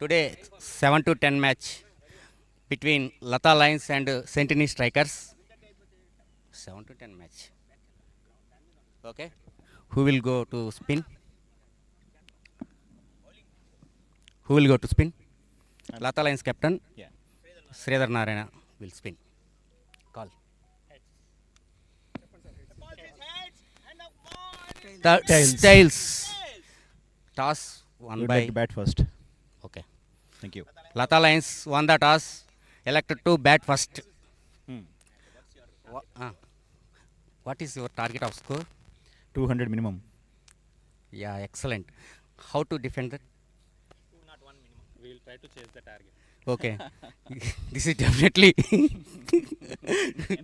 Today 7-10 match between Latha Lions and Sentini Strikers. 7-10 match. Okay. Who will go to spin? Who will go to spin? Latha Lions captain. Yeah. Sridhar Narayana will spin. Call. Tails. Toss won You'd by. like to bat first. Okay. Thank you. Latha Lions won the toss. Elected to bat first. What is your target of score? 200 minimum. Yeah, excellent. How to defend that? Not one minimum. We will try to chase the target. Okay. This is definitely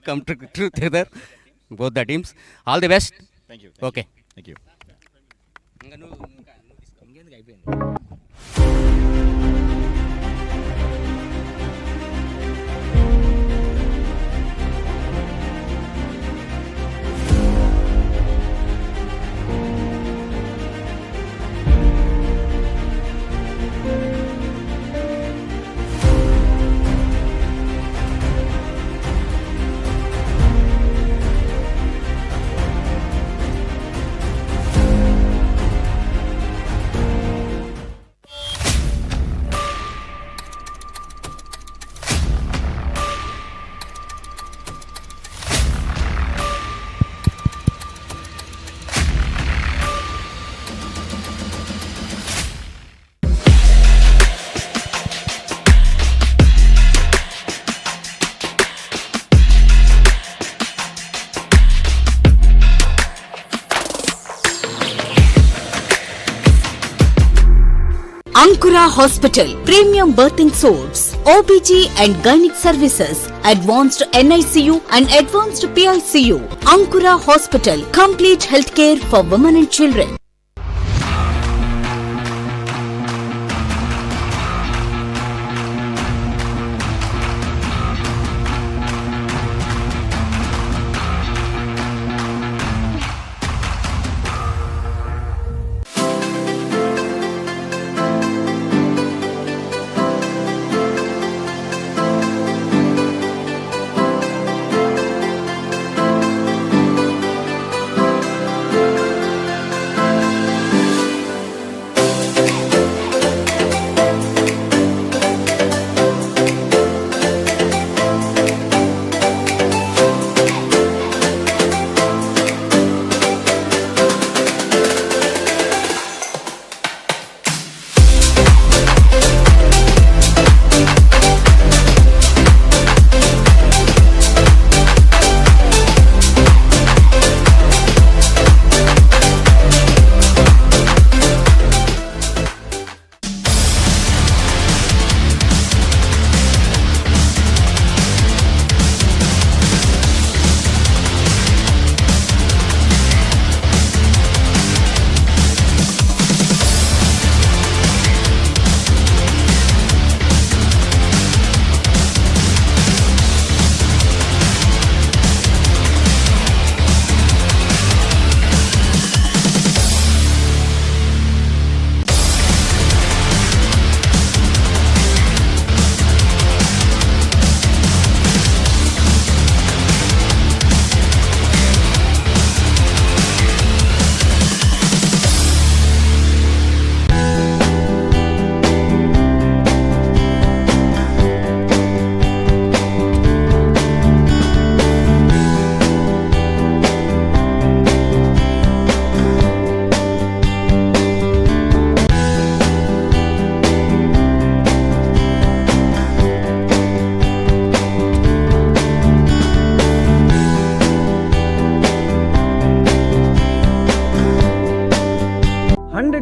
come to truth together. Both the teams. All the best. Thank you. Okay. Thank you. Ankura Hospital, Premium Birthing Source, OBG and Gynec Services, Advanced NICU and Advanced PICU. Ankura Hospital, Complete Healthcare for Women and Children.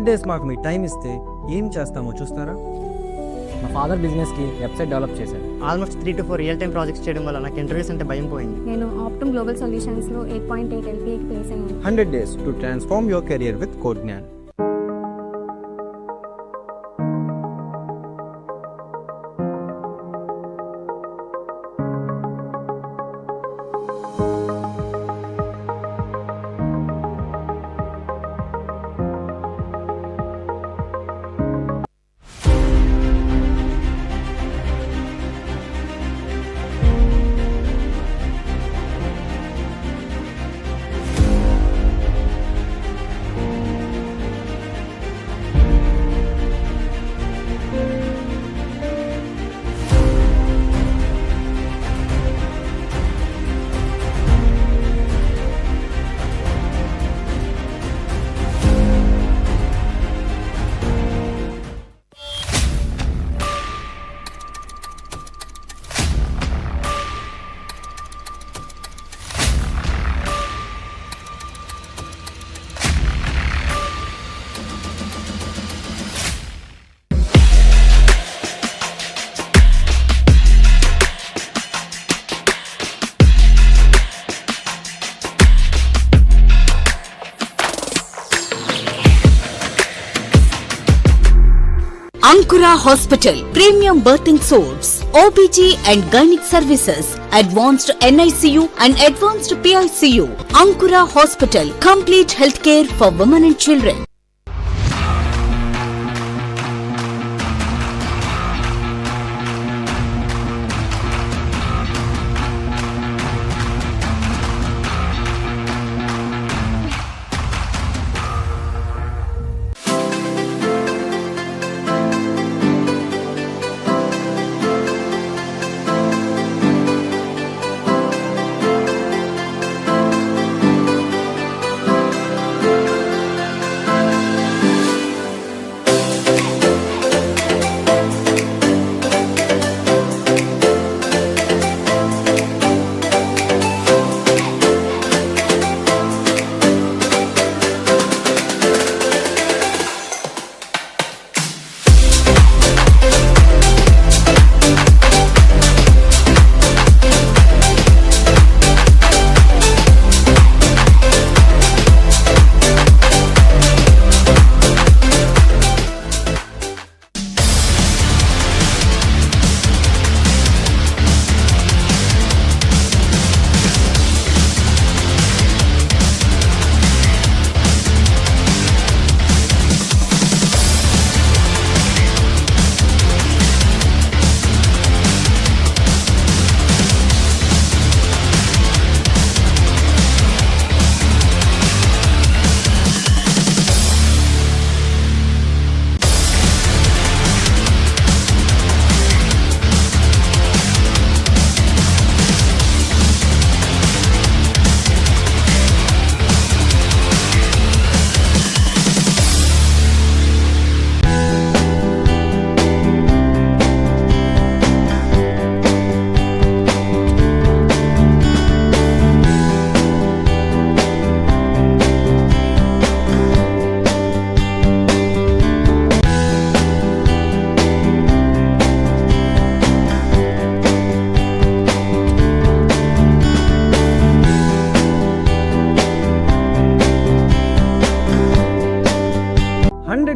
Days మాకు మీ time ఇస్తే ఏం చేస్తామో చూస్తారా? మా father బిజినెస్కి website develop చేశారు. Almost 3 to 4 real time projects చేయడం వల్ల నాకు ఇంటర్వ్యూస్ అంటే భయం పోయింది. నేను ఆప్టమ్ గ్లోబల్ సొల్యూషన్స్లో 8.8 LPAకి ప్లేస్ అయ్యాను. 100 days to transform your career with Code Gyan. Ankura Hospital, Premium Birthing Source, OBG and Gynec Services, Advanced NICU and Advanced PICU. Ankura Hospital, Complete Healthcare for Women and Children.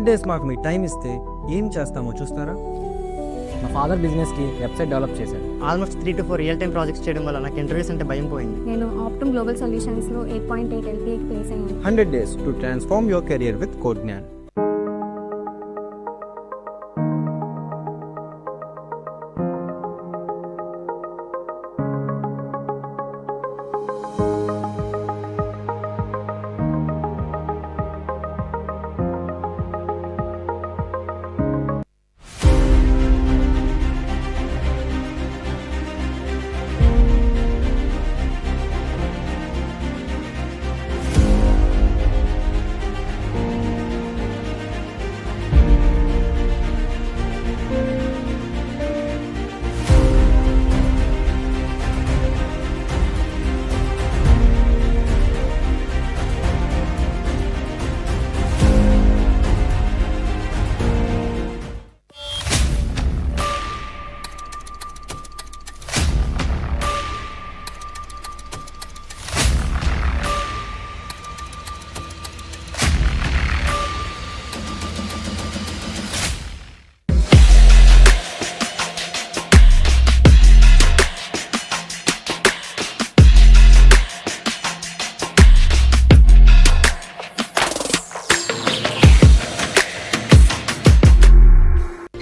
Days మాకు మీ time ఇస్తే ఏం చేస్తామో చూస్తారా? మా father బిజినెస్కి website develop చేశారు. Almost 3 to 4 real time projects చేయడం వల్ల నాకు ఇంటర్వ్యూస్ అంటే భయం పోయింది. నేను ఆప్టమ్ గ్లోబల్ సొల్యూషన్స్లో 8.8 LPAకి ప్లేస్ అయ్యాను. 100 days to transform your career with Codegnan.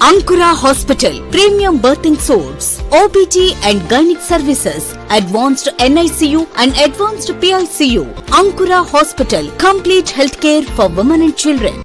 Ankura Hospital, Premium Birthing Source, OBG and Gynec Services, Advanced NICU and Advanced PICU. Ankura Hospital, Complete Healthcare for Women and Children.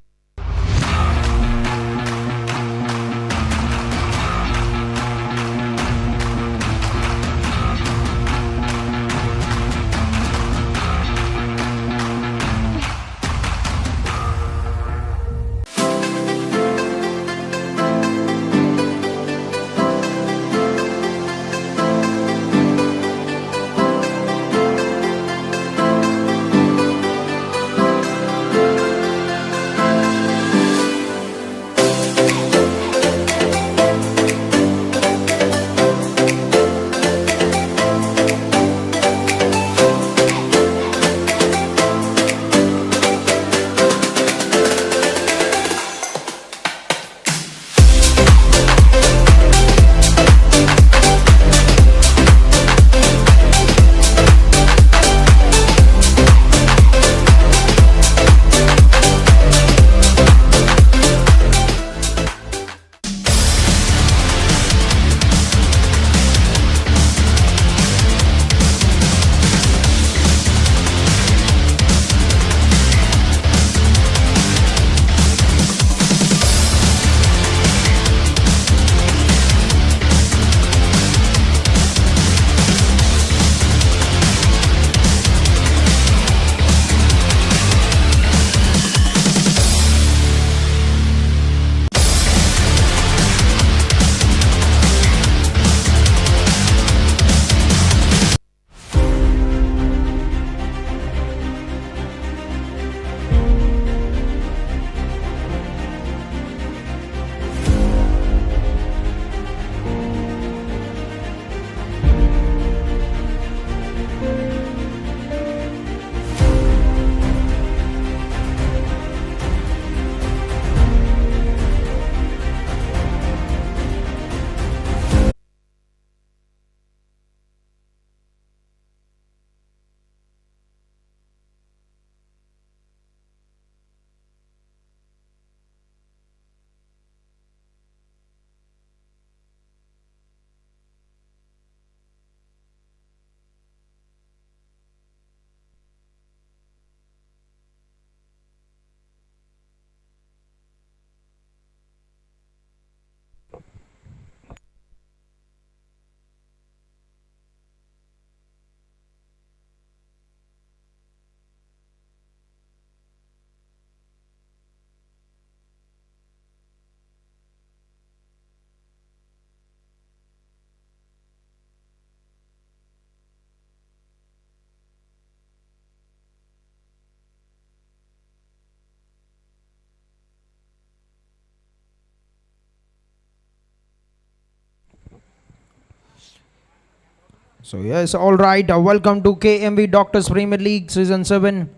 So yes, all right. Welcome to KMV Doctors Premier League Season 7.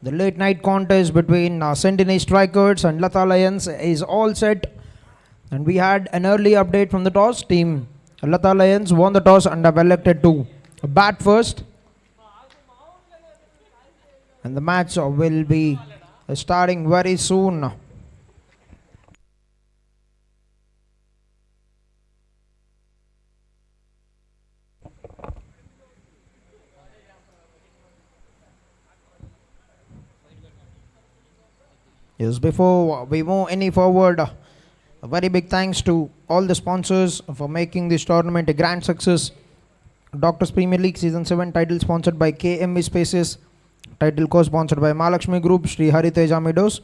The late night contest between Sentini Strikers and Latha Lions is all set. And we had an early update from the toss team. Latha Lions won the toss and have elected to bat first. And the match will be starting very soon. Yes, before we move any forward, a very big thanks to all the sponsors for making this tournament a grand success. Doctors Premier League Season 7 title sponsored by KMV Spaces, title co-sponsored by Mahalakshmi Group, Sri Hariteja Meadows,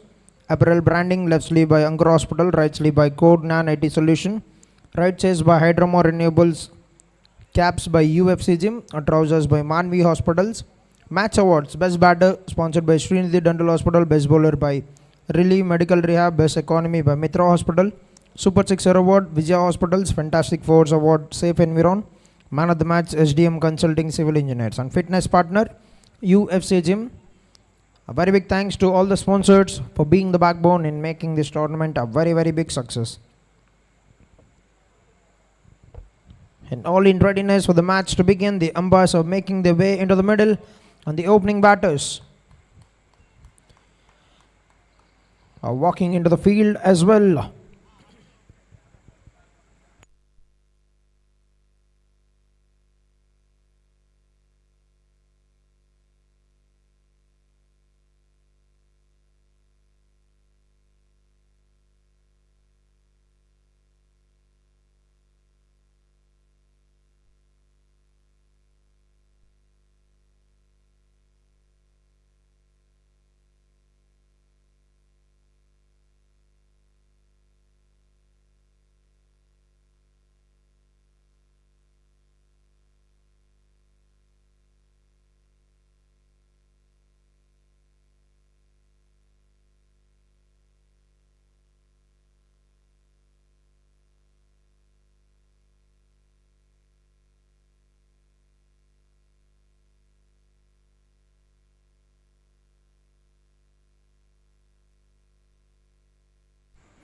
apparel branding left sleeve by Angkor Hospital, right sleeve by Code Nan IT Solution, right chest by Hydromore Renewables, caps by UFC Gym, trousers by Manvi Hospitals. Match awards: best batter sponsored by Srinidhi Dental Hospital, best bowler by Relief Medical Rehab, best economy by Mitra Hospital, Super Sixer Award Vijay Hospitals, Fantastic Force Award Safe Environ, Man of the Match SDM Consulting Civil Engineers, and fitness partner UFC Gym. A very big thanks to all the sponsors for being the backbone in making this tournament a very big success. And all in readiness for the match to begin. The umpires are making their way into the middle, and the opening batters are walking into the field as well.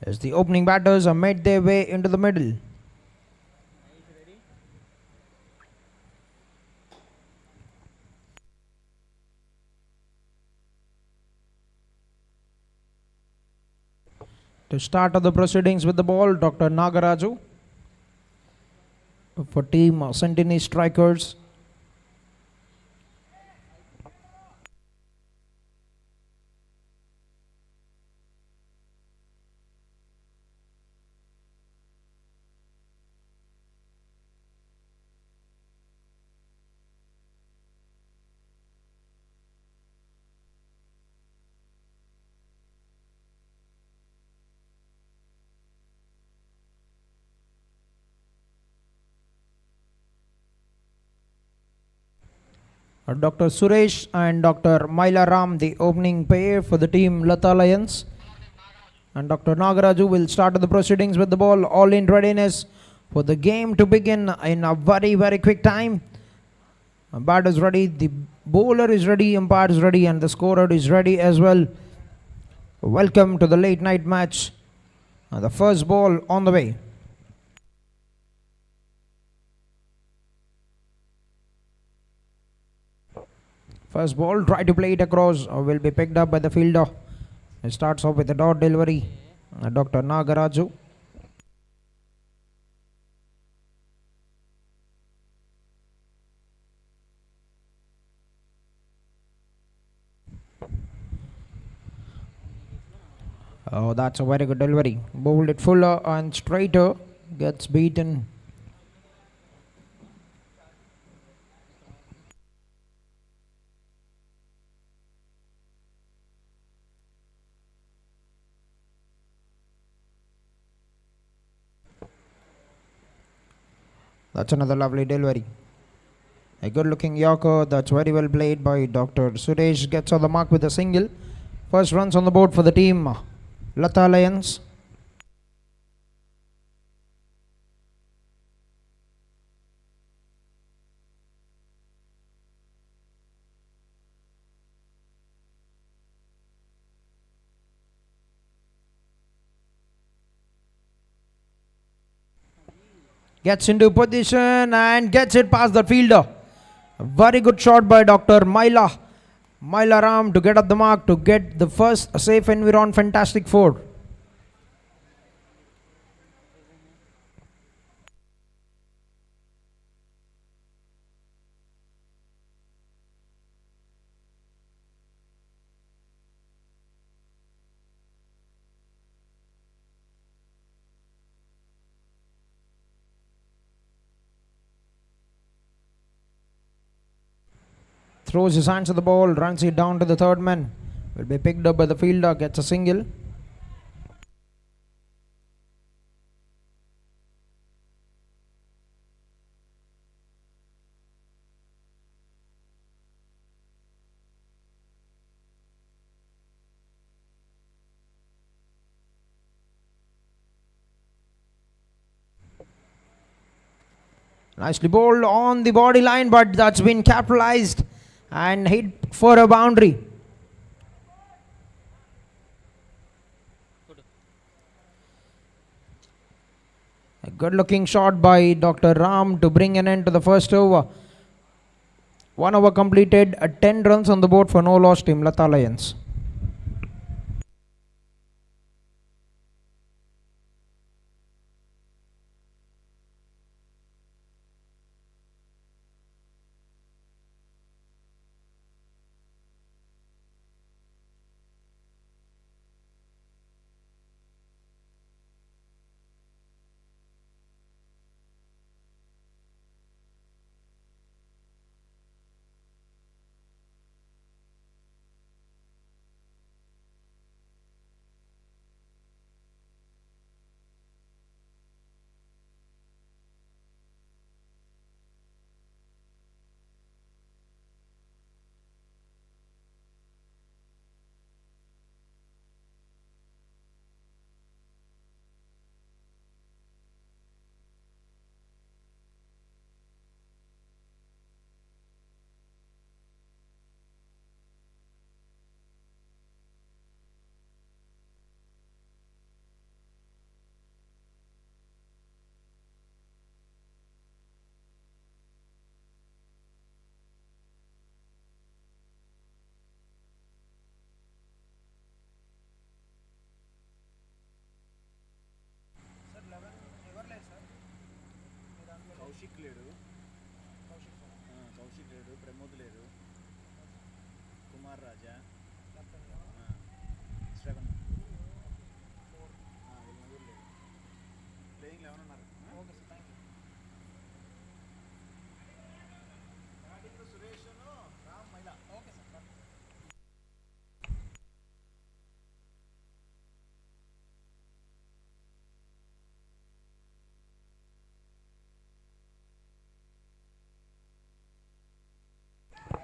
As the opening batters are made their way into the middle. To start of the proceedings with the ball, Dr. Nagaraju for team Sentini Strikers. Dr. Suresh and Dr. Maila Ram, the opening pair for the team Latha Lions. And Dr. Nagaraju will start the proceedings with the ball, all in readiness for the game to begin in a very quick time. Batter is ready, the bowler is ready, umpire is ready, and the scorer is ready as well. Welcome to the late night match. The first ball on the way. First ball, try to play it across, will be picked up by the fielder. It starts off with a dot delivery. Dr. Nagaraju. Oh, that's a very good delivery. Bowled it fuller and straighter. Gets beaten. That's another lovely delivery. A good looking Yorker. That's very well played by Dr. Suresh. Gets on the mark with a single. First runs on the board for the team Latha Lions. Gets into position and gets it past the fielder. A very good shot by Dr. Maila Ram to get up the mark to get the first safe environ fantastic four. Throws his hands to the ball, runs it down to the third man. Will be picked up by the fielder, gets a single. Nicely bowled on the body line, but that's been capitalized and hit for a boundary. A good looking shot by Dr. Ram to bring an end to the first over. 1 over completed, 10 runs on the board for no loss team Latha Lions.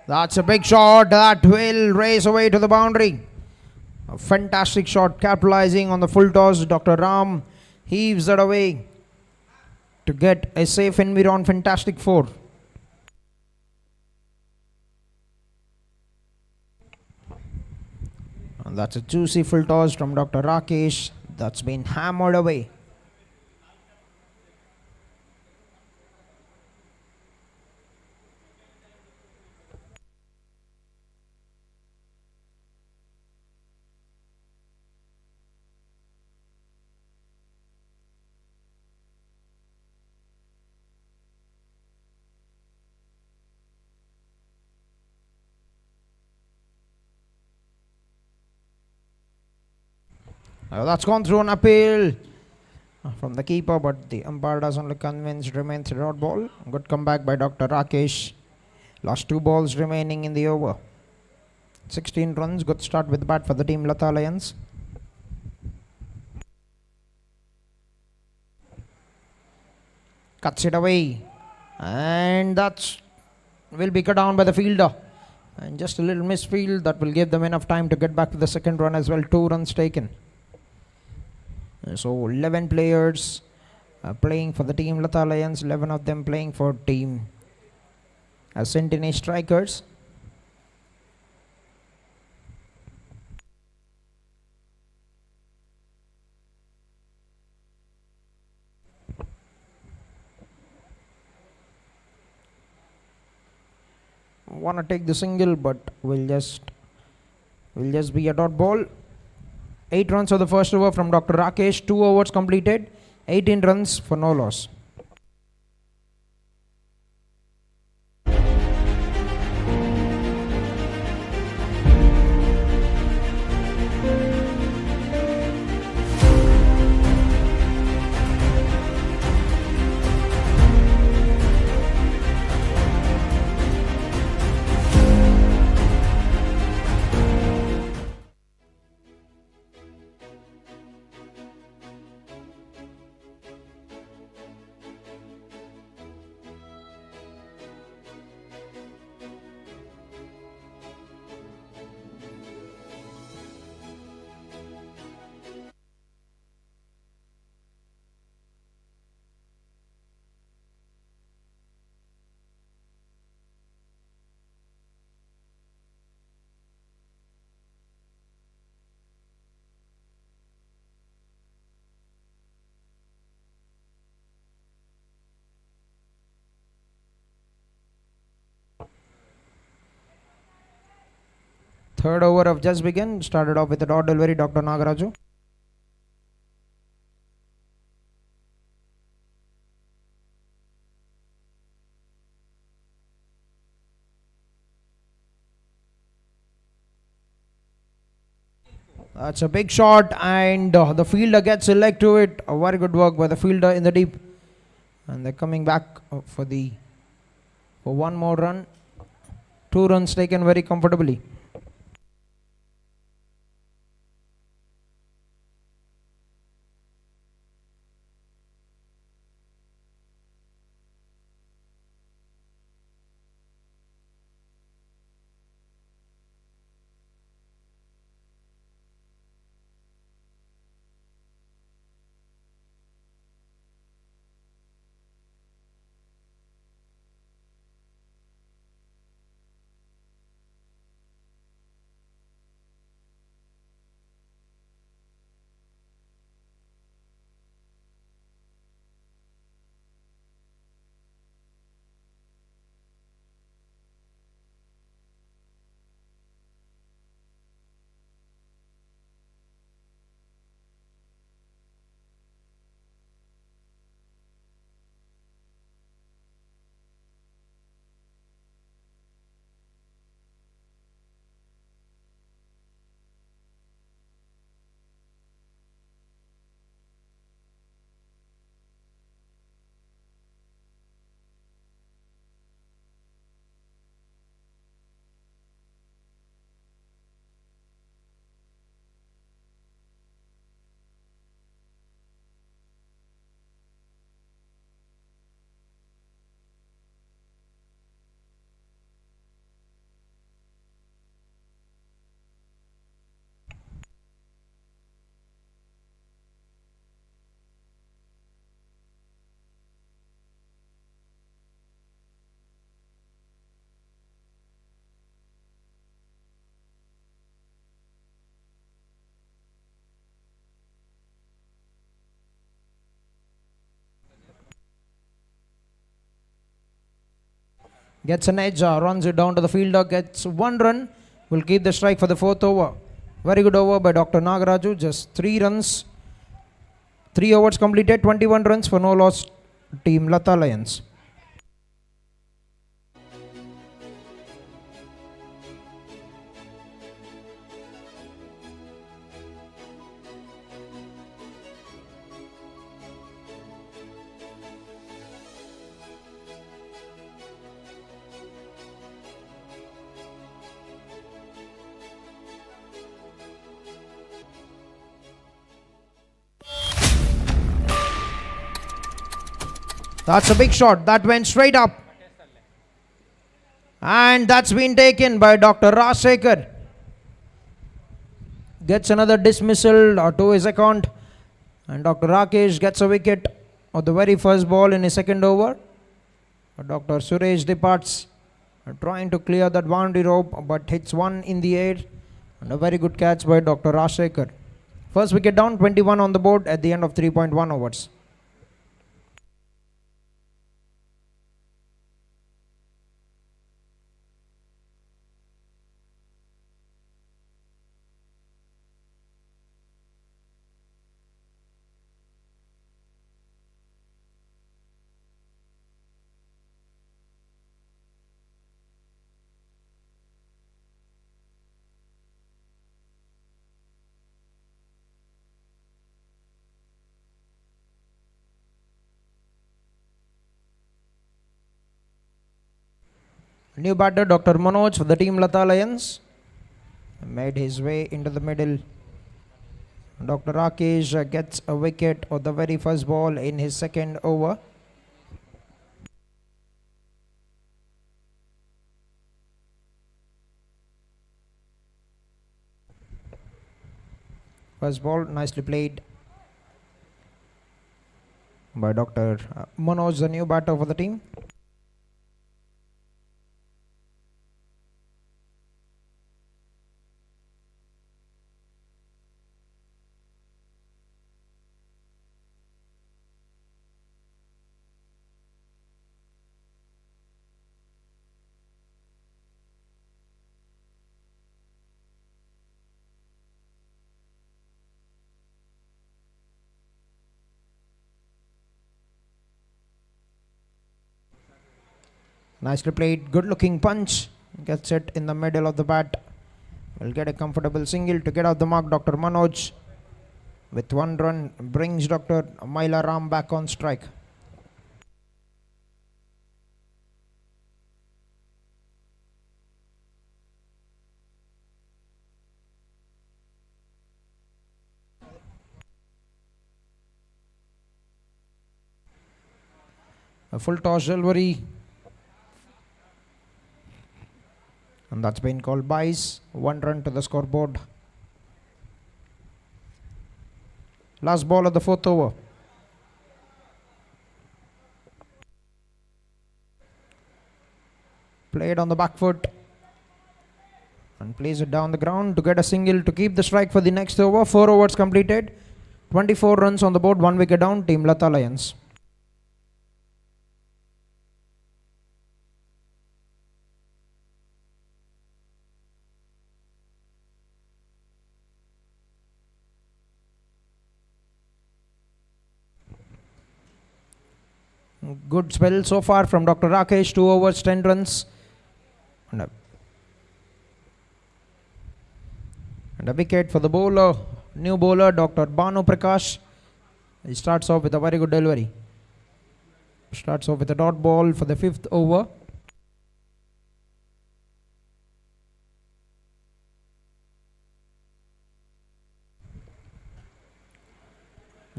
That's a big shot that will race away to the boundary. A fantastic shot, capitalizing on the full toss. Dr. Ram heaves it away to get a safe environ fantastic four. And that's a juicy full toss from Dr. Rakesh. That's been hammered away. That's gone through an appeal from the keeper, but the umpire doesn't look convinced. Remains a dot ball. Good comeback by Dr. Rakesh. Last 2 balls remaining in the over. 16 runs. Good start with the bat for the team Latha Lions. Cuts it away, and that's will be cut down by the fielder. And just a little misfield that will give them enough time to get back to the second run as well. 2 runs taken. So 11 players playing for the team Latha Lions, 11 of them playing for team Sentini Strikers. want to take the single, but will just be a dot ball. 8 runs of the first over from Dr. Rakesh. 2 overs completed. 18 runs for no loss. Third over have just begun. Started off with a dot delivery, Dr. Nagaraju. That's a big shot, and the fielder gets a leg to it. A very good work by the fielder in the deep. And they're coming back for one more run. 2 runs taken very comfortably. Gets an edge, runs it down to the fielder, gets 1 run, will keep the strike for the 4th over. Very good over by Dr. Nagaraju, just 3 runs. 3 overs completed, 21 runs for no loss, team Latha Lions. That's a big shot. That went straight up. And that's been taken by Dr. Rajsekhar. Gets another dismissal to his account. And Dr. Rakesh gets a wicket of the very first ball in his 2nd over. Dr. Suresh departs, trying to clear that boundary rope, but hits one in the air. And a very good catch by Dr. Rajsekhar. First wicket down, 21 on the board at the end of 3.1 overs. New batter Dr. Manoj for the team Latha Lions made his way into the middle. Dr. Rakesh gets a wicket on the very first ball in his second over. First ball nicely played by Dr. Manoj, the new batter for the team. Nicely played, good looking punch, gets it in the middle of the bat. Will get a comfortable single to get out the mark. Dr. Manoj with 1 run brings Dr. Maila Ram back on strike. A full toss delivery, and that's been called byes. 1 run to the scoreboard. Last ball of the 4th over. Played on the back foot and plays it down the ground to get a single to keep the strike for the next over. 4 overs completed. 24 runs on the board, 1 wicket down. Team Latha Lions. Good spell so far from Dr. Rakesh. 2 overs, 10 runs. And a wicket for the bowler, new bowler Dr. Banu Prakash. He starts off with a very good delivery. Starts off with a dot ball for the 5th over.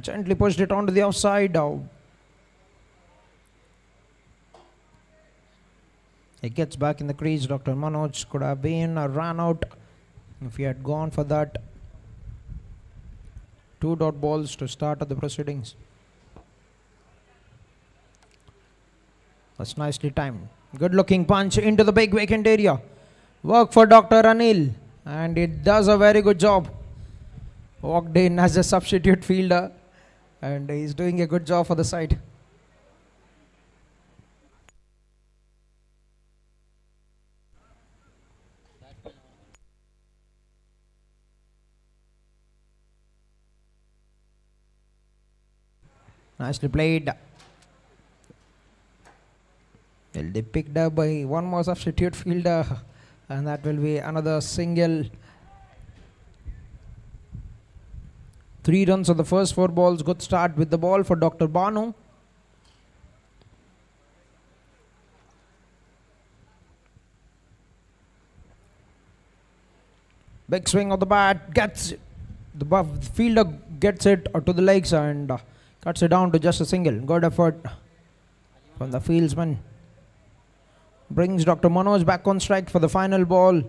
Gently pushed it onto the offside. He gets back in the crease. Dr. Manoj could have been a run out if he had gone for that. 2 dot balls to start at the proceedings. That's nicely timed. Good looking punch into the big vacant area. Work for Dr. Anil, and it does a very good job. Walked in as a substitute fielder, and he's doing a good job for the side. Nicely played. Well, they picked up by one more substitute fielder, and that will be another single. 3 runs on the first 4 balls. Good start with the ball for Dr. Banu. Big swing of the bat. Gets the fielder gets it to the legs and cuts it down to just a single. Good effort from the fieldsman. Brings Dr. Manoj back on strike for the final ball.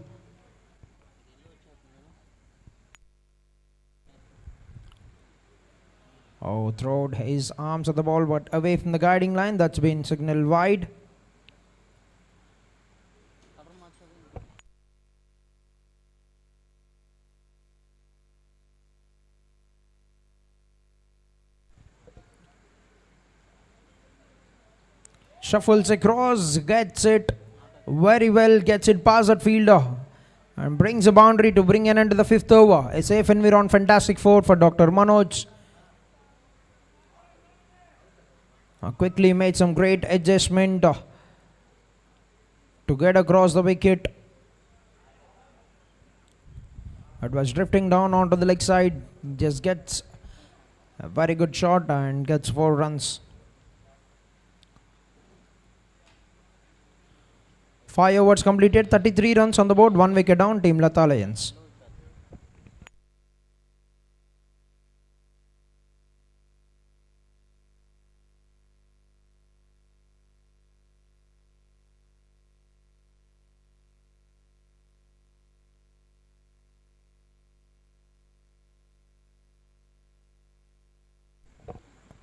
Oh, throwed his arms at the ball but away from the guiding line. That's been signaled wide. Shuffles across, gets it very well, gets it past that fielder and brings a boundary to bring an end to the 5th over. A safe and we're on fantastic 4 for Dr. Manoj. Quickly made some great adjustment to get across the wicket. It was drifting down onto the leg side. Just gets a very good shot and gets 4 runs. 5 overs completed, 33 runs on the board, 1 wicket down, team Latha Lions.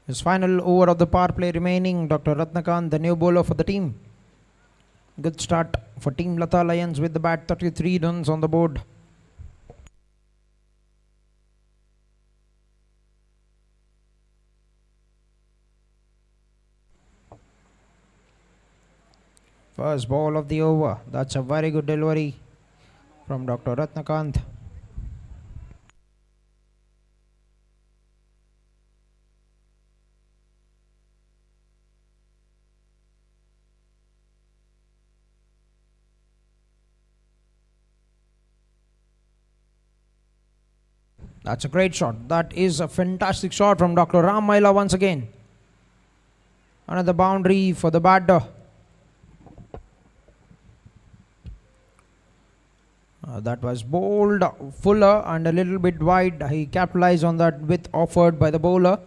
His final over of the power play remaining, Dr. Ratnakant, the new bowler for the team. Good start for team Latha Lions with the bat, 33 runs on the board. First ball of the over. That's a very good delivery from Dr. Ratnakant. That's a great shot. That is a fantastic shot from Dr. Ram Maila once again. Another boundary for the batter. That was bowled fuller and a little bit wide. He capitalized on that width offered by the bowler.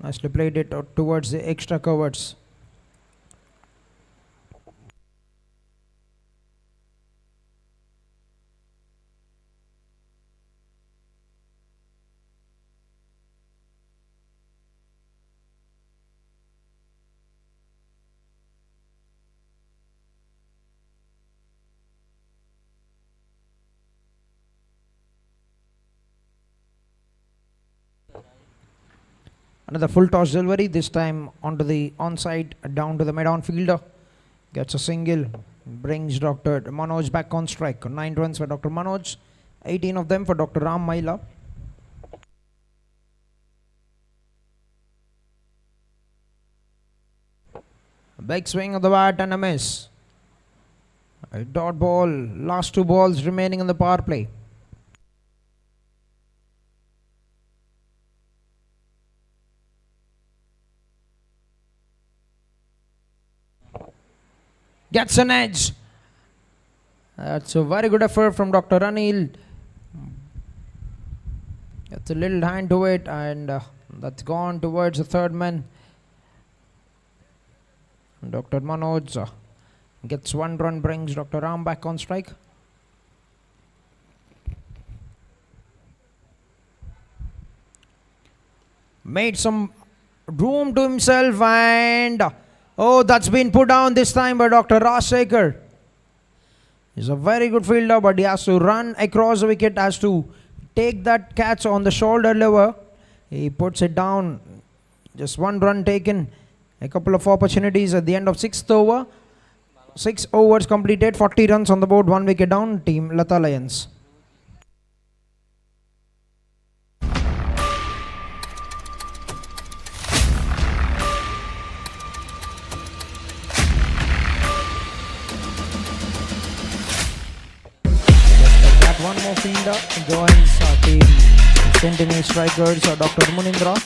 Nicely played it towards the extra covers. Another full toss delivery, this time onto the onside, down to the mid-on fielder. Gets a single, brings Dr. Manoj back on strike. 9 runs for Dr. Manoj, 18 of them for Dr. Ram Maila. A big swing of the bat and a miss. A dot ball, last 2 balls remaining in the power play. Gets an edge. That's a very good effort from Dr. Anil. Gets a little hand to it, and that's gone towards the third man. Dr. Manoj gets 1 run, brings Dr. Ram back on strike. Made some room to himself, and oh, that's been put down this time by Dr. Rajsekhar. He's a very good fielder, but he has to run across the wicket, has to take that catch on the shoulder lever. He puts it down. Just 1 run taken. A couple of opportunities at the end of 6th over. 6 overs completed, 40 runs on the board, 1 wicket down, team Latha Lions. One more fielder joins our team, Sentini Strikers, Dr. Munindra.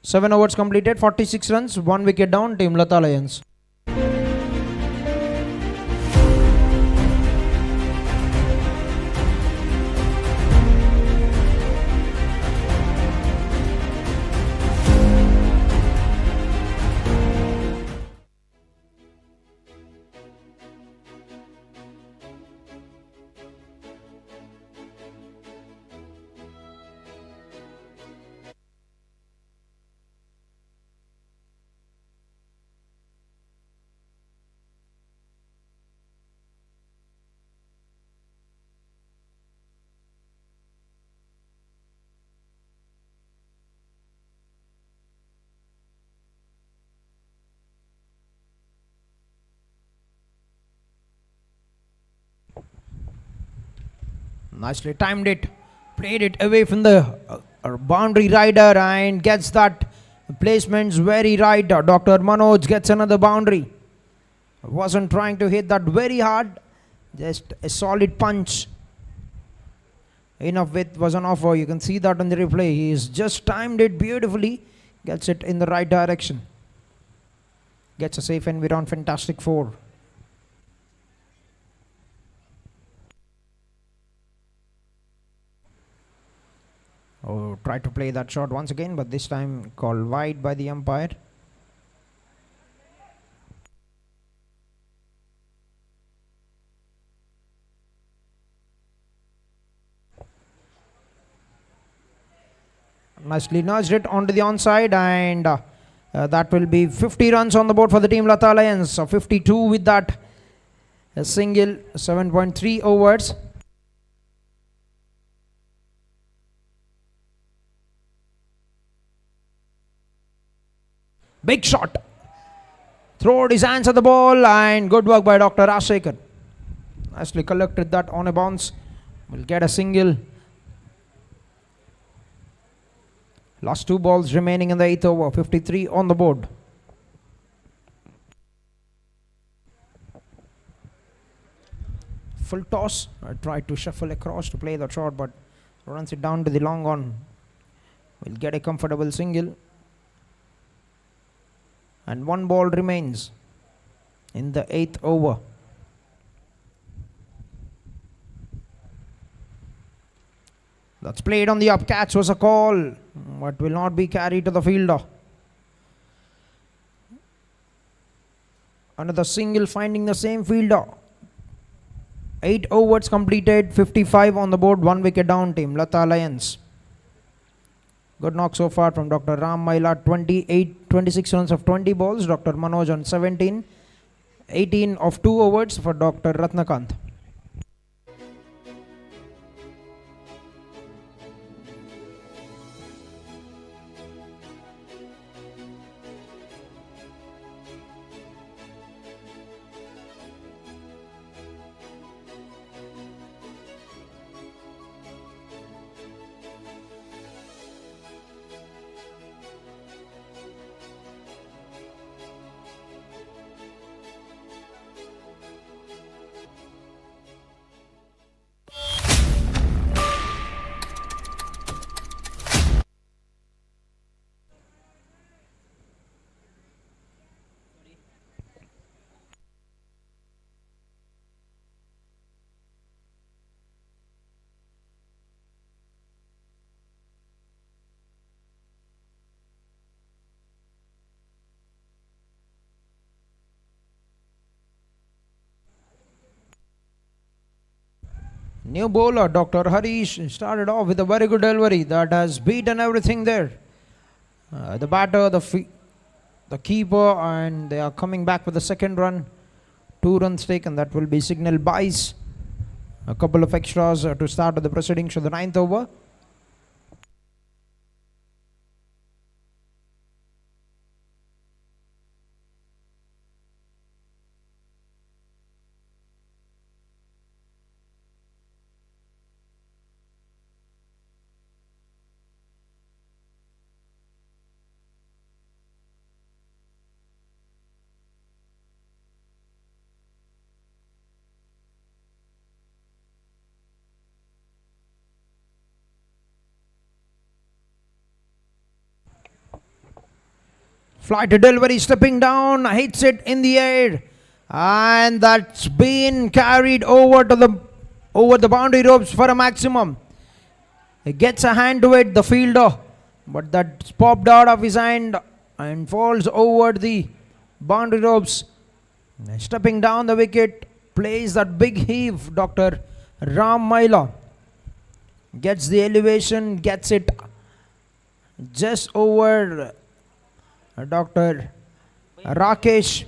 7 overs completed, 46 runs, 1 wicket down, team Latha Lions. Nicely timed it, played it away from the boundary rider and gets that placements very right. Dr. Manoj gets another boundary. Wasn't trying to hit that very hard, just a solid punch. Enough width was on offer. You can see that on the replay. He's just timed it beautifully, gets it in the right direction. Gets a safe and around fantastic 4. Oh, tried to play that shot once again, but this time called wide by the umpire. Nicely nudged it onto the onside, and that will be 50 runs on the board for the team Latha Lions. So 52 with that single, 7.3 overs. Big shot. Throwed his hands at the ball, and good work by Dr. Rashekar. Nicely collected that on a bounce. Will get a single. Last 2 balls remaining in the 8th over. 53 on the board. Full toss. I tried to shuffle across to play the shot, but runs it down to the long on. Will get a comfortable single. And 1 ball remains in the 8th over. That's played on the up. Catch was a call, but will not be carried to the fielder. Another single finding the same fielder. 8 overs completed, 55 on the board, 1 wicket down, team Latha Lions. Good knock so far from Dr. Ram Maila, 26 runs of 20 balls. Dr. Manoj on 17, 18 of 2 overs for Dr. Ratnakant. New bowler Dr. Harish started off with a very good delivery that has beaten everything there. The batter, the keeper, and they are coming back with the second run. 2 runs taken. That will be signal buys. A couple of extras to start the proceedings for the 9th over. Flight delivery, stepping down, hits it in the air, and that's been carried over the boundary ropes for a maximum. He gets a hand to it, the fielder, but that's popped out of his hand and falls over the boundary ropes. Stepping down the wicket, plays that big heave. Dr. Ram Maila gets the elevation, gets it just over Dr. Rakesh.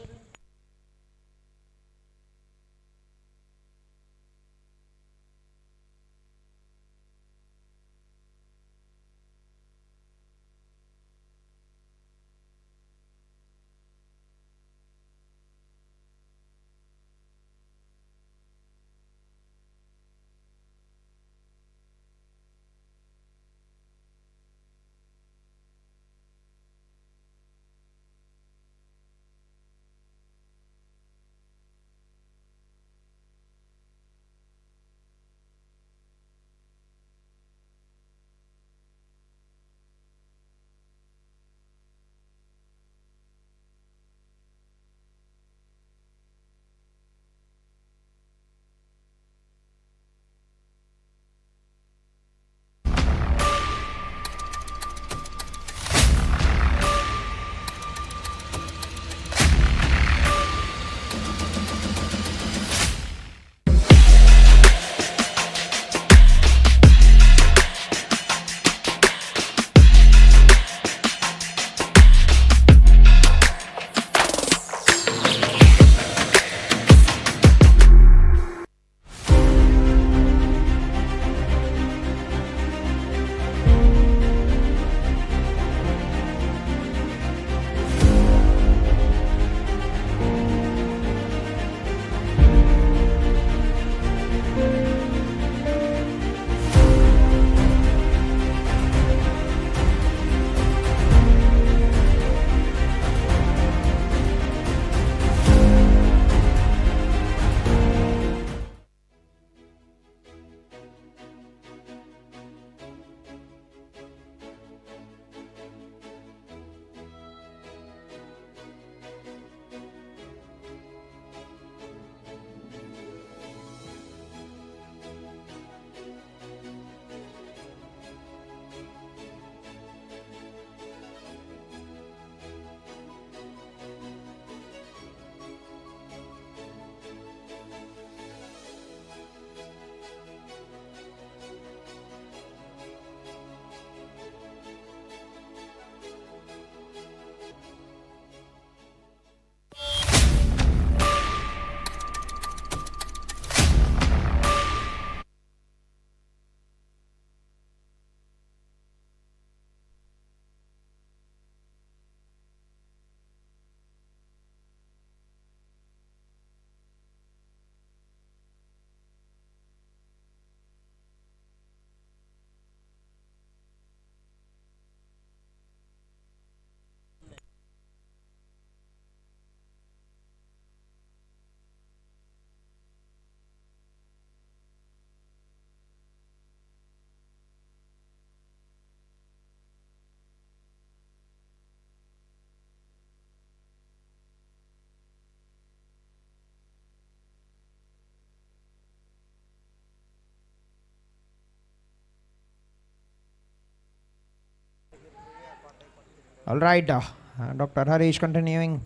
All right, Dr. Harish continuing.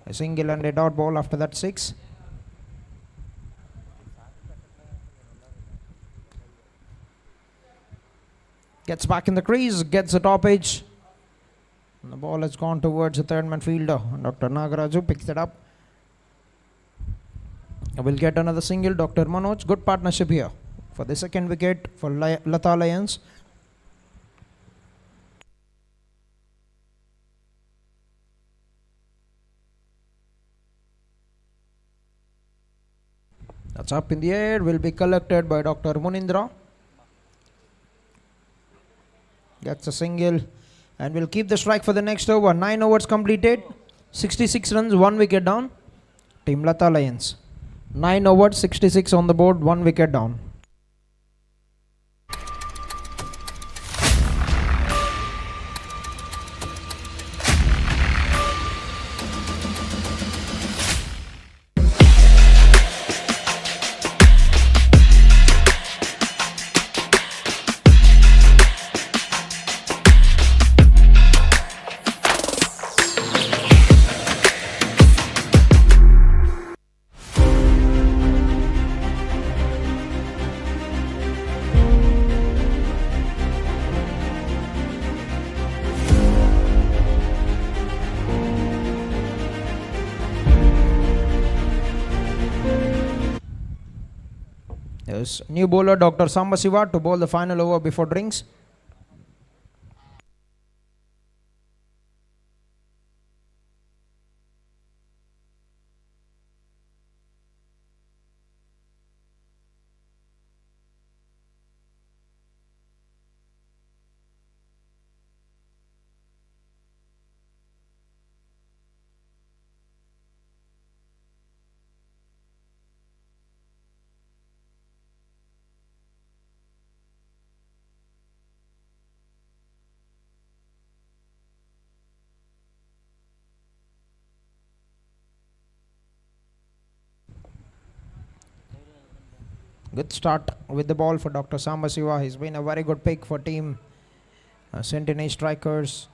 A single and a dot ball after that 6. Gets back in the crease, gets the top edge. And the ball has gone towards the third man fielder. Dr. Nagaraju picks it up. Will get another single. Dr. Manoj, good partnership here for the second wicket for Latha Lions. That's up in the air, will be collected by Dr. Munindra. Gets a single and will keep the strike for the next over. 9 overs completed, 66 runs, 1 wicket down. Team Latha Lions. 9 overs, 66 on the board, 1 wicket down. This new bowler Dr. Sambasiva to bowl the final over before drinks. Good start with the ball for Dr. Sambasiva. He's been a very good pick for team Sentini Strikers.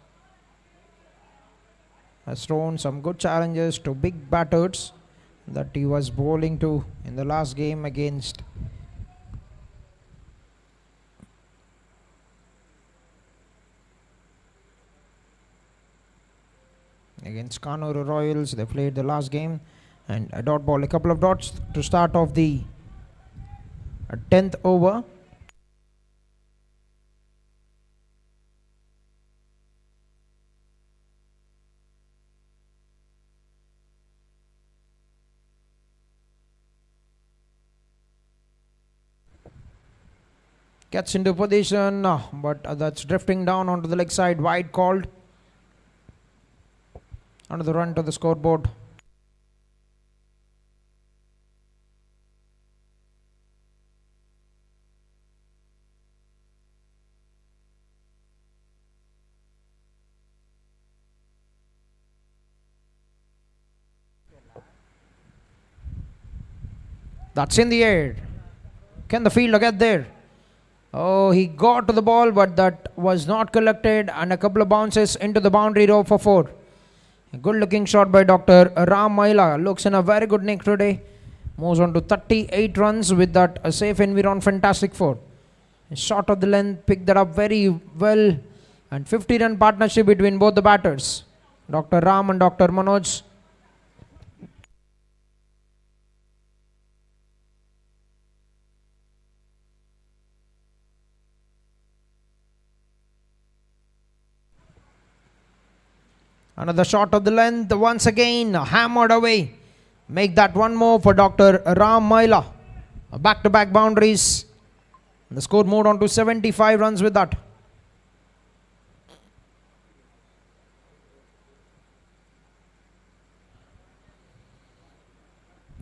Has thrown some good challenges to big batters that he was bowling to in the last game against Kannur Royals. They played the last game, and a dot ball, a couple of dots to start off the 10th over. Gets into position, but that's drifting down onto the leg side. Wide called. Another run to the scoreboard. That's in the air. Can the fielder get there? Oh, he got to the ball, but that was not collected, and a couple of bounces into the boundary row for 4. A good looking shot by Dr. Ram Maila. Looks in a very good nick today. Moves on to 38 runs with that safe environ. Fantastic 4. A shot of the length, picked that up very well, and 50-run partnership between both the batters, Dr. Ram and Dr. Manoj. Another shot of the length, once again hammered away. Make that one more for Dr. Ram Maila. Back-to-back boundaries. The score moved on to 75 runs with that.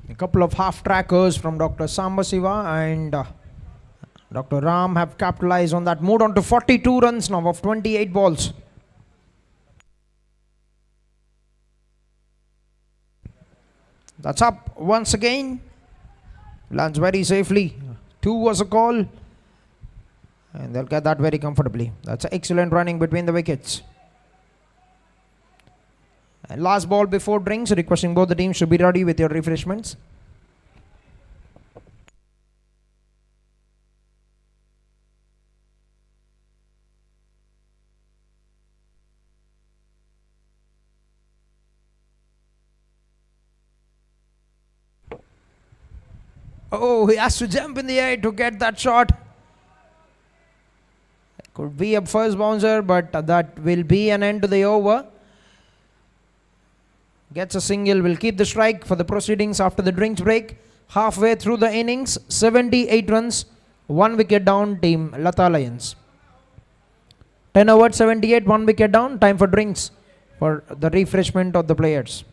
A couple of half-trackers from Dr. Sambasiva and Dr. Ram have capitalized on that. Moved on to 42 runs now of 28 balls. That's up once again. Lands very safely. 2 was a call. And they'll get that very comfortably. That's excellent running between the wickets. And last ball before drinks. Requesting both the teams to be ready with your refreshments. Oh, he has to jump in the air to get that shot. Could be a first bouncer, but that will be an end to the over. Gets a single, will keep the strike for the proceedings after the drinks break. Halfway through the innings, 78 runs, 1 wicket down, team Latha Lions. 10 overs, 78, 1 wicket down. Time for drinks for the refreshment of the players.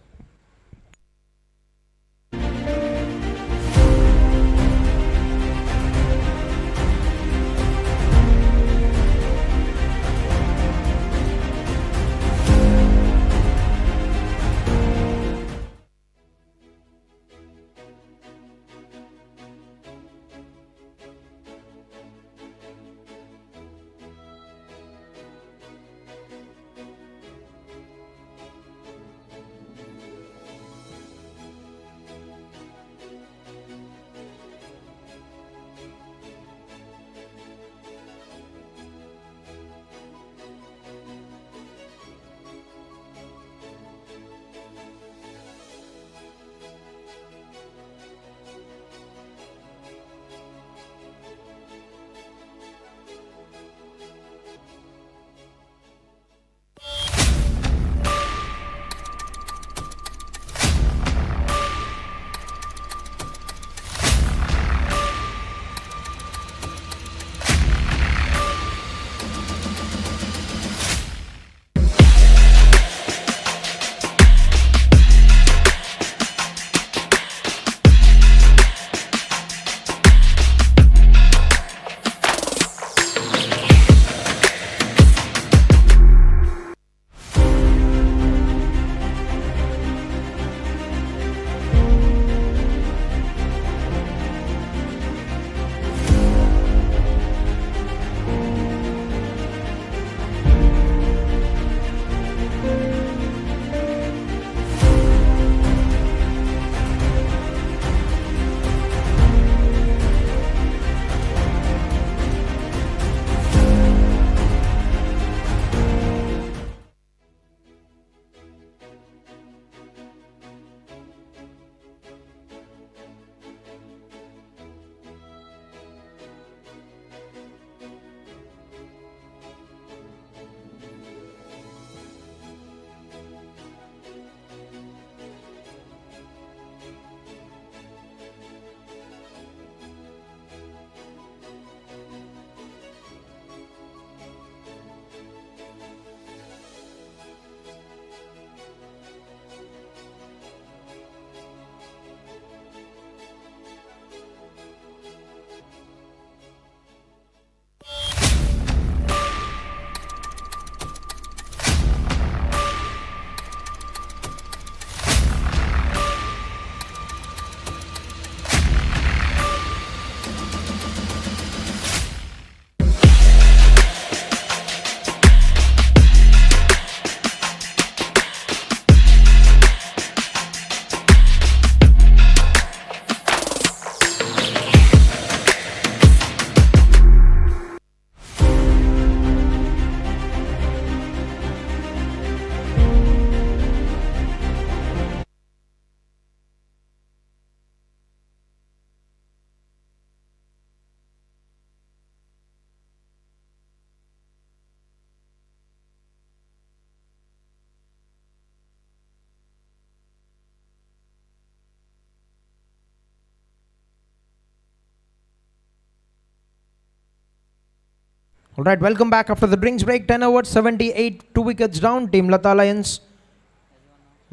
All right, welcome back after the drinks break. 10 overs, 78, 2 wickets down. Team Latha Lions.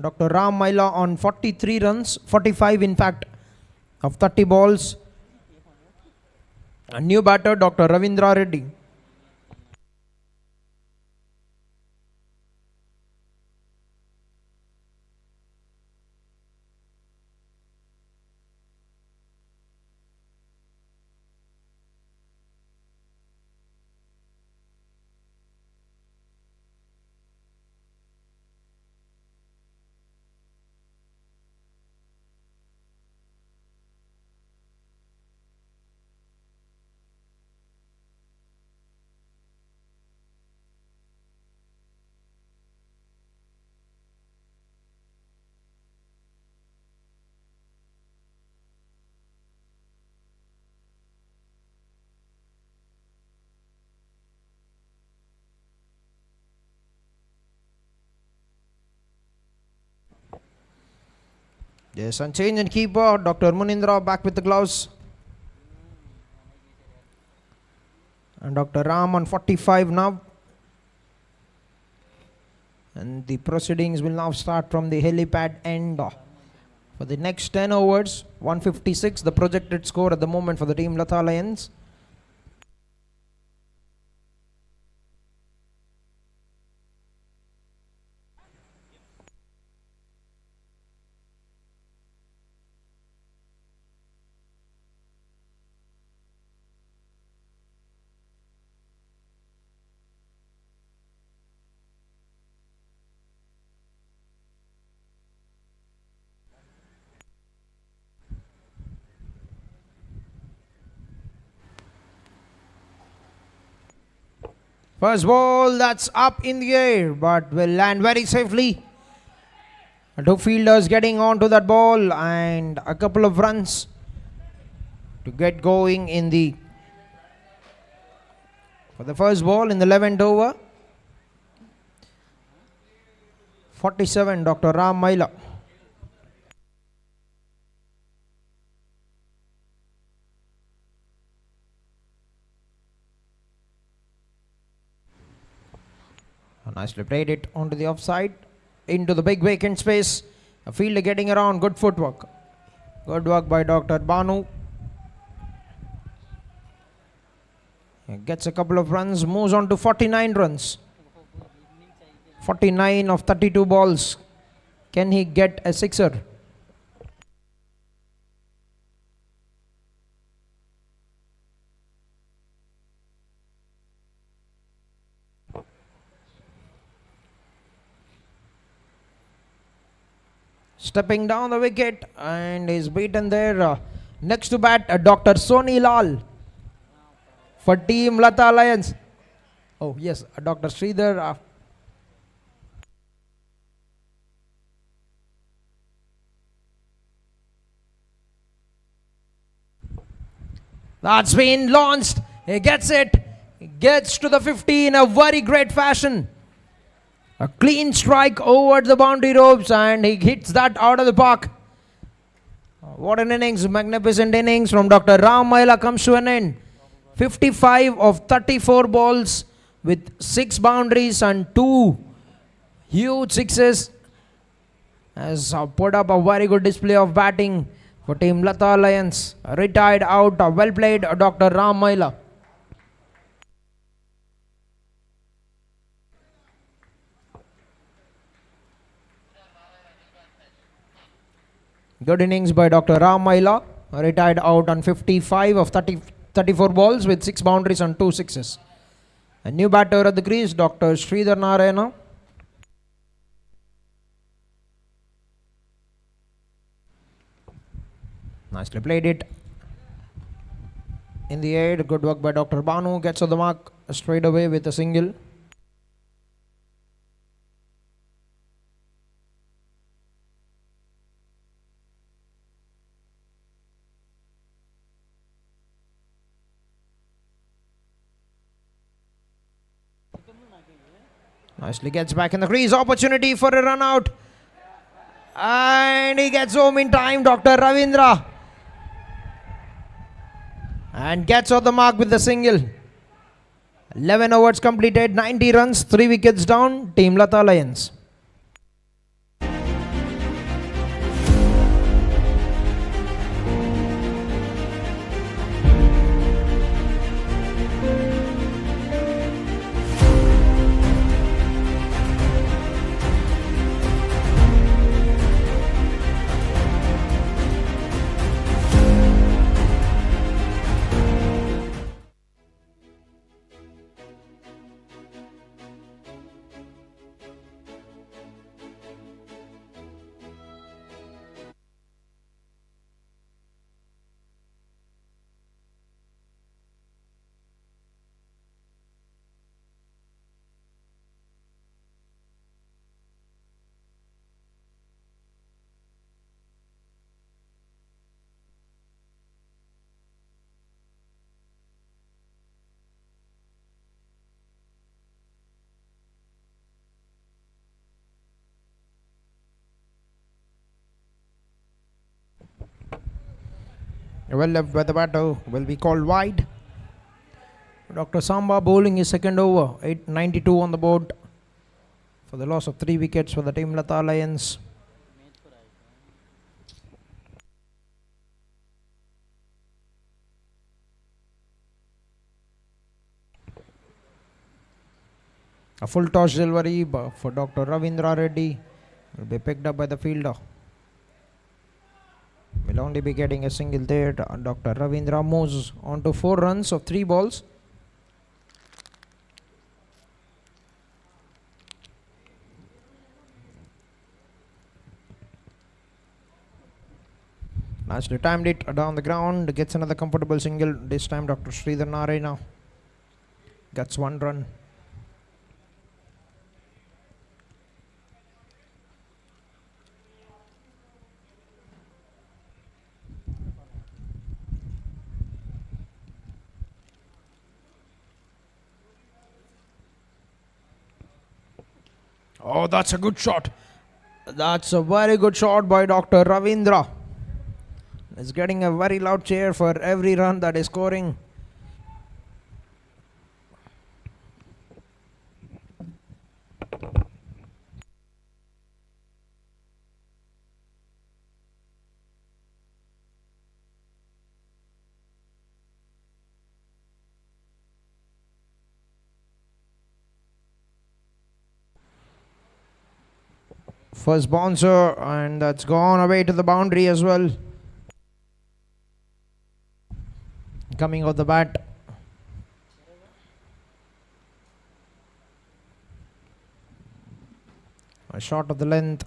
Dr. Ram Maila on 43 runs, 45 in fact, of 30 balls. A new batter, Dr. Ravindra Reddy. Yes, and change and keeper, Dr. Munindra back with the gloves. And Dr. Ram on 45 now. And the proceedings will now start from the helipad end. For the next 10 overs, 156, the projected score at the moment for the team Latha Lions. First ball, that's up in the air, but will land very safely. Two fielders getting onto that ball and a couple of runs to get going in the for the first ball in the 11th over. 47, Dr. Ram Maila. Nicely played it onto the offside, into the big vacant space. A fielder getting around, good footwork. Good work by Dr. Banu. He gets a couple of runs, moves on to 49 runs. 49 of 32 balls. Can he get a sixer? Stepping down the wicket and is beaten there. Next to bat, Dr. Soni Lal for team Latha Lions. Oh yes, Dr. Sridhar. That's been launched. He gets it. He gets to the 50 in a very great fashion. A clean strike over the boundary ropes and he hits that out of the park. What an innings, magnificent innings from Dr. Ram Maila comes to an end. 55 of 34 balls with 6 boundaries and 2 huge sixes. Has put up a very good display of batting for team Latha Lions. Retired out, well played Dr. Ram Maila. Good innings by Dr. Ram Maila, retired out on 55 of 34 balls with 6 boundaries and 2 sixes. A new batter at the crease, Dr. Sridhar Narayana. Nicely played it in the air. Good work by Dr. Banu. Gets on the mark straight away with a single. Nicely gets back in the crease. Opportunity for a run out. And he gets home in time, Dr. Ravindra. And gets on the mark with the single. 11 overs completed, 90 runs, 3 wickets down, Team Latha Lions. Well left by the batter, will be called wide. Dr. Samba bowling his second over, 892 on the board for the loss of 3 wickets for the Team Latha Lions. A full toss delivery for Dr. Ravindra Reddy will be picked up by the fielder. Will only be getting a single there. Dr. Ravindra moves on to 4 runs of 3 balls. Nicely timed it down the ground, gets another comfortable single. This time Dr. Sridhar Narayana gets 1 run. Oh, that's a good shot. That's a very good shot by Dr. Ravindra. He's getting a very loud cheer for every run that is scoring. First bouncer, and that's gone away to the boundary as well. Coming off the bat. A shot of the length,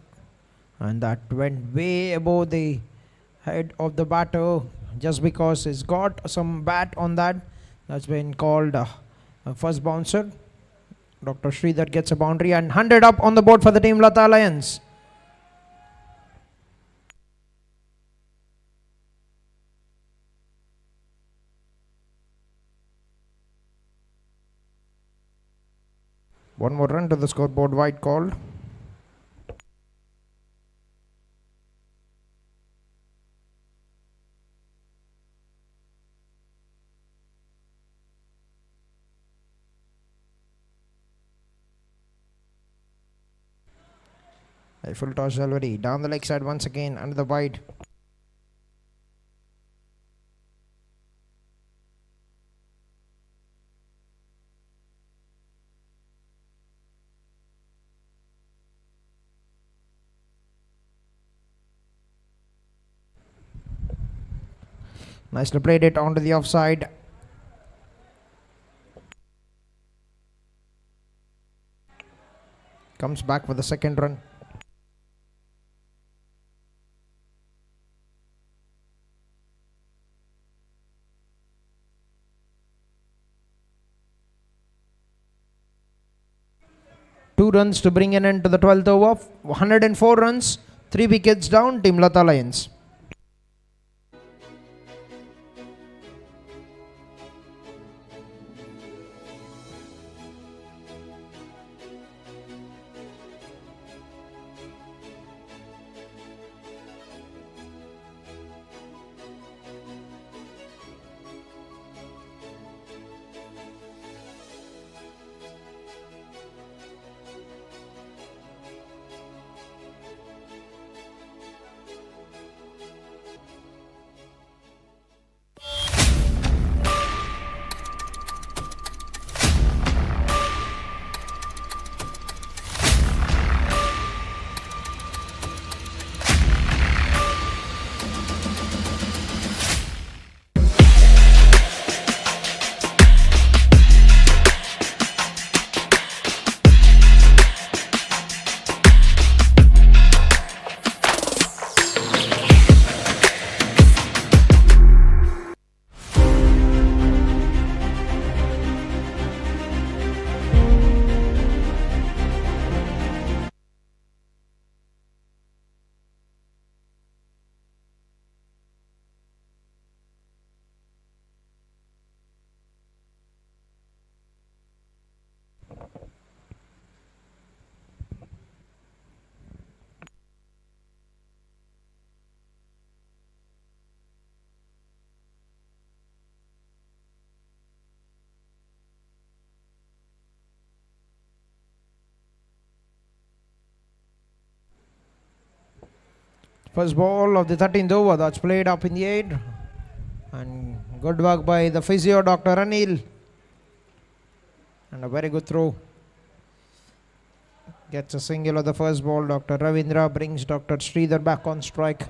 and that went way above the head of the batter just because he's got some bat on that. That's been called a first bouncer. Dr. Sridhar gets a boundary and 100 up on the board for the Team Latha Lions. One more run to the scoreboard, wide called. A full toss delivery down the leg side once again under the wide. Nicely played it onto the offside. Comes back for the second run. Two runs to bring an end to the 12th over. 104 runs, 3 wickets down, Team Latha Lions. First ball of the 13th over, that's played up in the air. And good work by the physio, Dr. Anil. And a very good throw. Gets a single of the first ball. Dr. Ravindra brings Dr. Sridhar back on strike.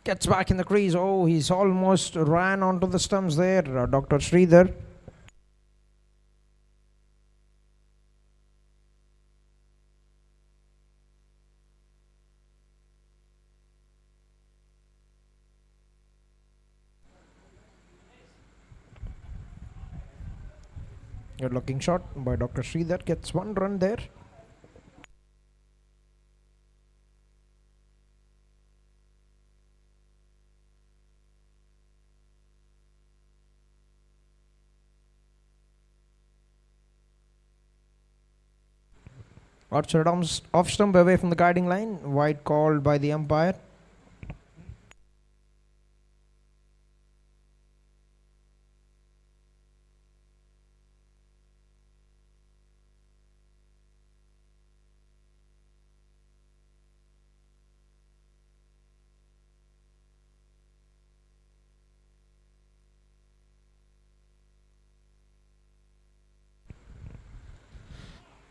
Gets back in the crease. Oh, he's almost ran onto the stumps there, Dr. Sridhar. Good looking shot by Dr. Sridhar. Gets one run there. Orchard off stump away from the guiding line. Wide called by the umpire.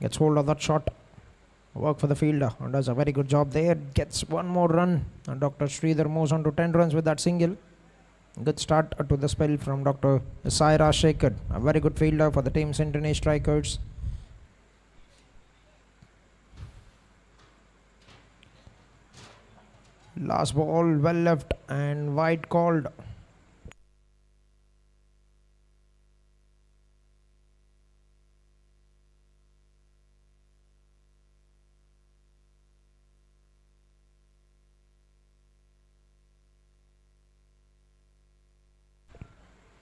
Gets hold of that shot. Work for the fielder and does a very good job there. Gets one more run. And Dr. Sridhar moves on to 10 runs with that single. Good start to the spell from Dr. Saira Shekhar. A very good fielder for the team Sentini Strikers. Last ball well left and wide called.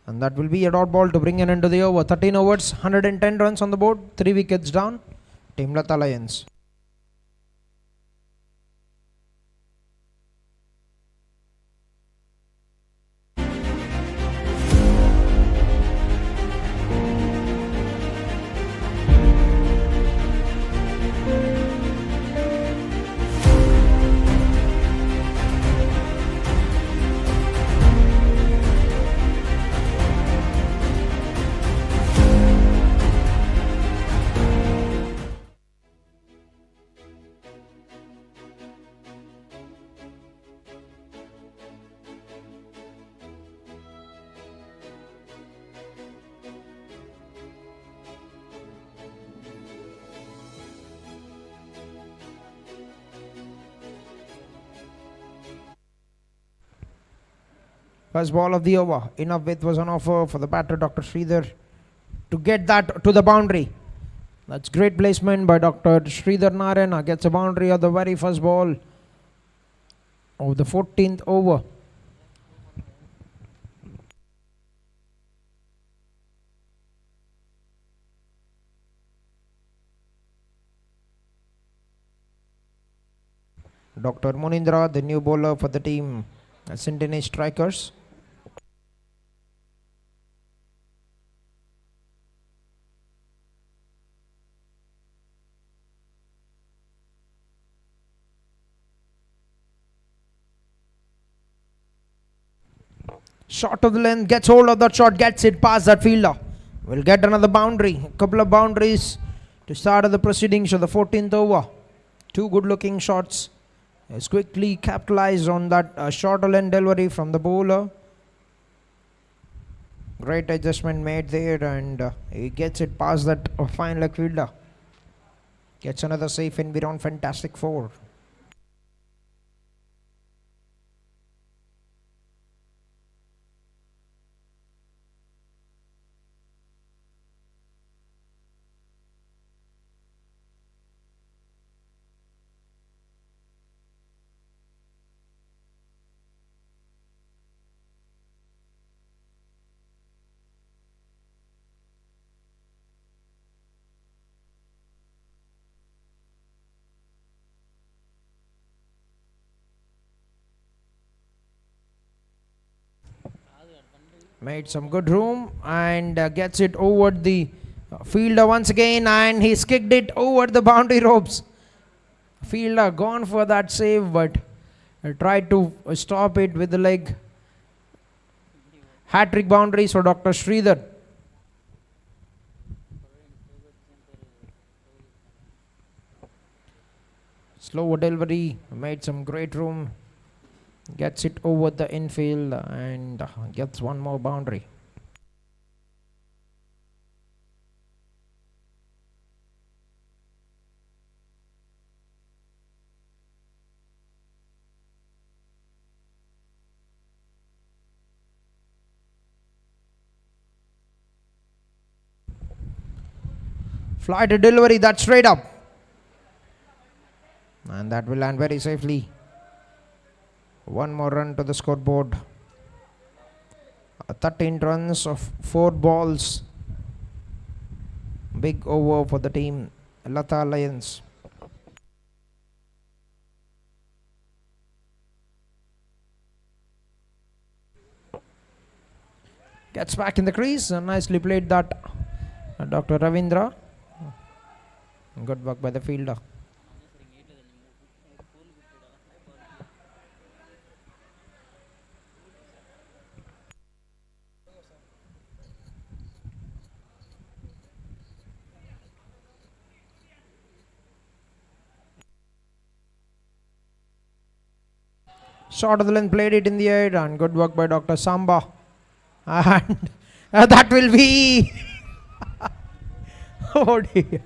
And that will be a dot ball to bring an end to the over. 13 overs, 110 runs on the board, 3 wickets down. Team Latha Lions. First ball of the over. Enough width was on offer for the batter, Dr. Sridhar, to get that to the boundary. That's great placement by Dr. Sridhar Narayana. Gets a boundary of the very first ball of the 14th over. Dr. Munindra, the new bowler for the team Sentini Strikers. Shot of the length, gets hold of that shot, gets it past that fielder. Will get another boundary. A couple of boundaries to start the proceedings of the 14th over. Two good looking shots. Has quickly capitalized on that short length delivery from the bowler. Great adjustment made there, and he gets it past that fine leg fielder. Gets another safe in beyond fantastic 4. made some good room and gets it over the fielder once again, and he's kicked it over the boundary ropes. Fielder gone for that save, but tried to stop it with the leg. Hat-trick boundaries for Dr. Sridhar. Slow delivery, made some great room, gets it over the infield and gets one more boundary. Flight delivery, that's straight up. And that will land very safely. One more run to the scoreboard. 13 runs of 4 balls. Big over for the team, Latha Lions. Gets back in the crease. Nicely played that, Dr. Ravindra. Good work by the fielder. Short of the length, played it in the air, and good work by Dr. Samba. And that will be oh dear.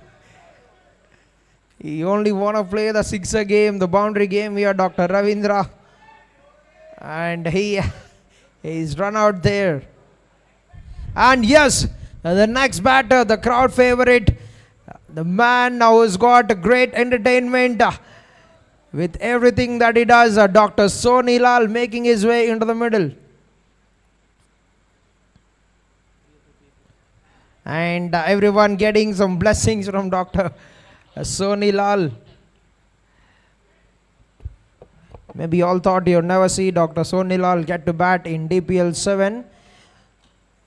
You only want to play the sixer game, the boundary game here, Dr. Ravindra. And he's run out there. And yes, the next batter, the crowd favorite, the man now has got a great entertainment with everything that he does, Dr. Soni Lal making his way into the middle. And everyone getting some blessings from Dr. Soni Lal. Maybe you all thought you'd never see Dr. Soni Lal get to bat in DPL 7.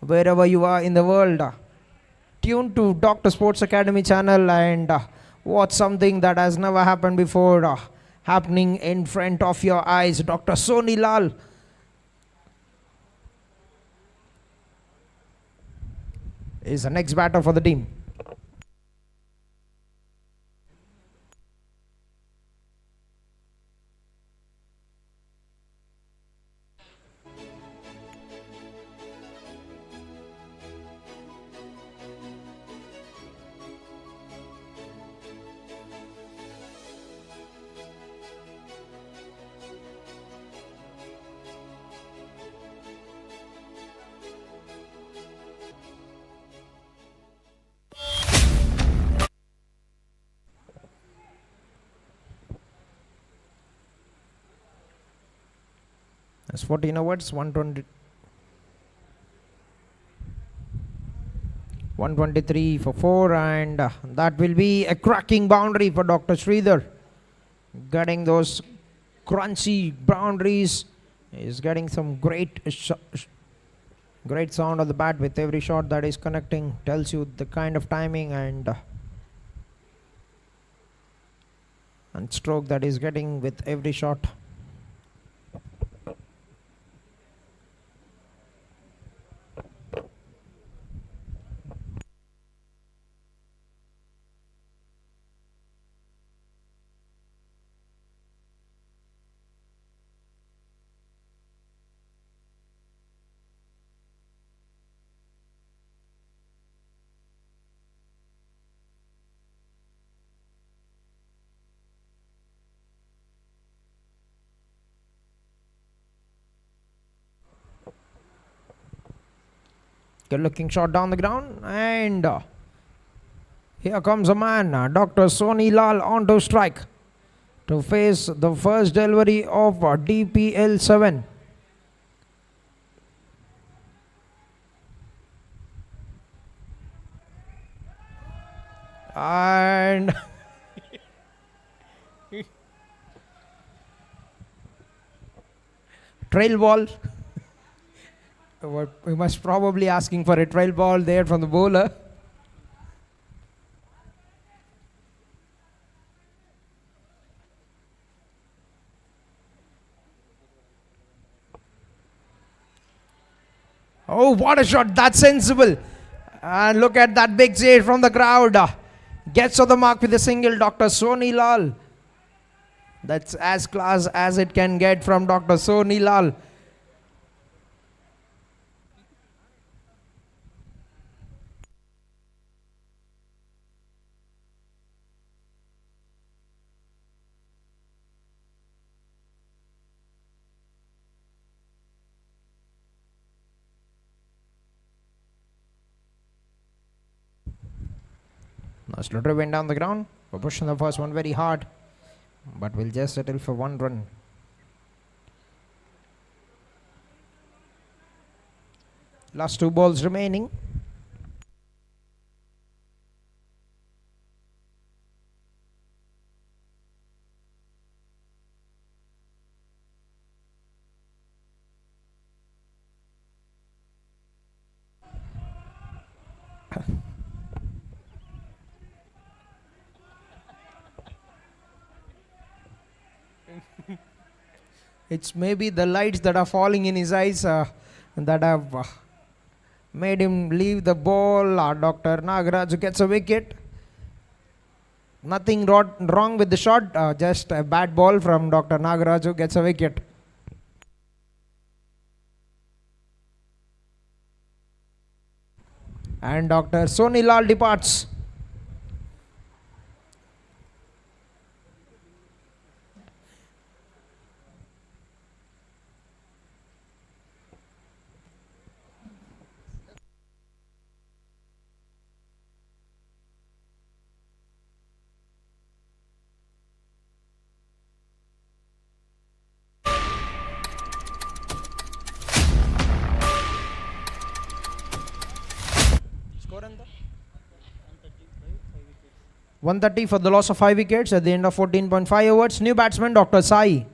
Wherever you are in the world, tune to Dr. Sports Academy channel and watch something that has never happened before happening in front of your eyes. Dr. Soni Lal is the next batter for the team. That's 14 overs, 123 for 4, and that will be a cracking boundary for Dr. Sridhar. Getting those crunchy boundaries. He's getting some great sound of the bat with every shot that is connecting. Tells you the kind of timing and stroke that he's getting with every shot. Good looking shot down the ground, and here comes a man, Dr. Soni Lal onto strike to face the first delivery of DPL 7. And trail ball. We must probably asking for a trial ball there from the bowler. Oh, what a shot! That's sensible. And look at that big cheer from the crowd. Gets to the mark with a single, Dr. Soni Lal. That's as class as it can get from Dr. Soni Lal. Now Slaughter went down the ground. We're pushing the first one very hard. But we'll just settle for 1 run. Last 2 balls remaining. It's maybe the lights that are falling in his eyes that have made him leave the ball. Dr. Nagaraj gets a wicket. Nothing wrong with the shot, just a bad ball from Dr. Nagaraj who gets a wicket. And Dr. Soni Lal departs. Score 130 for the loss of 5 wickets at the end of 14.5 overs. New batsman Dr. Sai.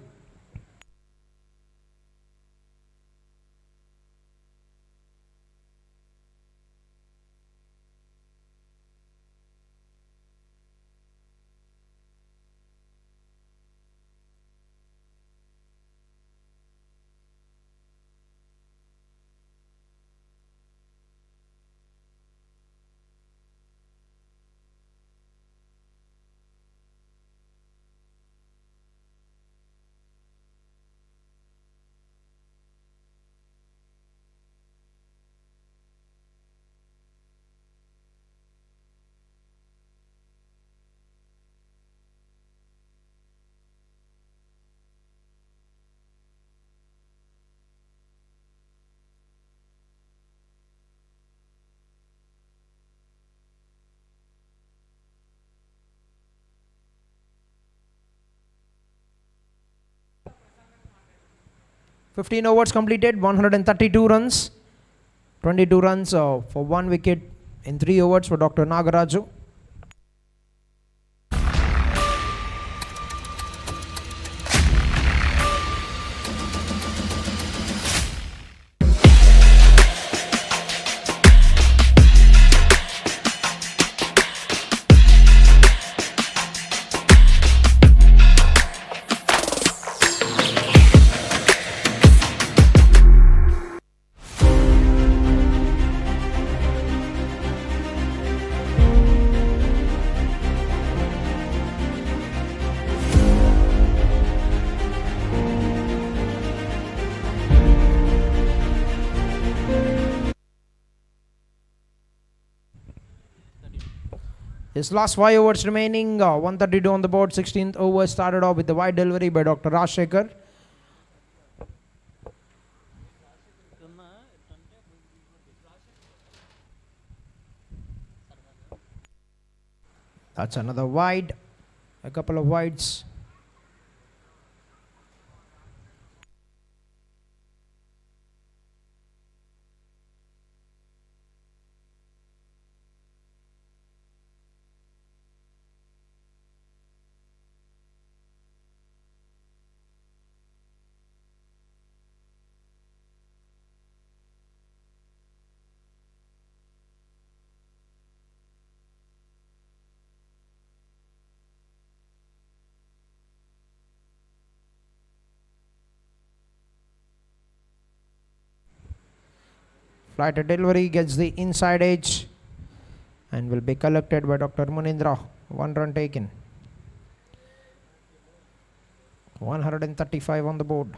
Fifteen overs completed, 132 runs. 22 runs for 1 wicket in 3 overs for Dr. Nagaraju. His last 5 overs remaining, 132 on the board. 16th over started off with the wide delivery by Dr. Rajshekhar. That's another wide, a couple of wides. Flight delivery gets the inside edge and will be collected by Dr. Munindra. 1 run taken. 135 on the board.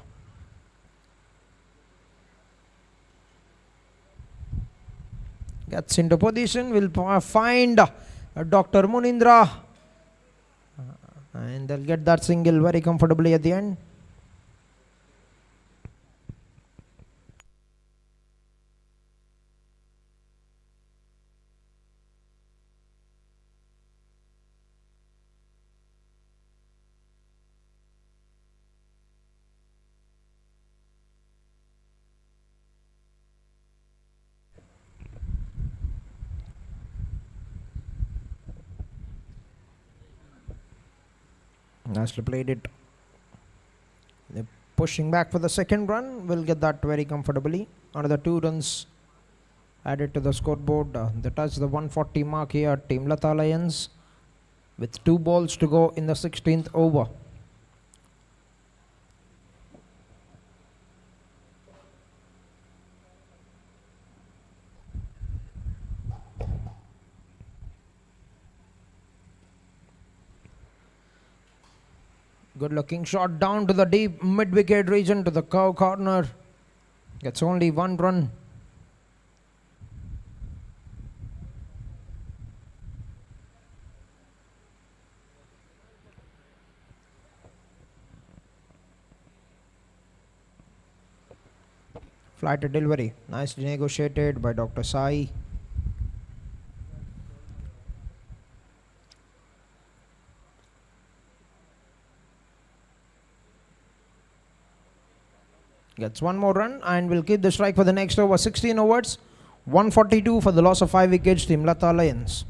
Gets into position, will find Dr. Munindra, and they'll get that single very comfortably at the end. Nicely played it. They're pushing back for the second run. Will get that very comfortably. Another 2 runs added to the scoreboard. They touch the 140 mark here. Team Latha Lions with 2 balls to go in the 16th over. Good looking shot down to the deep mid wicket region to the curve corner. Gets only 1 run. Flight delivery. Nicely negotiated by Dr. Sai. Gets 1 more run and will keep the strike for the next over. 16 overs, 142 for the loss of 5 wickets. Team Latha Lions.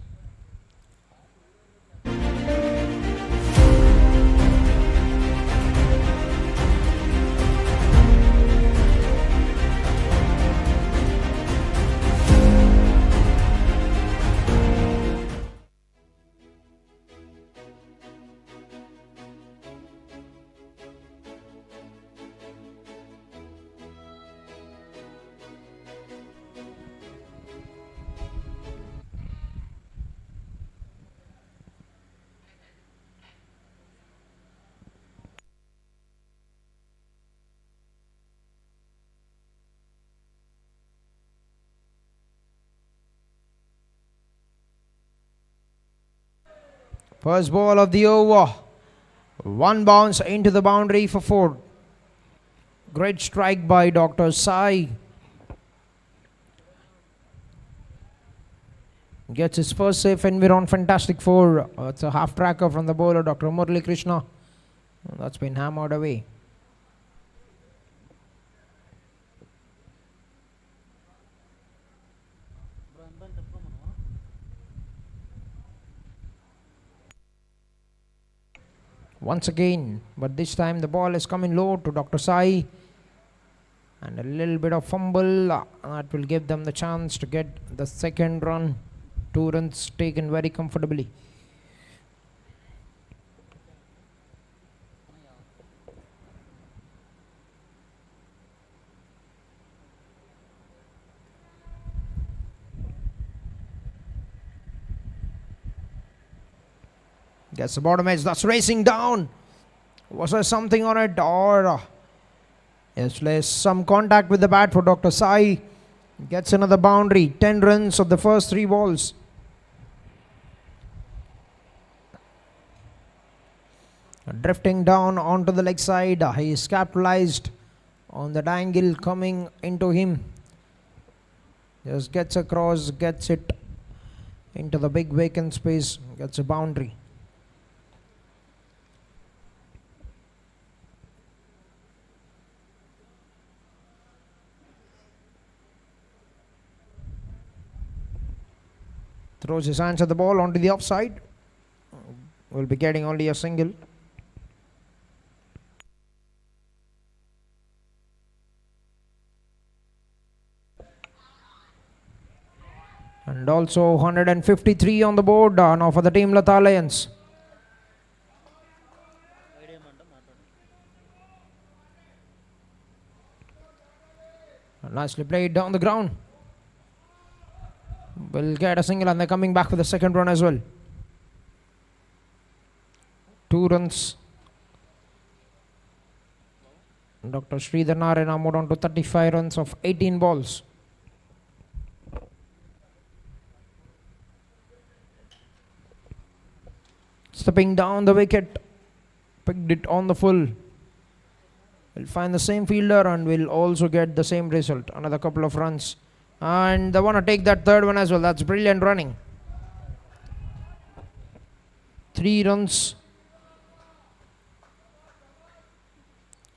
First ball of the over. 1 bounce into the boundary for 4. Great strike by Dr. Sai. Gets his first safe environ. Fantastic 4. It's a half tracker from the bowler, Dr. Murali Krishna. That's been hammered away. Once again, but this time the ball is coming low to Dr. Sai, and a little bit of fumble that will give them the chance to get the second run. 2 runs taken very comfortably. Gets the bottom edge, that's racing down. Was there something on it, or yes, there's some contact with the bat for Dr. Sai. Gets another boundary. 10 runs of the first 3 balls. Drifting down onto the leg side. He is capitalized on that angle coming into him. Just gets across, gets it into the big vacant space, gets a boundary. Throws his hands at the ball onto the offside. Will be getting only a single. And also 153 on the board now for the team Latal Lions. Nicely played down the ground. will get a single and they're coming back for the second run as well. 2 runs. Dr. Sridhar Narayana moved on to 35 runs of 18 balls. Stepping down the wicket, picked it on the full. Will find the same fielder and will also get the same result. Another couple of runs. And they want to take that third one as well. That's brilliant running. 3 runs.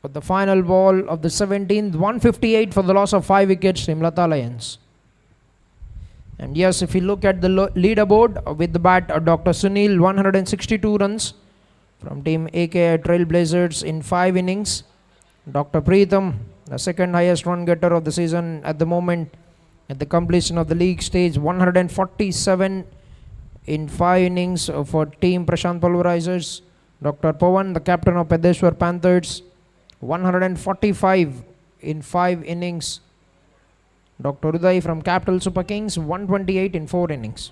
But the final ball of the 17th, 158 for the loss of 5 wickets from Latha Lions. And yes, if you look at the leaderboard with the bat, Dr. Sunil, 162 runs from team AKI Trailblazers in 5 innings. Dr. Preetham, the second highest run getter of the season at the moment at the completion of the league stage, 147 in 5 innings for team Prashant Pulverizers. Dr. Pawan, the captain of Pedeshwar Panthers, 145 in 5 innings. Dr. Uday from Capital Super Kings, 128 in 4 innings.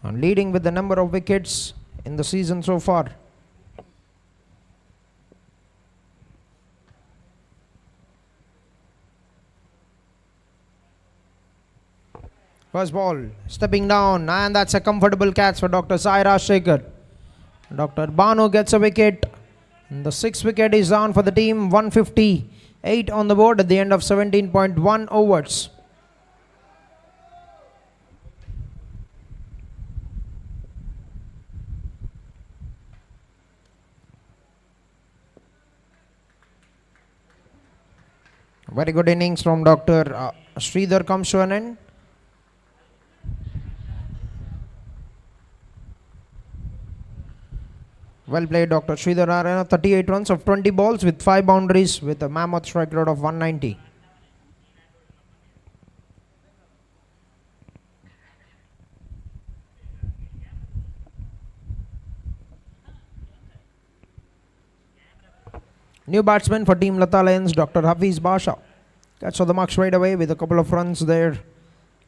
And leading with the number of wickets in the season so far. First ball, stepping down, and that's a comfortable catch for Dr. Sai Rajshekhar. Dr. Banu gets a wicket. And the 6th wicket is down for the team, 158 on the board at the end of 17.1 overs. Very good innings from Dr. Sridhar comes to an end. Well played, Dr. Sridhar Narayana, 38 runs of 20 balls with 5 boundaries with a mammoth strike rate of 190. New batsman for team Latha Lions, Dr. Hafiz Basha. Gets the mark straight away with a couple of runs there.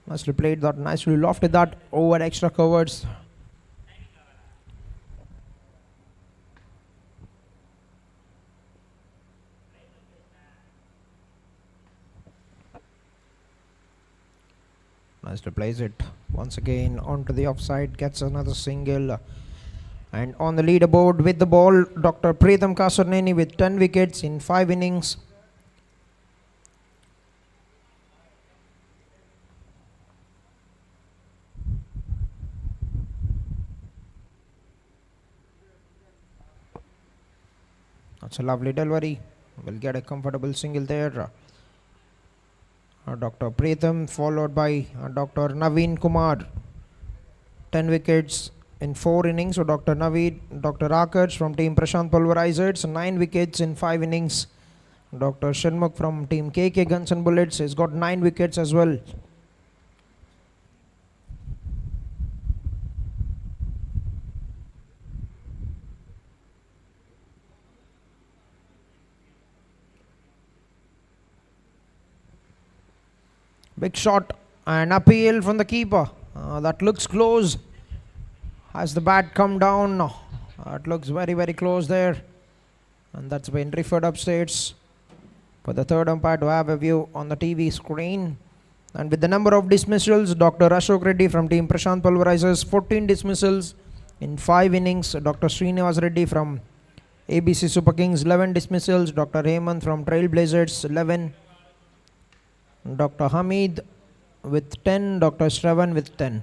Nicely played that, nicely lofted that over extra covers. Nice to place it once again onto the offside, gets another single. And on the leaderboard with the ball, Dr. Preetham Kasarneni with 10 wickets in 5 innings. That's a lovely delivery. Will get a comfortable single there. Dr. Preetham followed by Dr. Naveen Kumar, 10 wickets in 4 innings. So Dr. Naveed, Dr. Akars from team Prashant Pulverizers, 9 wickets in 5 innings. Dr. Shanmukh from team KK Guns and Bullets has got 9 wickets as well. Big shot and appeal from the keeper. That looks close. Has the bat come down? It looks very, very close there. And that's been referred upstairs for the third umpire to have a view on the TV screen. And with the number of dismissals, Dr. Ashok Reddy from team Prashant Pulverizers, 14 dismissals in 5 innings. Dr. Srinivas Reddy from ABC Super Kings, 11 dismissals. Dr. Hemant from Trailblazers, 11. Dr. Hamid with 10, Dr. Shravan with 10.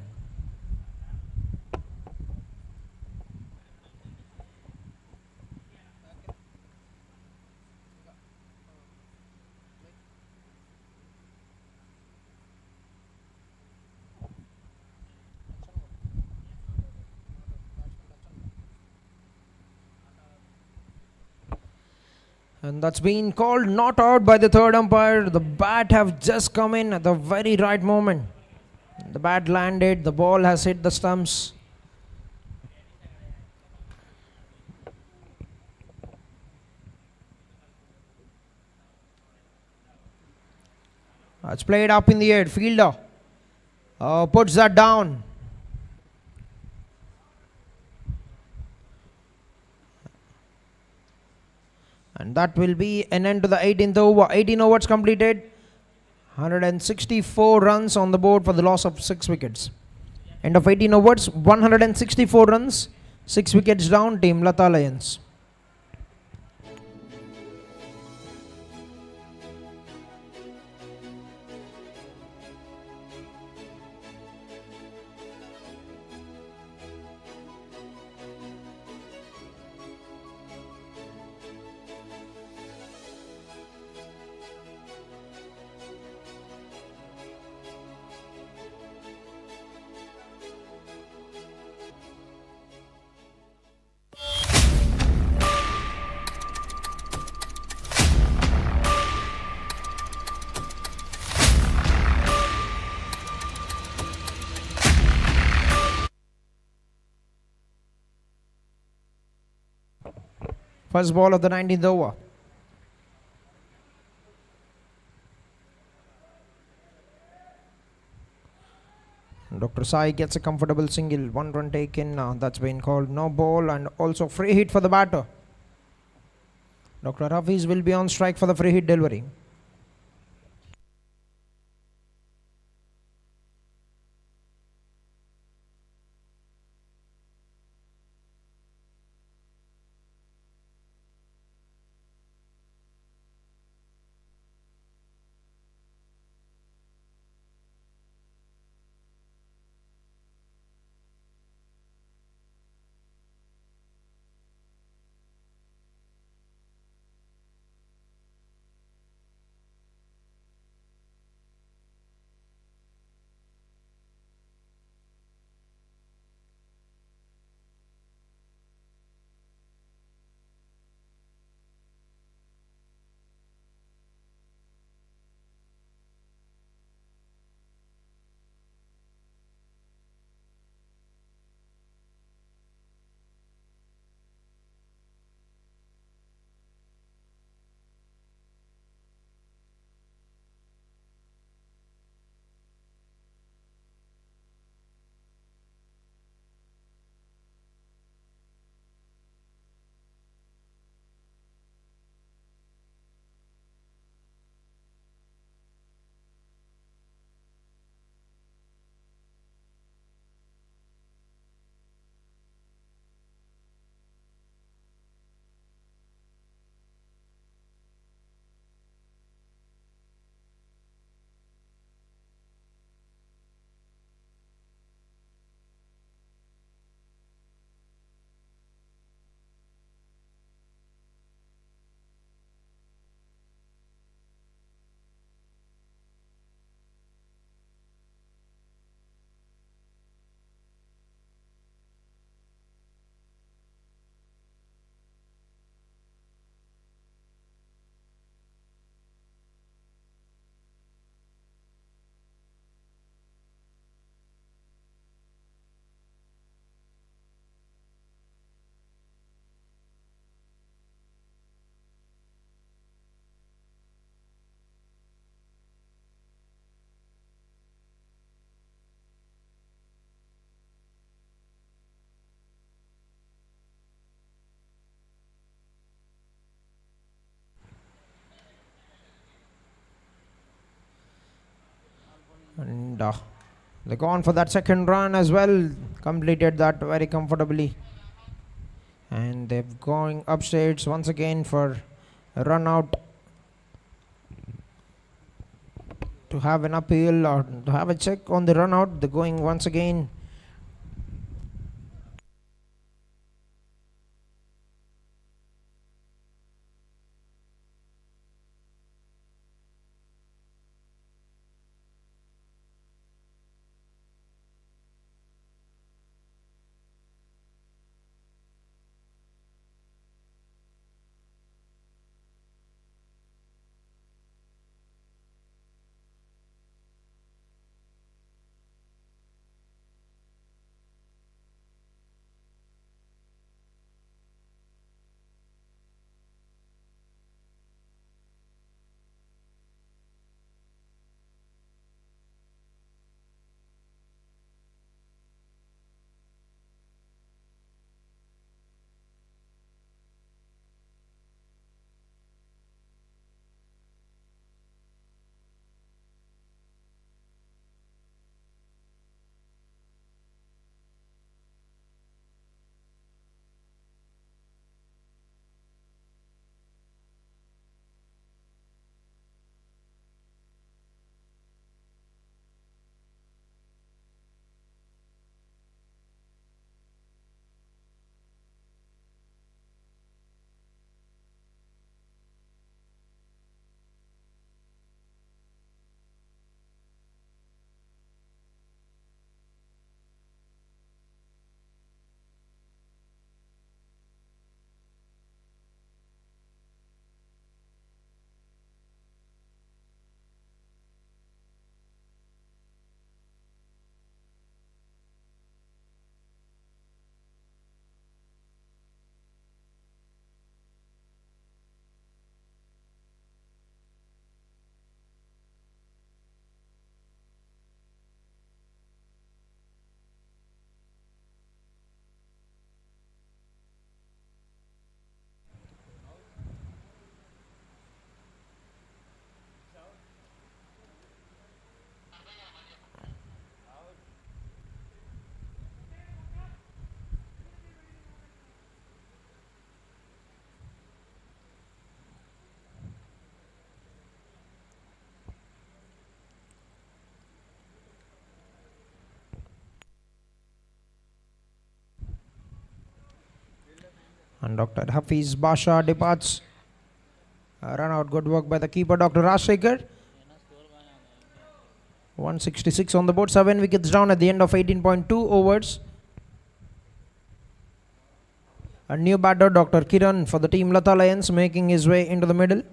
And that's been called not out by the third umpire. The bat have just come in at the very right moment. The bat landed, the ball has hit the stumps. It's played up in the air. Fielder puts that down. And that will be an end to the 18th over. 18 overs completed. 164 runs on the board for the loss of 6 wickets. End of 18 overs. 164 runs. 6 wickets down. Team Latha Lions. First ball of the 19th over. Dr. Sai gets a comfortable single. 1 run taken. That's been called no ball, and also free hit for the batter. Dr. Hafiz will be on strike for the free hit delivery. And they gone for that second run as well. Completed that very comfortably. And they've gone upstairs once again for a run out to have an appeal or to have a check on the run out. They're going once again. And Dr. Hafiz Basha departs. Run out, good work by the keeper, Dr. Rajshekhar. 166 on the board, 7 wickets down at the end of 18.2 overs. A new batter, Dr. Kiran, for the team Latha Lions, making his way into the middle.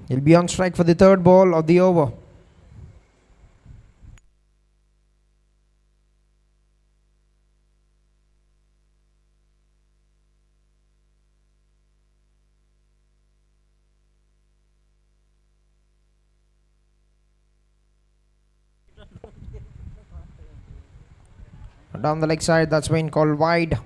He'll be on strike for the third ball of the over. Down the leg side, that's been called wide.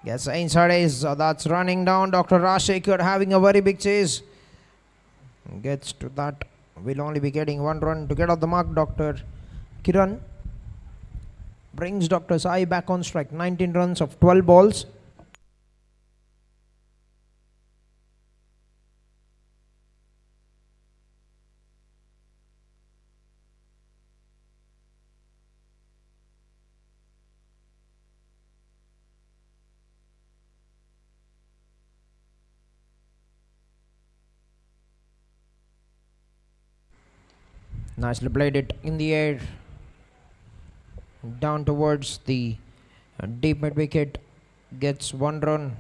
Yes, inside is that's running down. Dr. Rajshekhar having a very big chase. Gets to that. Will only be getting one run to get off the mark. Dr. Kiran brings Dr. Sai back on strike. 19 runs of 12 balls. Nicely played it in the air. Down towards the deep mid wicket. Gets one run.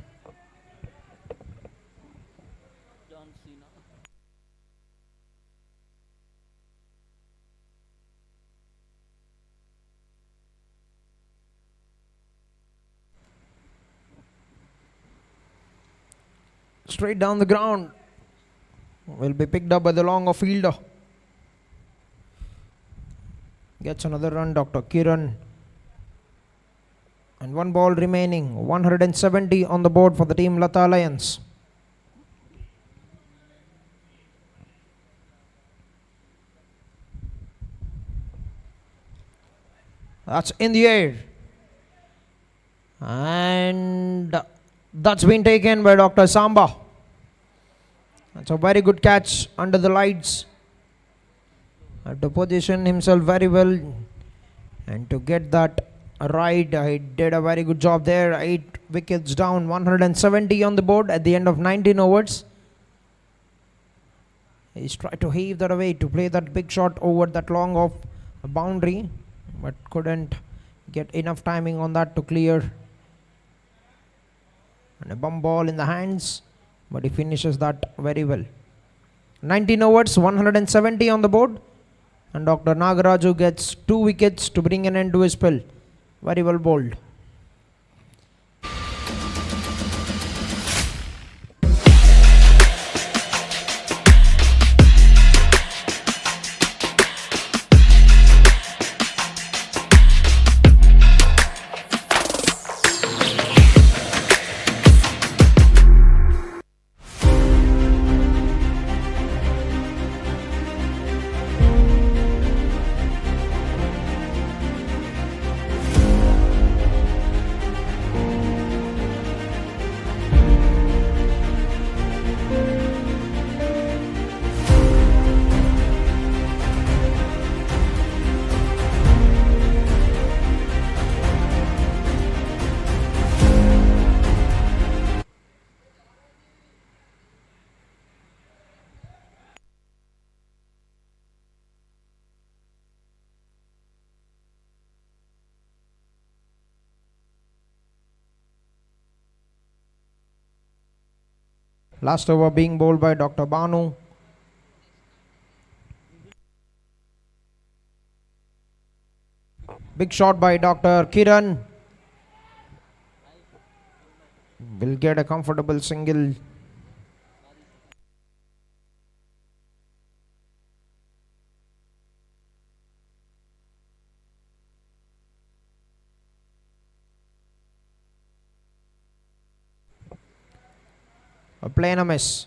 Straight down the ground. Will be picked up by the long off fielder. Gets another run, Dr. Kiran. And one ball remaining. 170 on the board for the team Latha Lions. That's in the air. And that's been taken by Dr. Samba. That's a very good catch under the lights. Had to position himself very well, and to get that right, he did a very good job there. 8 wickets down, 170 on the board at the end of 19 overs. He's tried to heave that away to play that big shot over that long off boundary, but couldn't get enough timing on that to clear. And a bum ball in the hands, but he finishes that very well. 19 overs, 170 on the board. And Dr. Nagaraju gets 2 wickets to bring an end to his spell. Very well bowled. Last over being bowled by Dr. Banu. Big shot by Dr. Kiran. Will get a comfortable single. A play and a miss.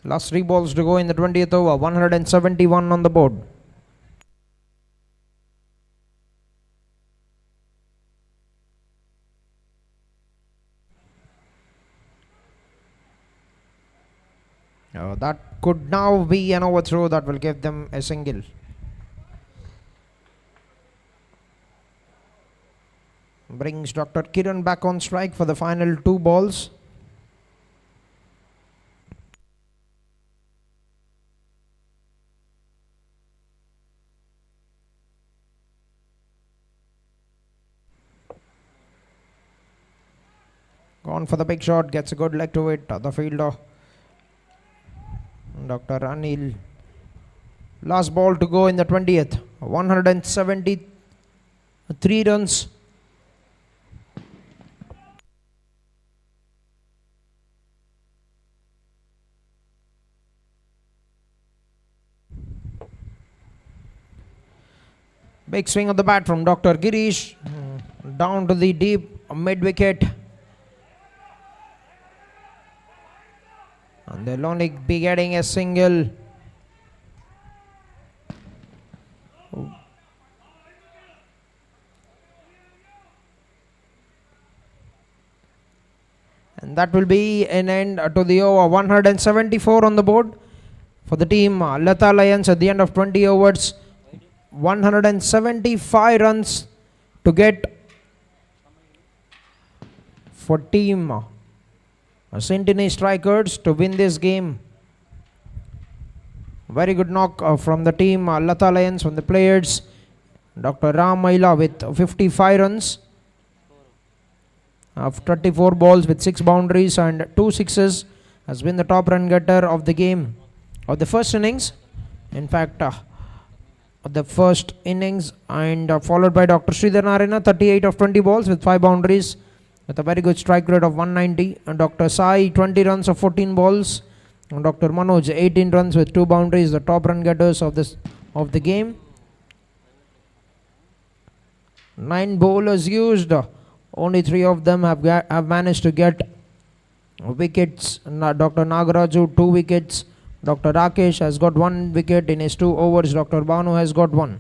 Last 3 balls to go in the 20th over. 171 on the board. That could now be an overthrow that will give them a single. Brings Dr. Kiran back on strike for the final 2 balls. Gone for the big shot, gets a good leg to it. The fielder, Dr. Anil. Last ball to go in the 20th. 173 runs. Big swing of the bat from Dr. Girish. Down to the deep mid wicket. And they'll only be getting a single. And that will be an end to the over. 174 on the board for the team Latha Lions at the end of 20 overs. 175 runs to get for team Sentini Strikers to win this game. Very good knock from the team Latha Lions, from the players. Dr. Ram Maila with 55 runs of 34 balls with 6 boundaries and 2 sixes, has been the top run getter of the game, of the first innings. In fact, the first innings, and followed by Dr. Sridhar Narayana, 38 of 20 balls with 5 boundaries with a very good strike rate of 190. And Dr. Sai, 20 runs of 14 balls. And Dr. Manoj, 18 runs with 2 boundaries, the top run getters of the game. 9 bowlers used, only 3 of them have managed to get wickets. Dr. Nagaraju 2 wickets. Dr. Rakesh has got 1 wicket in his 2 overs. Dr. Banu has got 1.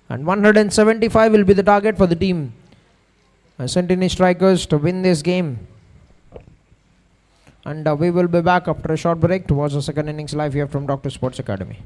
And 175 will be the target for the team Sentini Strikers to win this game. And we will be back after a short break to watch the second innings live here from Dr. Sports Academy.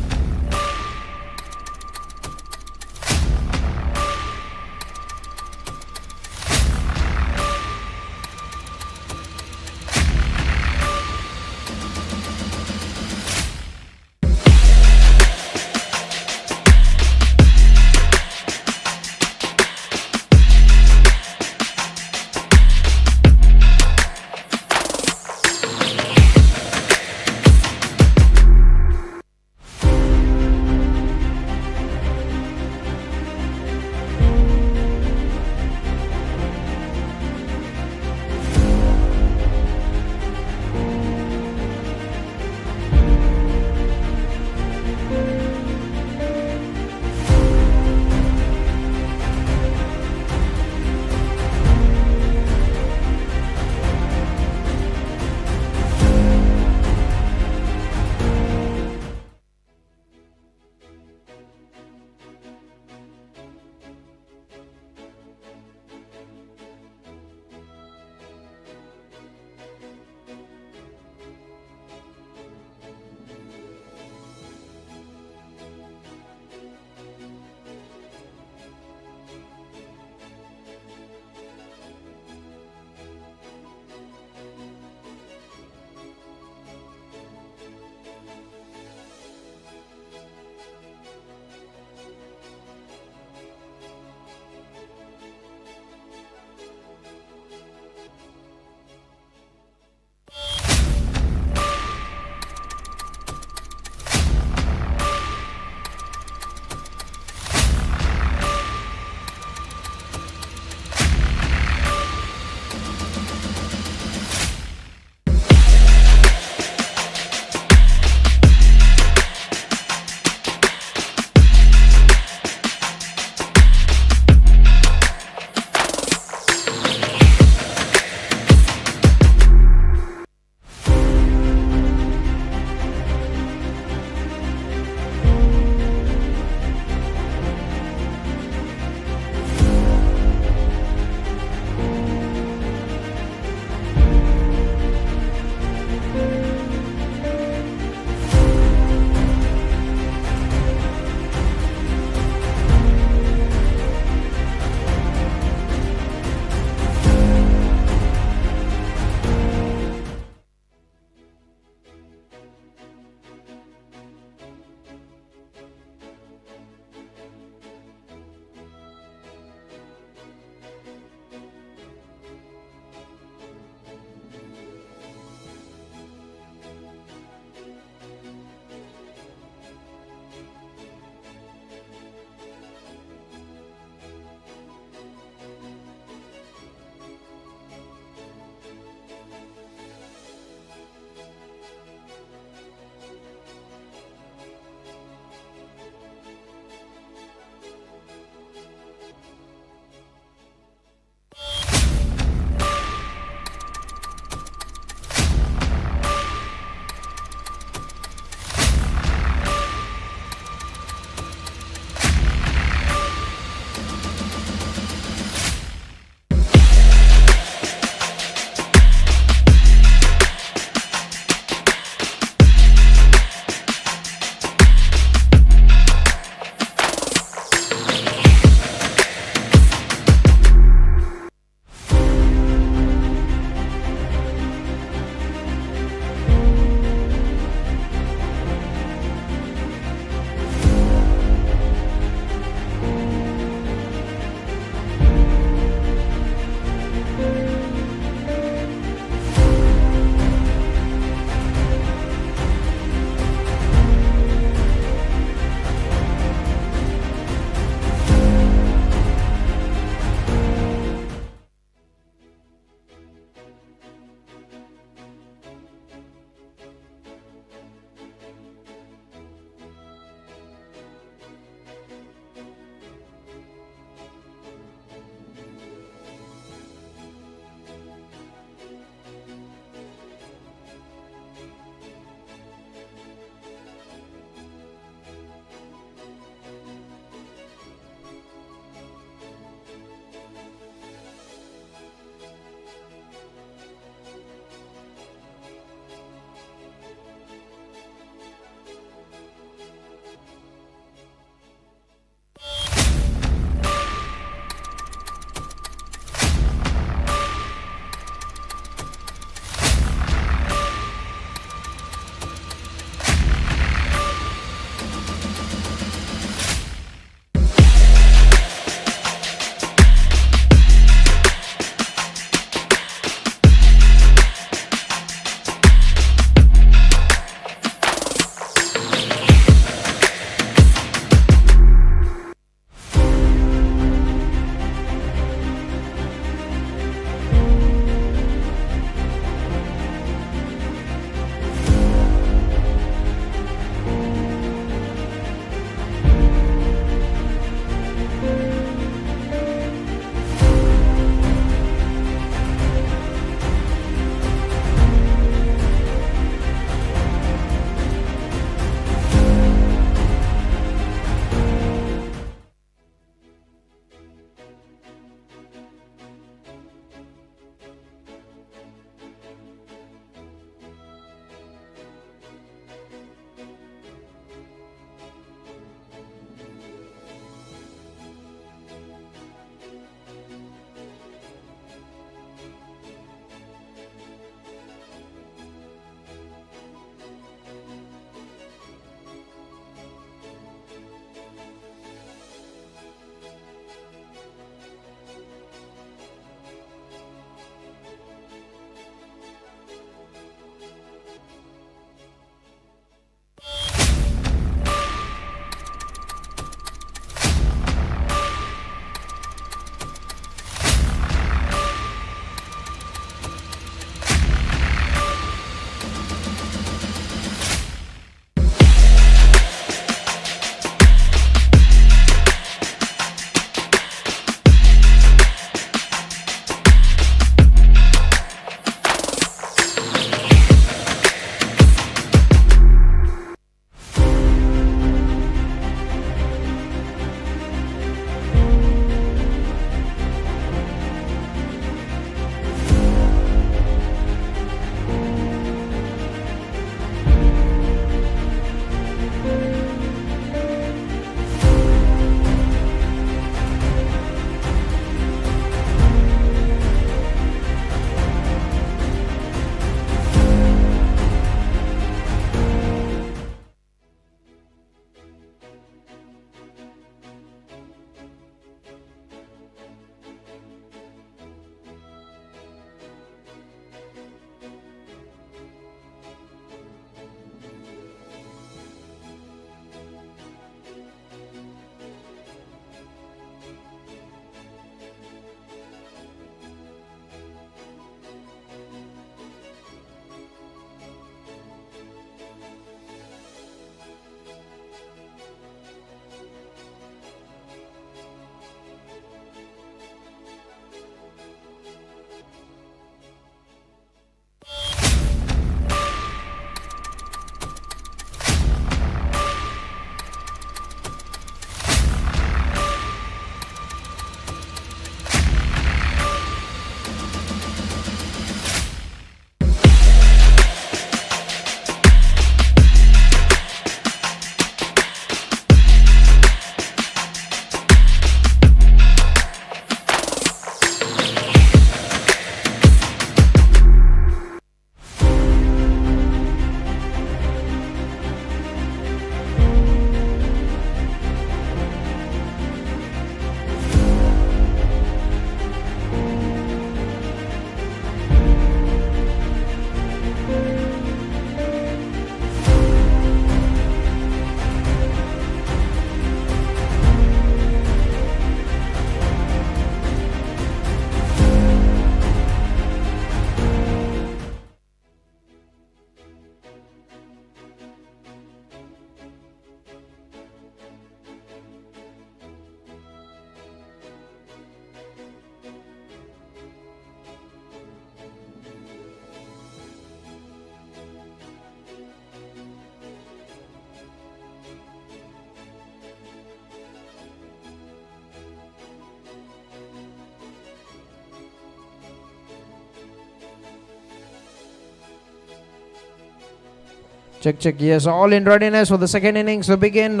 Check. Yes, all in readiness for the second innings to begin.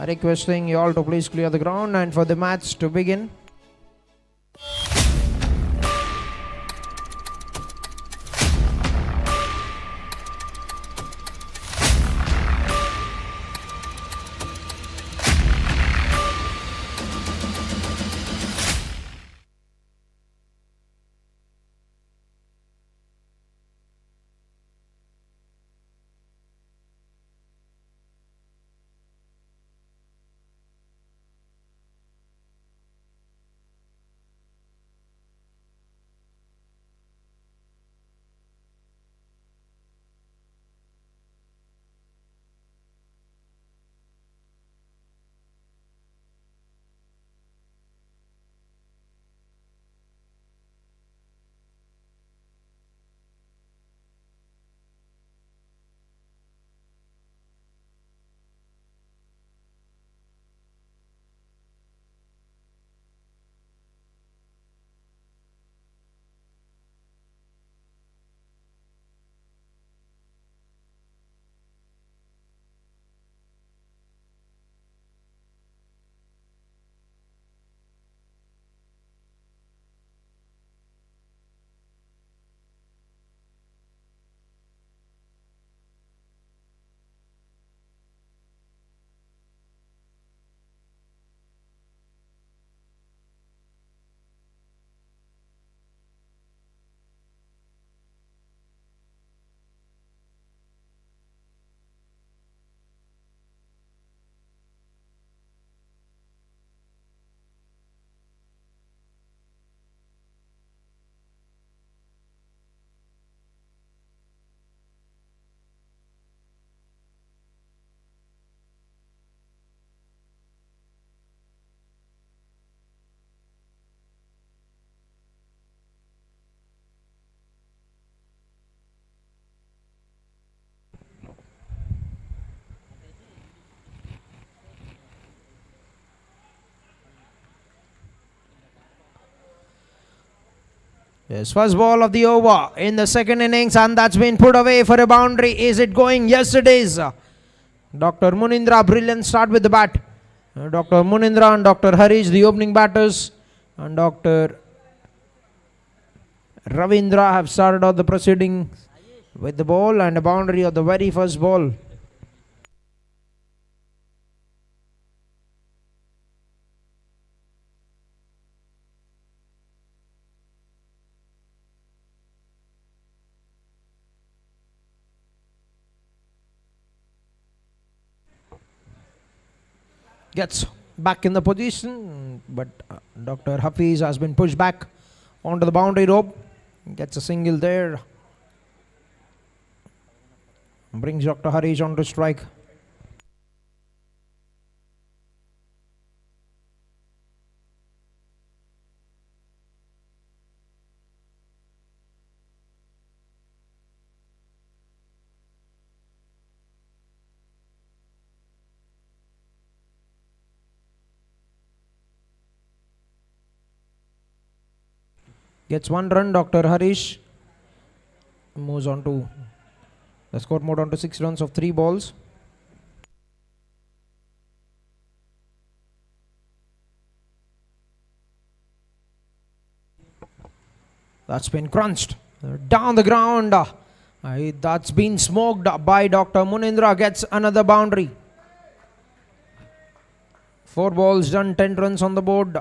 Requesting you all to please clear the ground and for the match to begin. Yes, first ball of the over in the second innings, and that's been put away for a boundary. Is it going? Yes, it is. Dr. Munindra, brilliant start with the bat. Dr. Munindra and Dr. Harish, the opening batters, and Dr. Ravindra have started out the proceedings with the ball and a boundary of the very first ball. Gets back in the position, but Dr. Hafiz has been pushed back onto the boundary rope. Gets a single there. Brings Dr. Harish on to strike. Gets one run, Dr. Harish moves on to the score mode on to 6 runs of 3 balls. That's been crunched down the ground. That's been smoked by Dr. Munindra. Gets another boundary. 4 balls done, 10 runs on the board.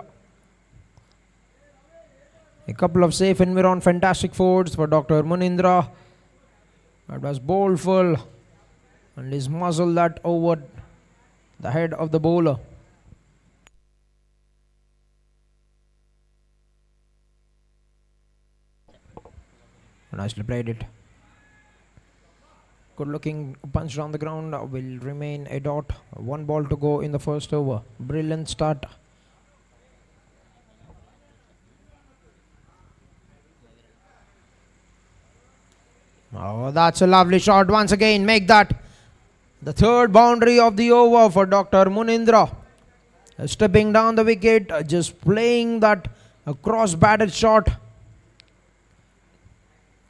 A couple of safe environ, fantastic forwards for Dr. Munindra. That was bowlful, and he's muzzled that over the head of the bowler. Nicely played it. Good looking punch down the ground will remain a dot. 1 ball to go in the first over. Brilliant start. Oh, that's a lovely shot. Once again, make that the third boundary of the over for Dr. Munindra. Stepping down the wicket, just playing that cross-batted shot.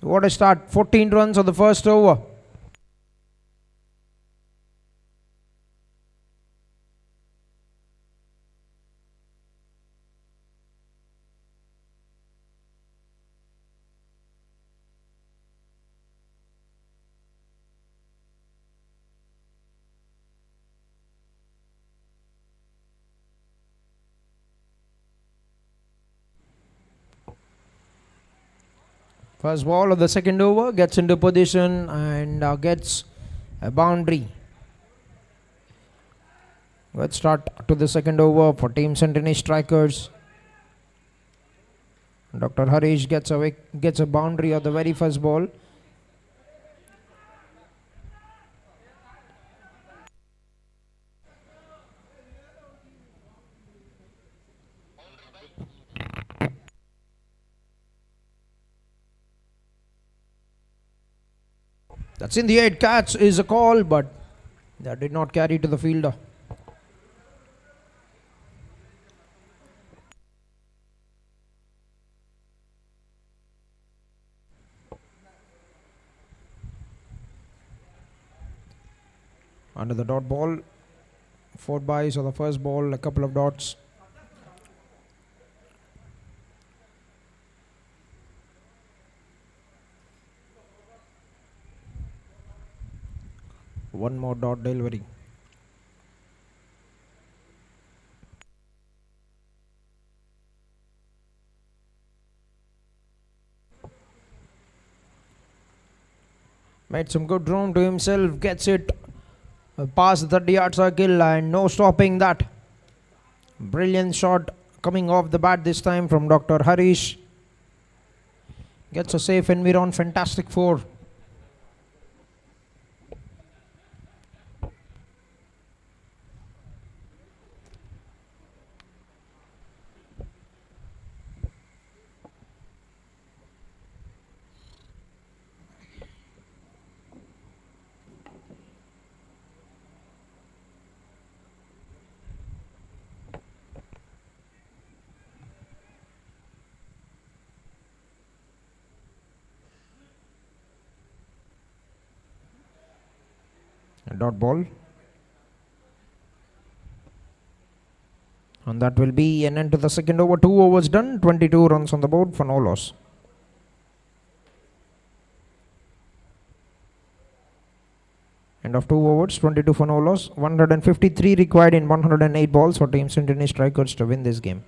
What a start. 14 runs on the first over. First ball of the second over, gets into position and gets a boundary. Good start to the second over for Team Sentini Strikers. Dr. Harish gets a boundary of the very first ball. That's in the 8. Catch is a call, but that did not carry to the fielder. Under the dot ball, 4 byes on the first ball, a couple of dots. One more dot delivery. Made some good room to himself, gets it past the 30-yard circle and no stopping that. Brilliant shot coming off the bat this time from Dr. Harish. Gets a safe environ, fantastic 4. A dot ball. And that will be an end to the second over. 2 overs done, 22 runs on the board for no loss. End of 2 overs, 22 for no loss. 153 required in 108 balls for Team Sentini Strikers to win this game.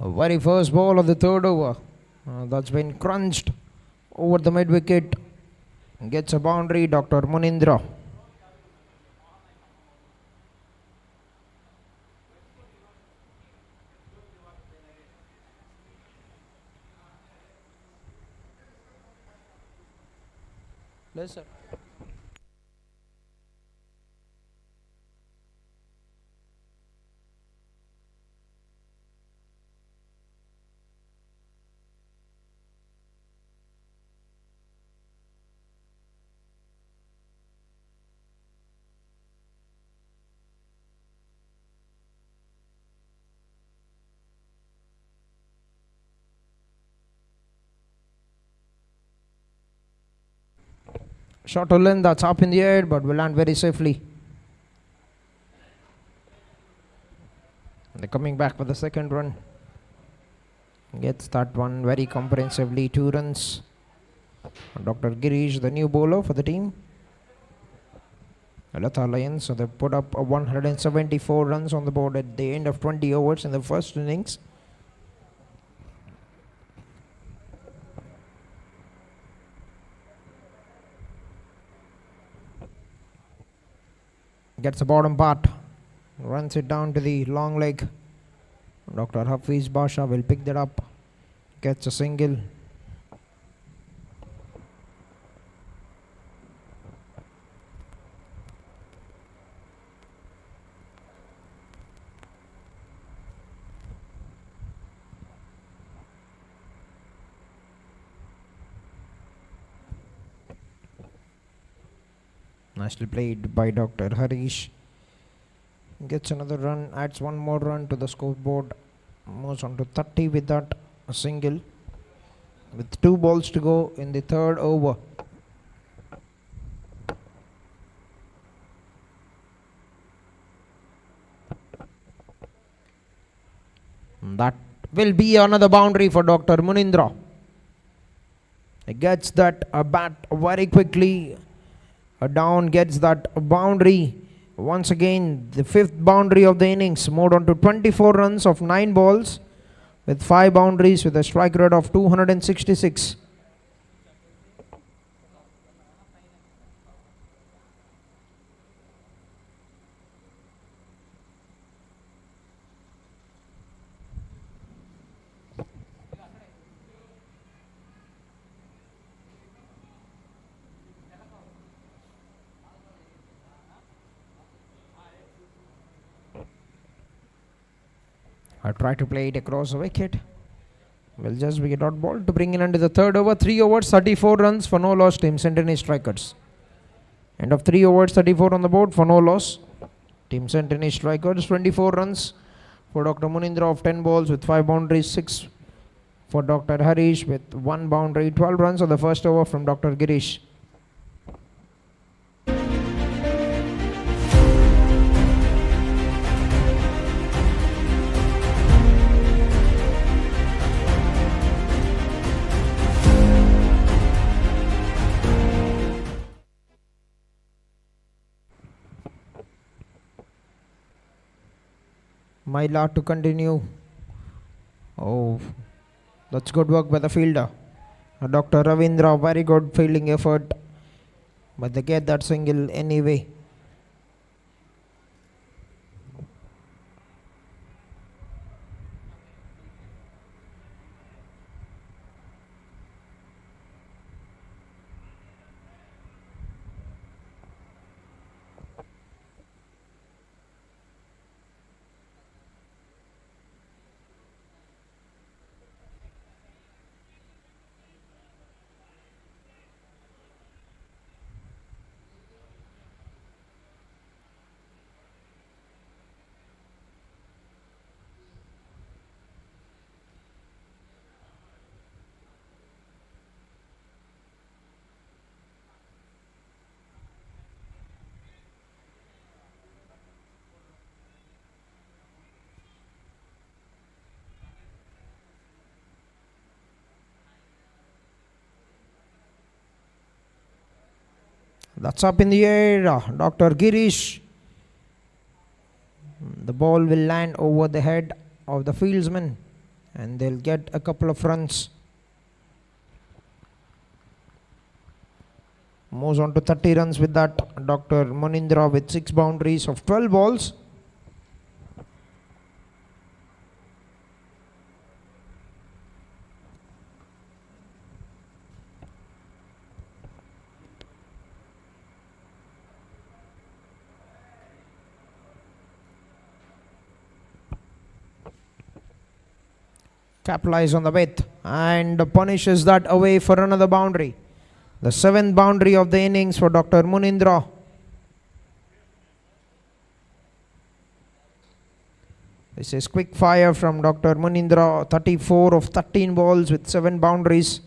Very first ball of the third over. That's been crunched over the mid wicket. Gets a boundary, Dr. Munindra. Yes, sir. Shot to length, that's up in the air, but will land very safely. They're coming back for the second run. Gets that one very comprehensively, 2 runs. Dr. Girish, the new bowler for the team. Latha Lions, so they put up 174 runs on the board at the end of 20 overs in the first innings. Gets the bottom part, runs it down to the long leg. Dr. Hafiz Basha will pick that up, gets a single. Nicely played by Dr. Harish. Gets another run, adds one more run to the scoreboard. Moves on to 30 with that single. With 2 balls to go in the third over. That will be another boundary for Dr. Munindra. He gets that bat very quickly. Down, gets that boundary. Once again, the 5th boundary of the innings. Moved on to 24 runs of 9 balls with 5 boundaries with a strike rate of 266. I try to play it across the wicket. Will just be a dot ball to bring in under the third over. 3 overs, 34 runs for no loss, team Sentini Strikers. End of 3 overs, 34 on the board for no loss. Team Sentini Strikers, 24 runs for Dr. Munindra of 10 balls with 5 boundaries, 6 for Dr. Harish with 1 boundary, 12 runs on the first over from Dr. Girish. My lot to continue. Oh, that's good work by the fielder. Dr. Ravindra, very good fielding effort. But they get that single anyway. That's up in the air. Dr. Girish. The ball will land over the head of the fieldsman and they'll get a couple of runs. Moves on to 30 runs with that. Dr. Munindra with 6 boundaries of 12 balls. Capitalize on the width and punishes that away for another boundary. The 7th boundary of the innings for Dr. Munindra. This is quick fire from Dr. Munindra. 34 of 13 balls with 7 boundaries.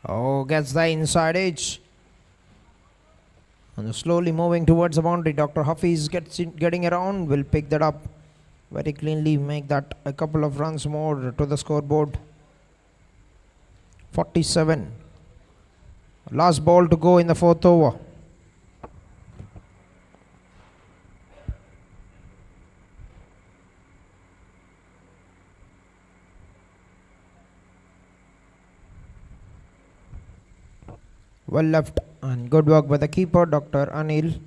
Oh, gets the inside edge. And slowly moving towards the boundary. Dr. Hafiz getting around. Will pick that up very cleanly. Make that a couple of runs more to the scoreboard. 47. Last ball to go in the 4th over. Well left and good work by the keeper, Dr. Anil.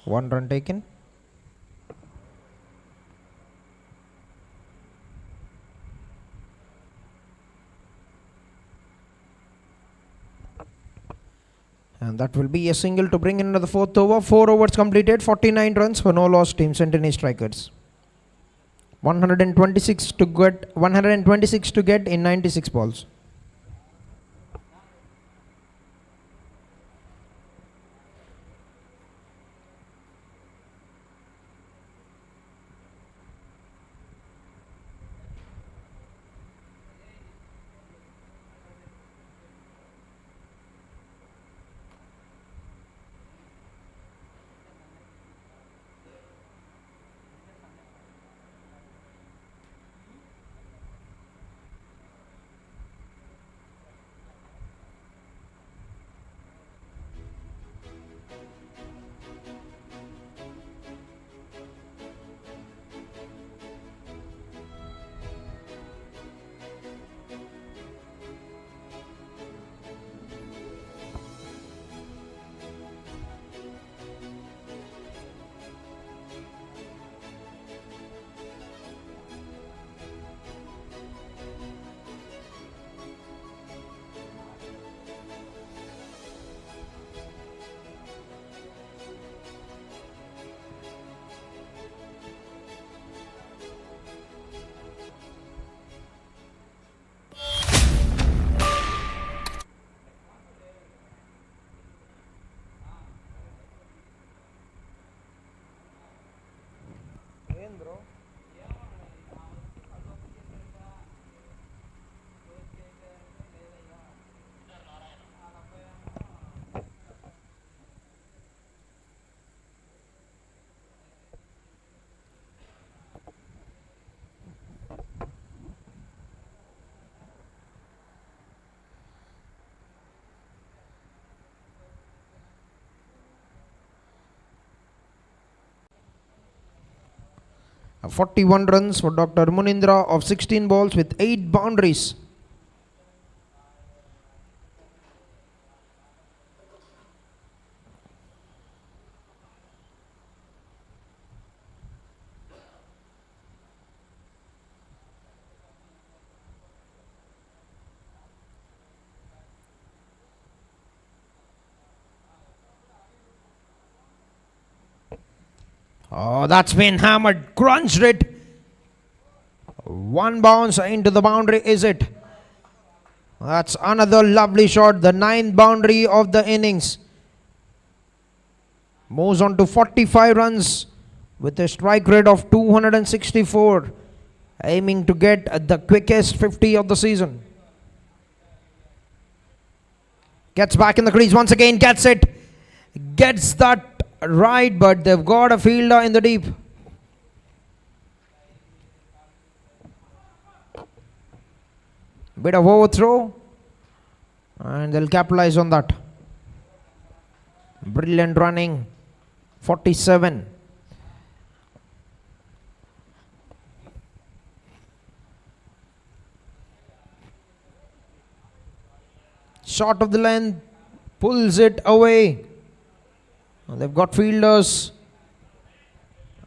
1 run taken. And that will be a single to bring in the fourth over. 4 overs completed, 49 runs for no loss, team Sentini Strikers. 126 to get in 96 balls. Uh, 41 runs for Dr. Munindra of 16 balls with 8 boundaries. Oh, that's been hammered, crunched it. One bounce into the boundary, is it? That's another lovely shot, the 9th boundary of the innings. Moves on to 45 runs with a strike rate of 264, aiming to get the quickest 50 of the season. Gets back in the crease once again, gets it, gets that right, but they've got a fielder in the deep. Bit of overthrow, and they'll capitalize on that. Brilliant running, 47. Short of the length, pulls it away. And they've got fielders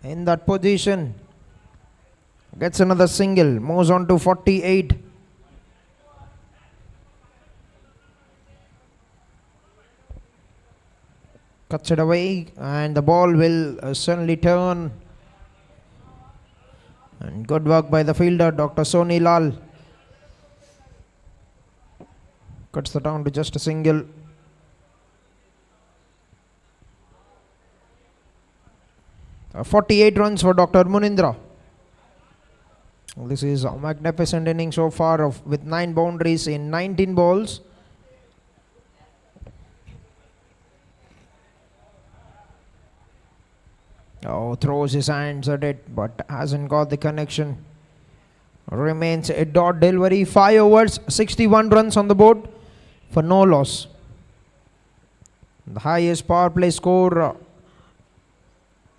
in that position. Gets another single, moves on to 48. Cuts it away, and the ball will suddenly turn. And good work by the fielder, Dr. Soni Lal. Cuts the down to just a single. 48 runs for Dr. Munindra. This is a magnificent inning so far with 9 boundaries in 19 balls. Oh, throws his hands at it, but hasn't got the connection. Remains a dot delivery. 5 overs, 61 runs on the board for no loss. The highest power play score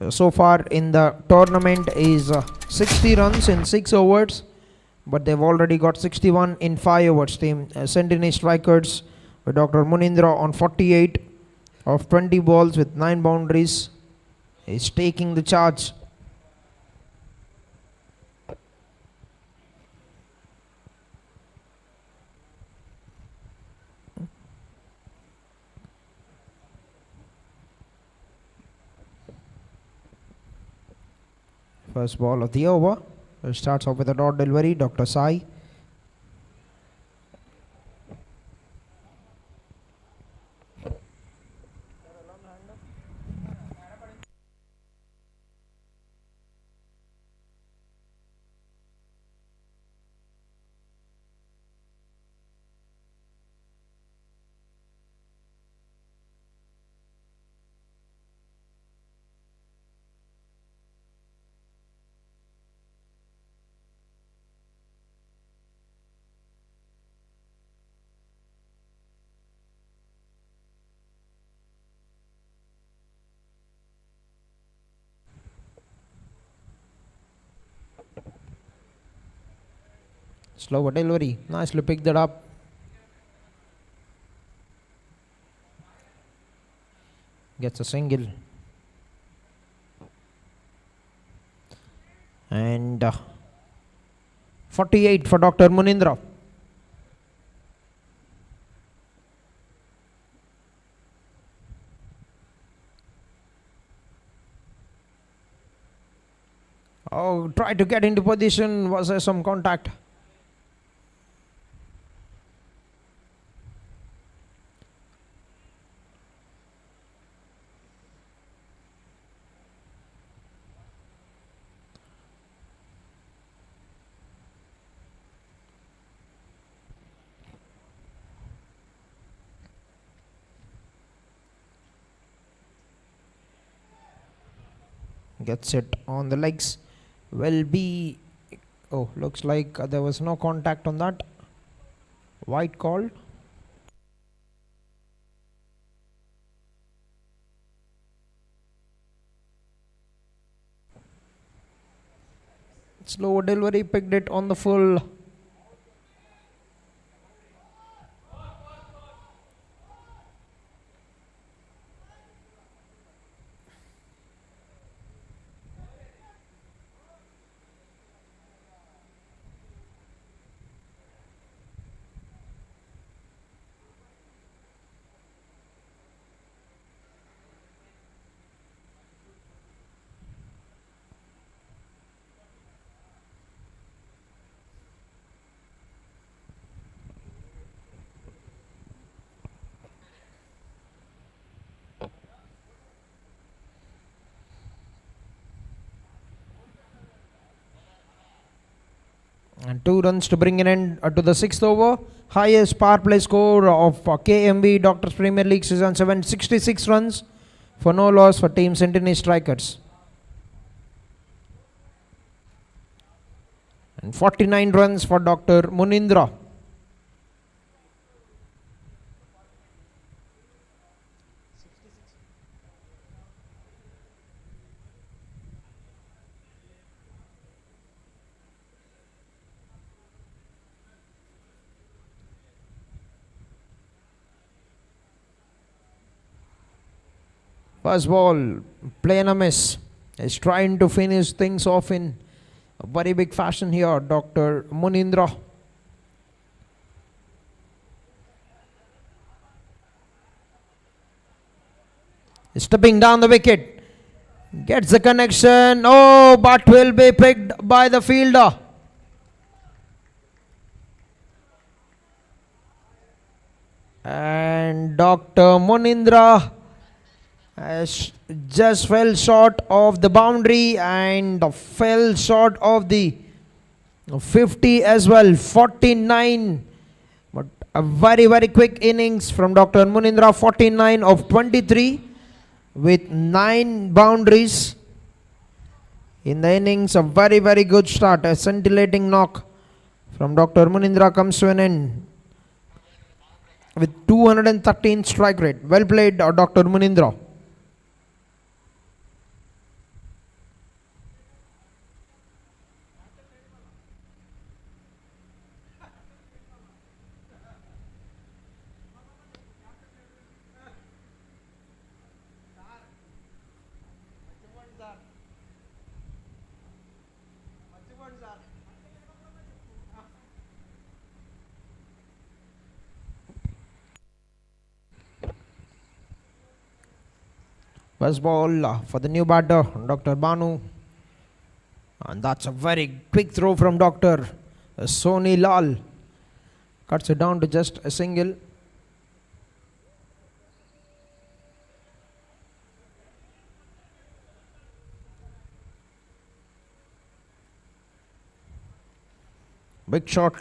so far in the tournament is 60 runs in 6 overs but they've already got 61 in 5 overs. Team Sentini Strikers with Dr. Munindra on 48 of 20 balls with 9 boundaries is taking the charge. First ball of the over. Starts off with a dot delivery. Dr. Sai. Slower delivery. Nicely picked that up. Gets a single. And 48 for Dr. Munindra. Oh, try to get into position. Was there some contact? Gets it on the legs. Will be. Oh, looks like there was no contact on that. White call. Slow delivery, picked it on the full. And 2 runs to bring an end to the 6th over. Highest power play score of KMB Doctors Premier League Season 7, 66 runs for no loss for Team Sentini Strikers. And 49 runs for Dr. Munindra. First ball, plain a miss. Is trying to finish things off in a very big fashion here, Dr. Munindra. Stepping down the wicket. Gets the connection. Oh, but will be picked by the fielder. And Dr. Munindra just fell short of the boundary and fell short of the 50 as well. 49, but a very quick innings from Dr. Munindra. 49 of 23 with 9 boundaries in the innings. A very good start. A scintillating knock from Dr. Munindra comes to an end with 213 strike rate. Well played, Dr. Munindra. First ball for the new batter, Dr. Banu. And that's a very quick throw from Dr. Soni Lal. Cuts it down to just a single. Big shot.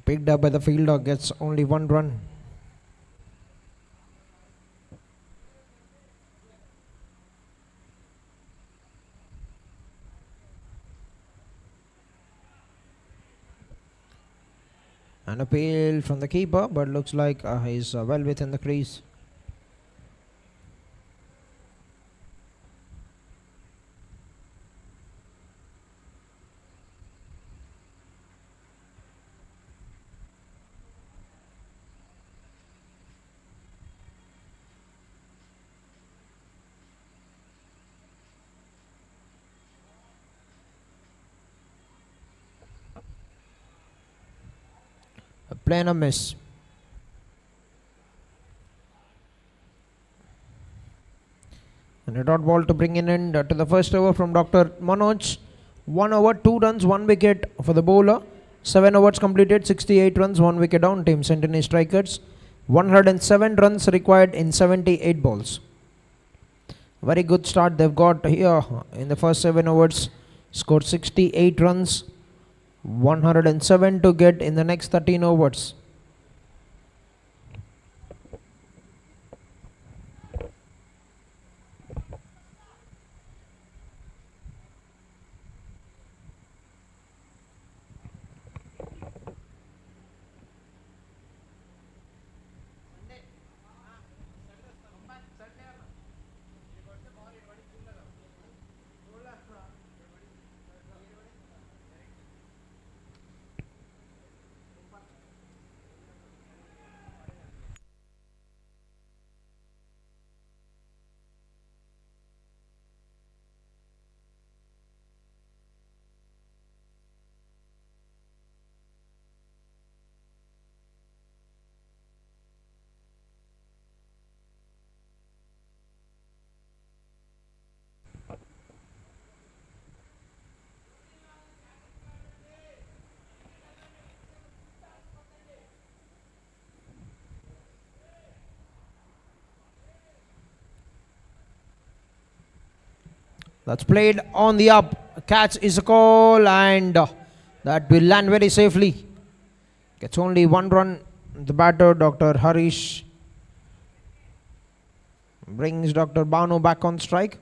Picked up by the fielder, gets only 1 run. An appeal from the keeper, but looks like he's well within the crease. Playing a miss. And a dot ball to bring in end to the first over from Dr. Manoj. 1 over, 2 runs, 1 wicket for the bowler. 7 overs completed, 68 runs, 1 wicket down. Team Sentini Strikers. 107 runs required in 78 balls. Very good start they've got here in the first 7 overs. Scored 68 runs. 107 to get in the next 13 overs. That's played on the up. Catch is a call, and that will land very safely. Gets only 1 run. The batter, Dr. Harish, brings Dr. Banu back on strike.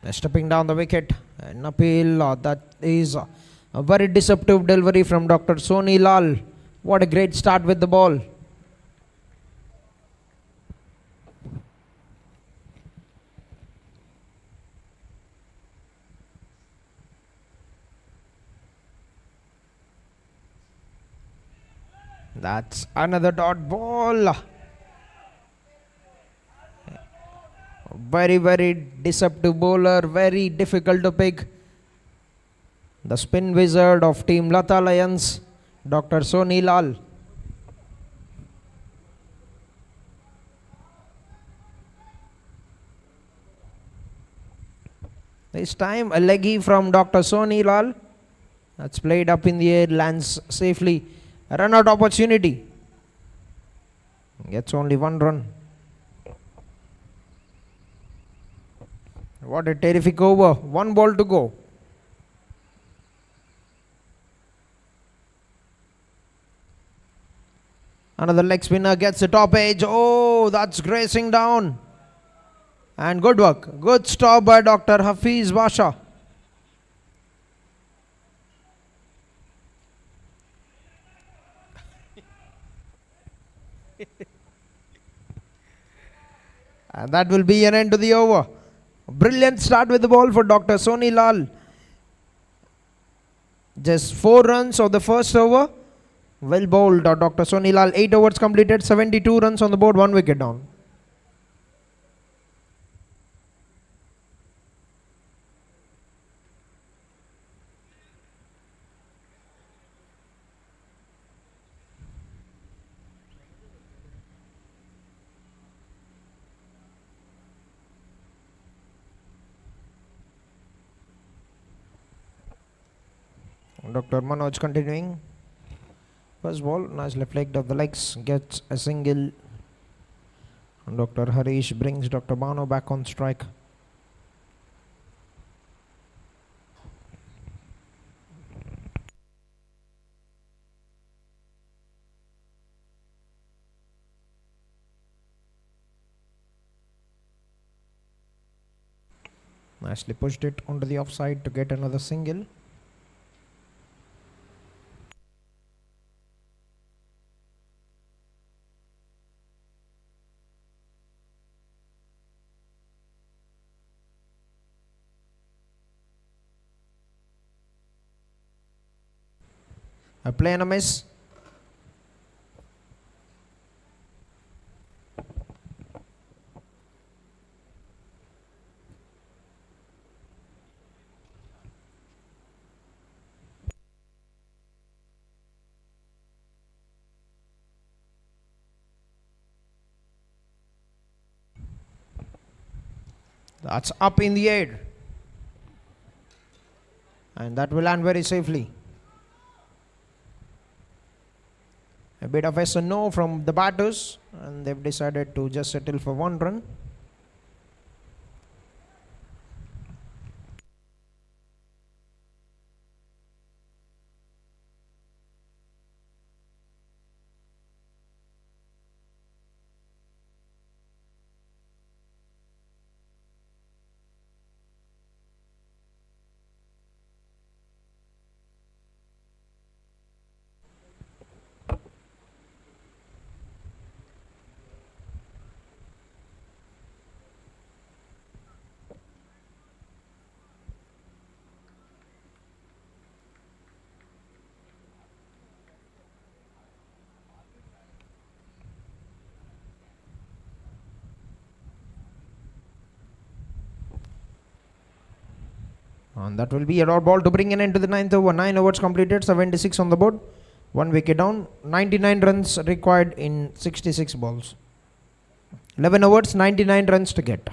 Stepping down the wicket, an appeal. That is a very deceptive delivery from Dr. Soni Lal. What a great start with the ball. That's another dot ball. Very, very deceptive bowler, very difficult to pick. The spin wizard of team Latha Lions, Dr. Soni Lal. This time a leggy from Dr. Soni Lal. That's played up in the air, lands safely. A run out opportunity. Gets only 1 run. What a terrific over. 1 ball to go. Another leg spinner gets the top edge. Oh, that's grazing down. And good work. Good stop by Dr. Hafiz Basha. And that will be an end to the over. Brilliant start with the ball for Dr. Soni Lal. Just 4 runs of the first over. Well bowled, Dr. Sonilal. 8 overs completed, 72 runs on the board, 1 wicket down. Dr. Manoj continuing. First ball, nice left leg of the legs, gets a single. And Dr. Harish brings Dr. Bano back on strike. Nicely pushed it onto the offside to get another single. A play and a miss. That's up in the air. And that will land very safely. A bit of yes and no from the batters, and they've decided to just settle for 1 run. And that will be a dot ball to bring an end to the 9th over. 9 overs completed, 76 on the board, 1 wicket down, 99 runs required in 66 balls. 11 overs, 99 runs to get.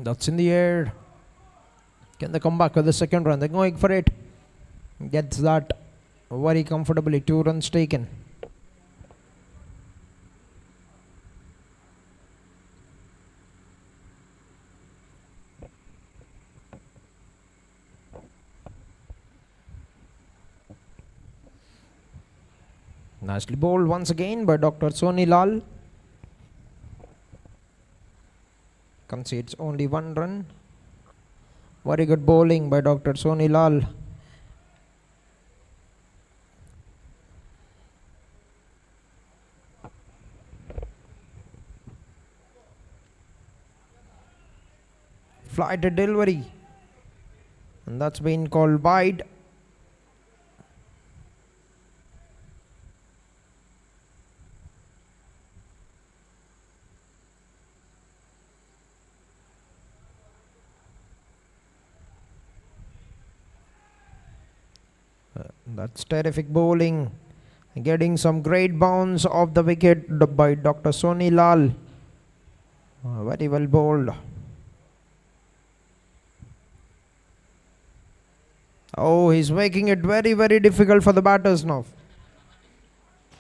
That's in the air. Can they come back with the second run? They're going for it. Gets that very comfortably. 2 runs taken. Nicely bowled once again by Dr. Sonilal. Concedes only 1 run. Very good bowling by Dr. Sonilal. Flighted delivery. And that's been called wide. That's terrific bowling. Getting some great bounce off the wicket by Dr. Sonilal. Very well bowled. Oh, he's making it very, very difficult for the batters now.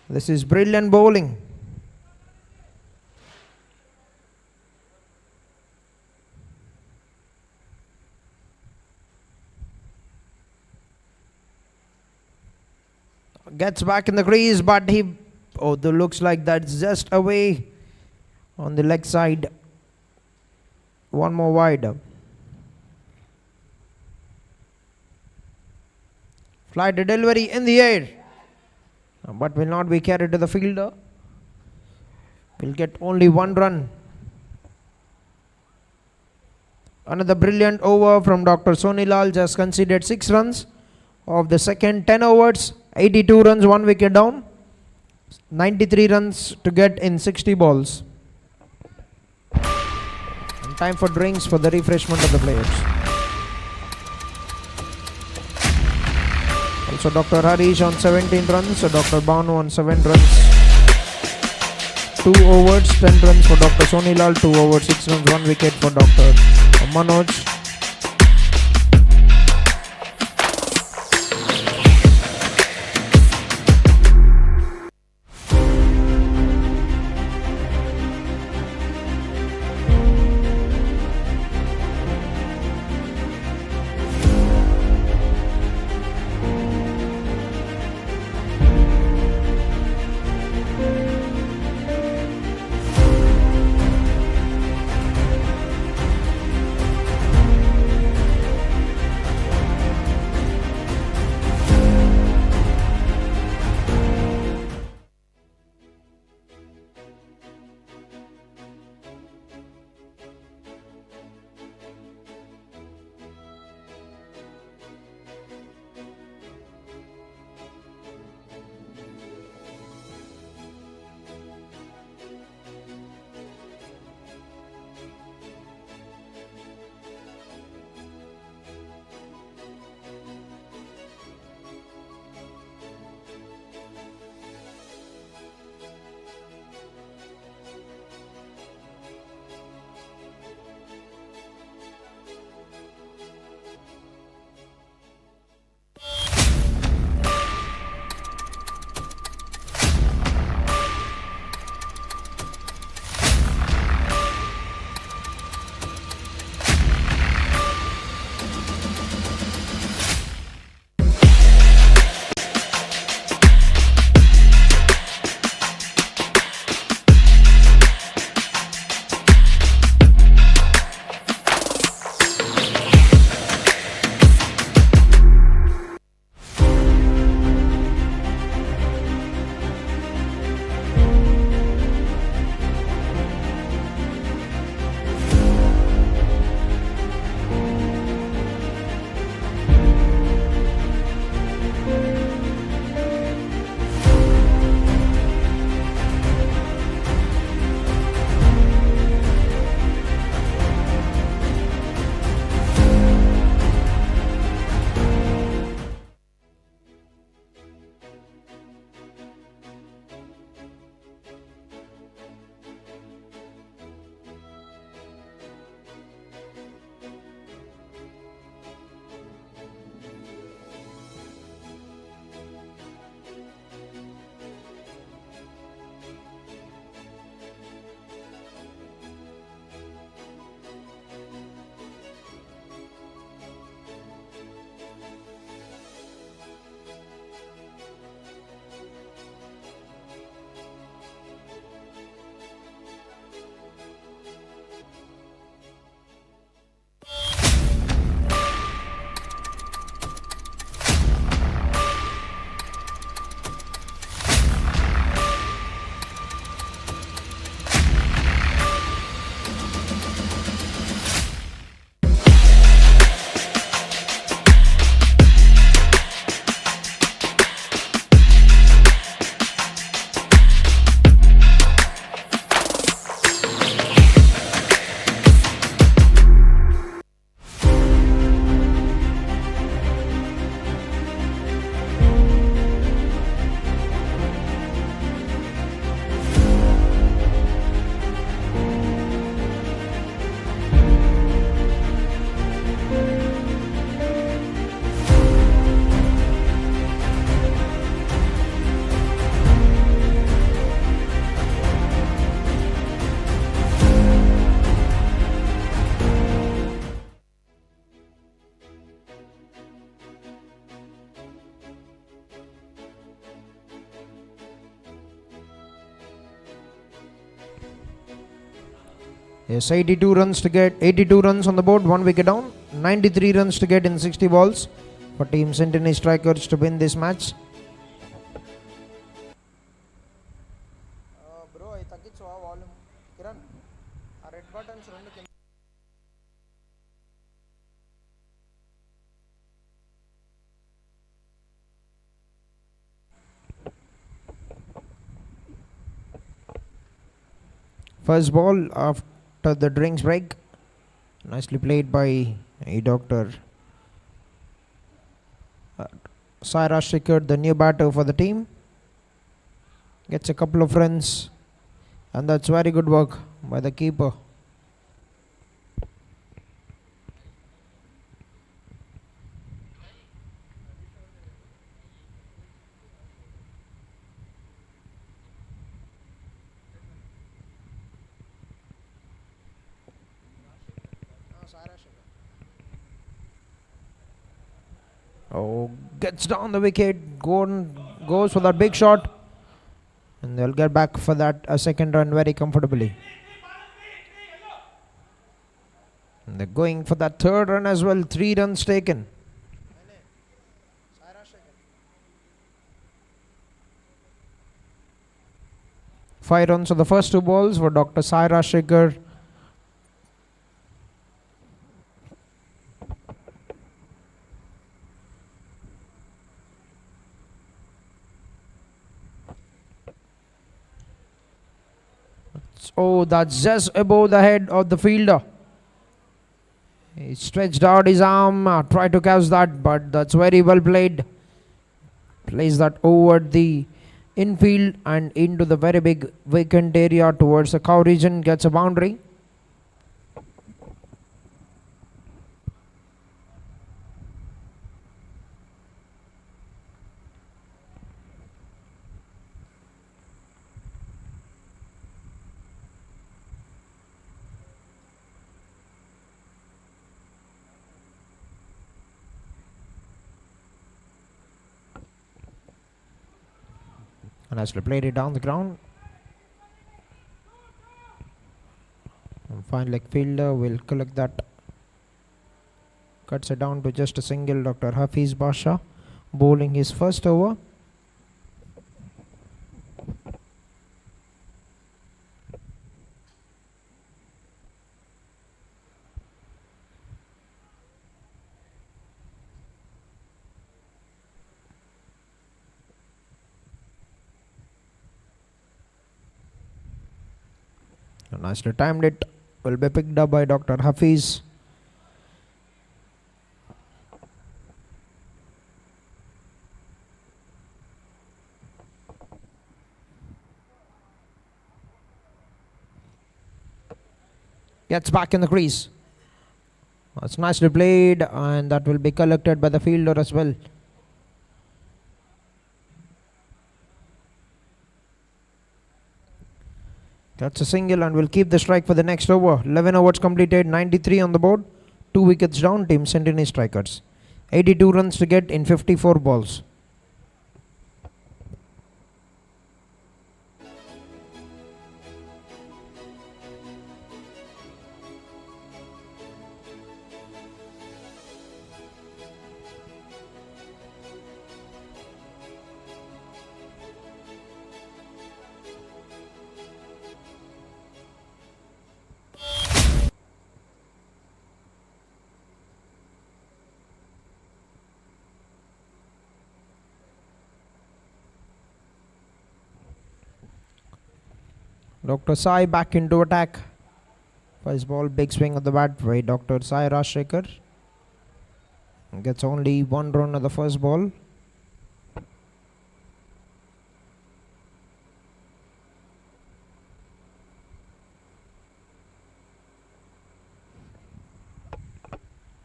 This is brilliant bowling. Gets back in the crease, but he... Oh, the looks like that's just away on the leg side. One more wide. Flight delivery in the air, but will not be carried to the fielder. Will get only 1 run. Another brilliant over from Dr. Sonilal, just conceded 6 runs of the second 10 overs. 82 runs, 1 wicket down. 93 runs to get in 60 balls. And time for drinks for the refreshment of the players. Also Dr. Harish on 17 runs, so Dr. Banu on 7 runs. 2 overs, 10 runs for Dr. Sonilal, 2 overs, 6 runs, 1 wicket for Dr. Manoj. Yes, 82 runs to get 82 runs on the board, 1 wicket down. 93 runs to get in 60 balls for Team Sentini Strikers to win this match. First ball after the drinks break. Nicely played by Dr. Saira Shikhar, the new batter for the team. Gets a couple of runs, and that's very good work by the keeper. Oh, gets down the wicket, goes for that big shot, and they'll get back for that a second run very comfortably. And they're going for that third run as well, 3 runs taken. Five runs on the first 2 balls for Dr. Saira Shikhar. Oh, that's just above the head of the fielder. He stretched out his arm, tried to catch that, but that's very well played. Plays that over the infield and into the very big vacant area towards the cow region, gets a boundary. And as they played it down the ground. And fine leg fielder will collect that. Cuts it down to just a single. Dr. Hafiz Basha bowling his first over. Nicely timed it. Will be picked up by Dr. Hafiz. Gets back in the crease. That's nicely played, and that will be collected by the fielder as well. That's a single and will keep the strike for the next over. 11 overs completed, 93 on the board. 2 wickets down, Team Sentini Strikers. 82 runs to get in 54 balls. Dr. Sai back into attack. First ball, big swing of the bat by Dr. Sai Rajshekhar. Gets only 1 run at the first ball.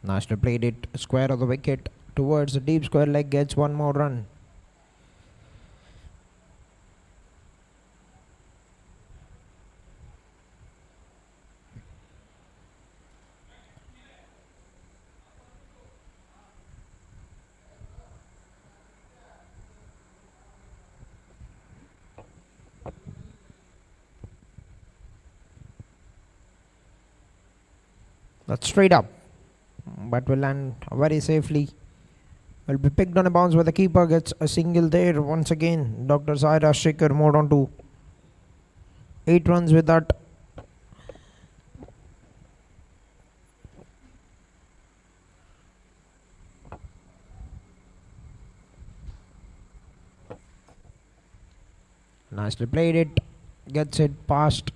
Nicely played it square of the wicket towards the deep square leg, gets 1 more run. That's straight up, but will land very safely. Will be picked on a bounce, where the keeper gets a single there. Once again, Dr. Zaira Shaker moved on to 8 runs with that. Nicely played it, gets it past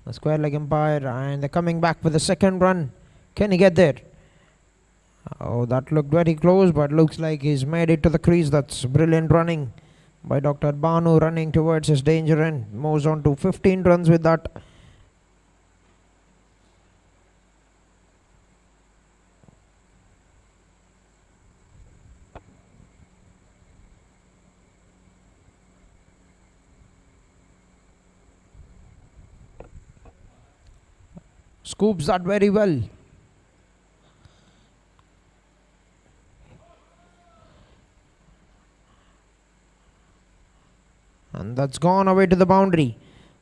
the square leg umpire, and they're coming back with the second run. Can he get there? Oh, that looked very close, but looks like he's made it to the crease. That's brilliant running by Dr. Banu, running towards his danger end. Moves on to 15 runs with that. Scoops that very well. And that's gone away to the boundary.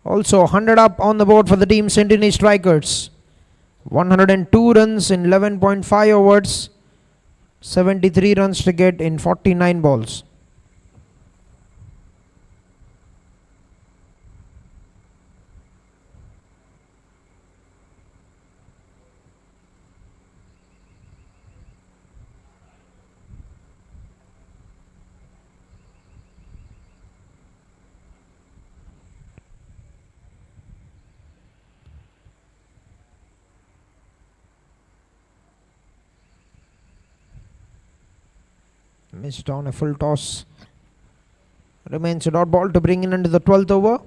Also 100 up on the board for the team Sentini Strikers. 102 runs in 11.5 overs. 73 runs to get in 49 balls. Missed on a full toss. Remains a dot ball to bring in into the 12th over.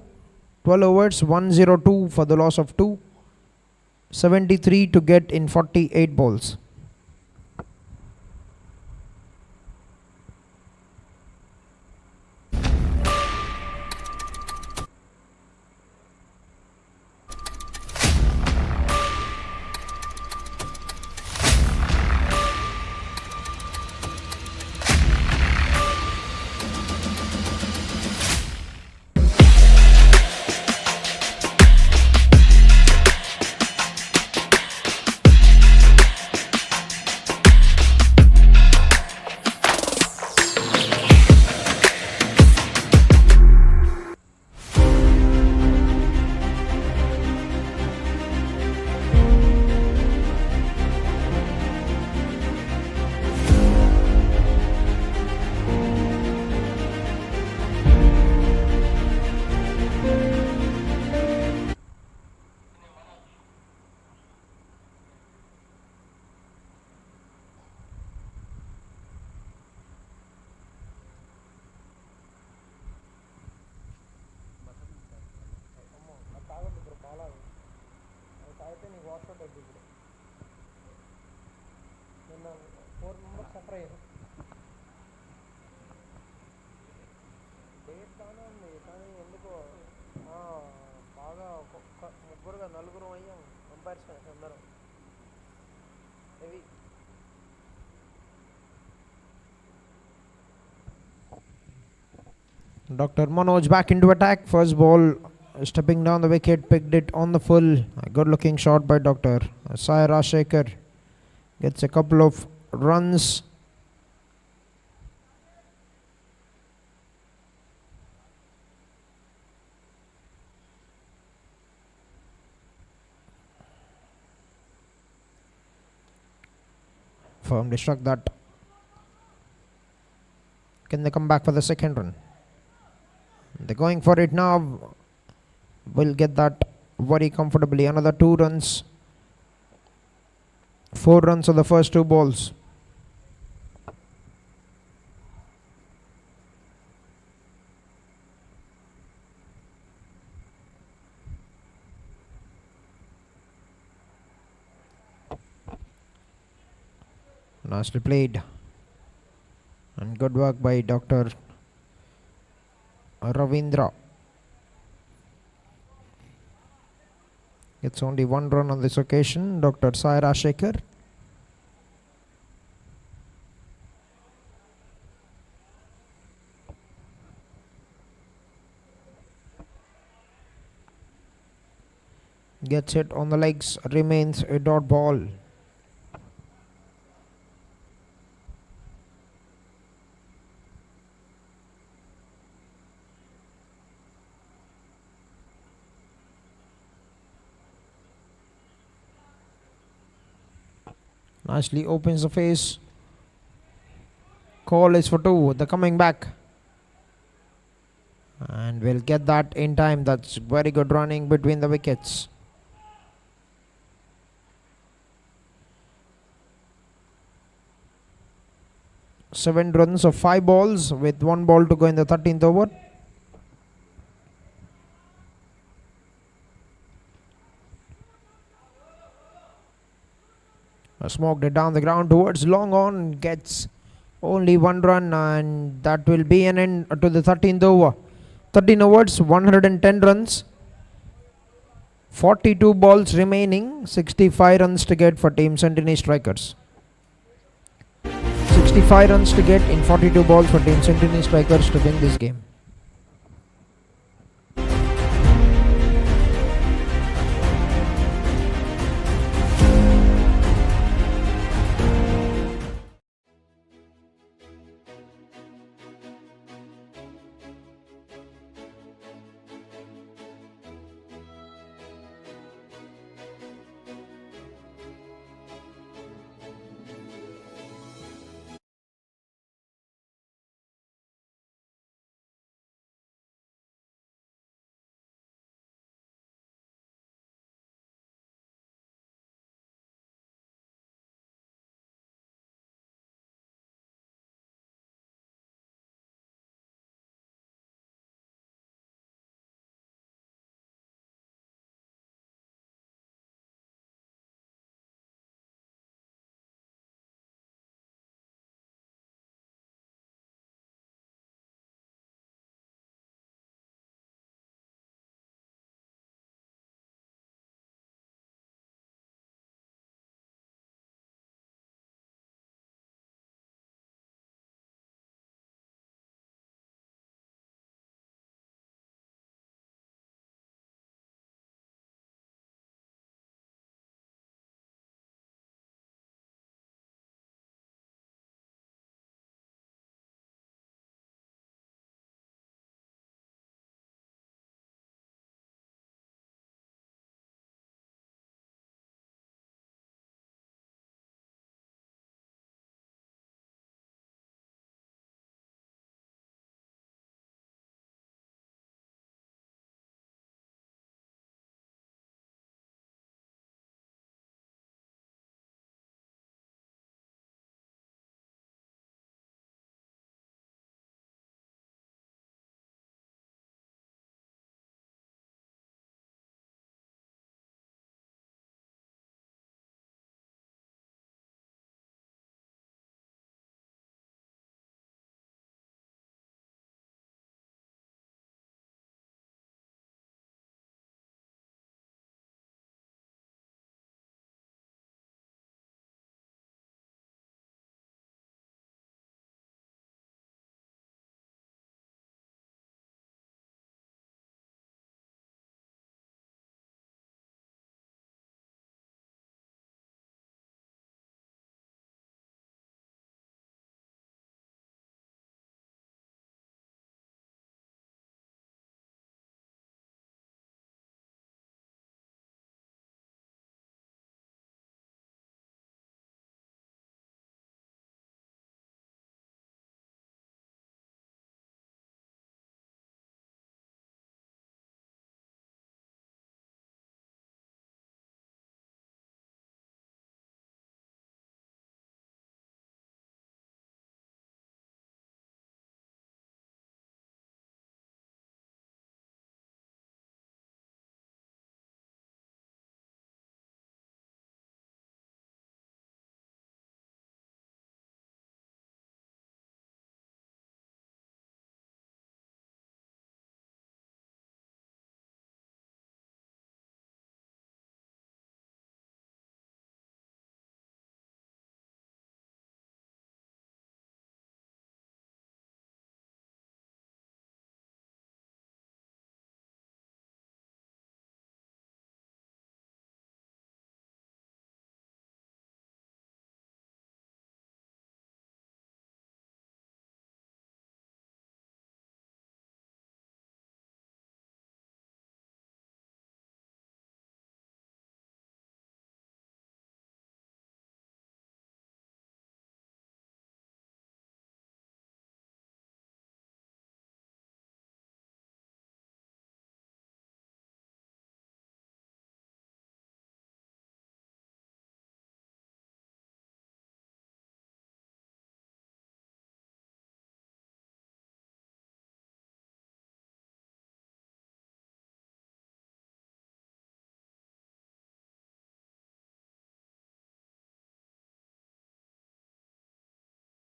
12 overs, 102 for the loss of 2. 73 to get in 48 balls. Dr. Manoj back into attack. First ball, stepping down the wicket, picked it on the full. A good looking shot by Dr. Saira Shekhar. Gets a couple of runs. Firmly struck that. Can they come back for the second run? They're going for it now. Will get that very comfortably. Another 2 runs. 4 runs on the first 2 balls. Nicely played. And good work by Dr. Ravindra. It's only 1 run on this occasion. Dr. Saira Shekhar. Gets it on the legs, remains a dot ball. Nicely opens the face. Call is for 2. The coming back. And we'll get that in time. That's very good running between the wickets. Seven runs of 5 balls with 1 ball to go in the 13th over. Smoked it down the ground towards long on. Gets only 1 run, and that will be an end to the 13th over. 13 overs, 110 runs. 42 balls remaining. 65 runs to get for Team Sentini Strikers. 65 runs to get in 42 balls for Team Sentini Strikers to win this game.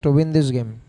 to win this game.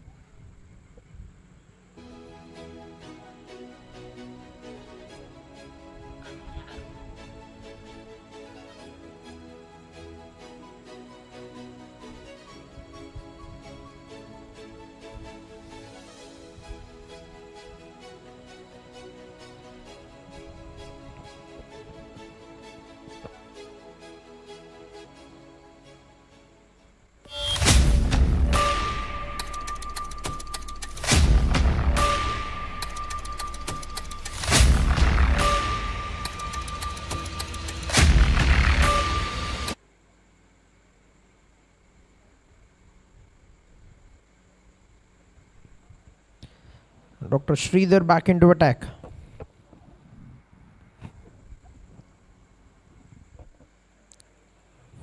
Dr. Sridhar back into attack.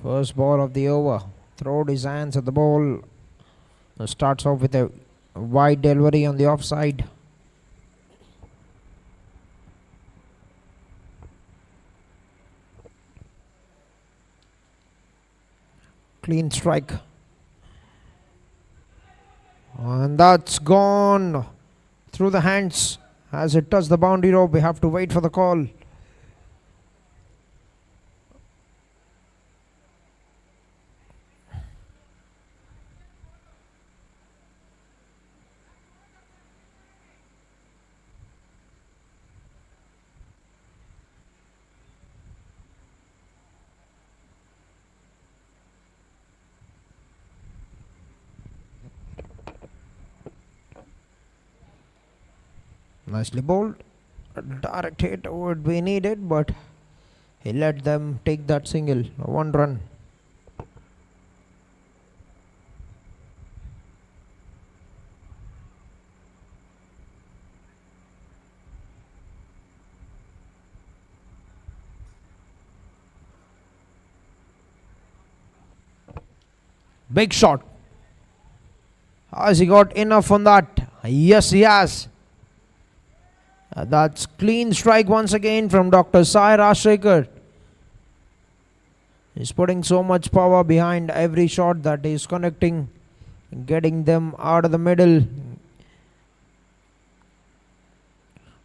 First ball of the over. Throwed his hands at the ball. Starts off with a wide delivery on the offside. Clean strike. And that's gone through the hands. As it touched the boundary rope, we have to wait for the call. Nicely bowled. A direct hit would be needed, but he let them take that single. 1 run. Big shot. Has he got enough on that? Yes, he has. That's clean strike once again from Dr. Sai Rajshekhar. He's putting so much power behind every shot that he's connecting, getting them out of the middle.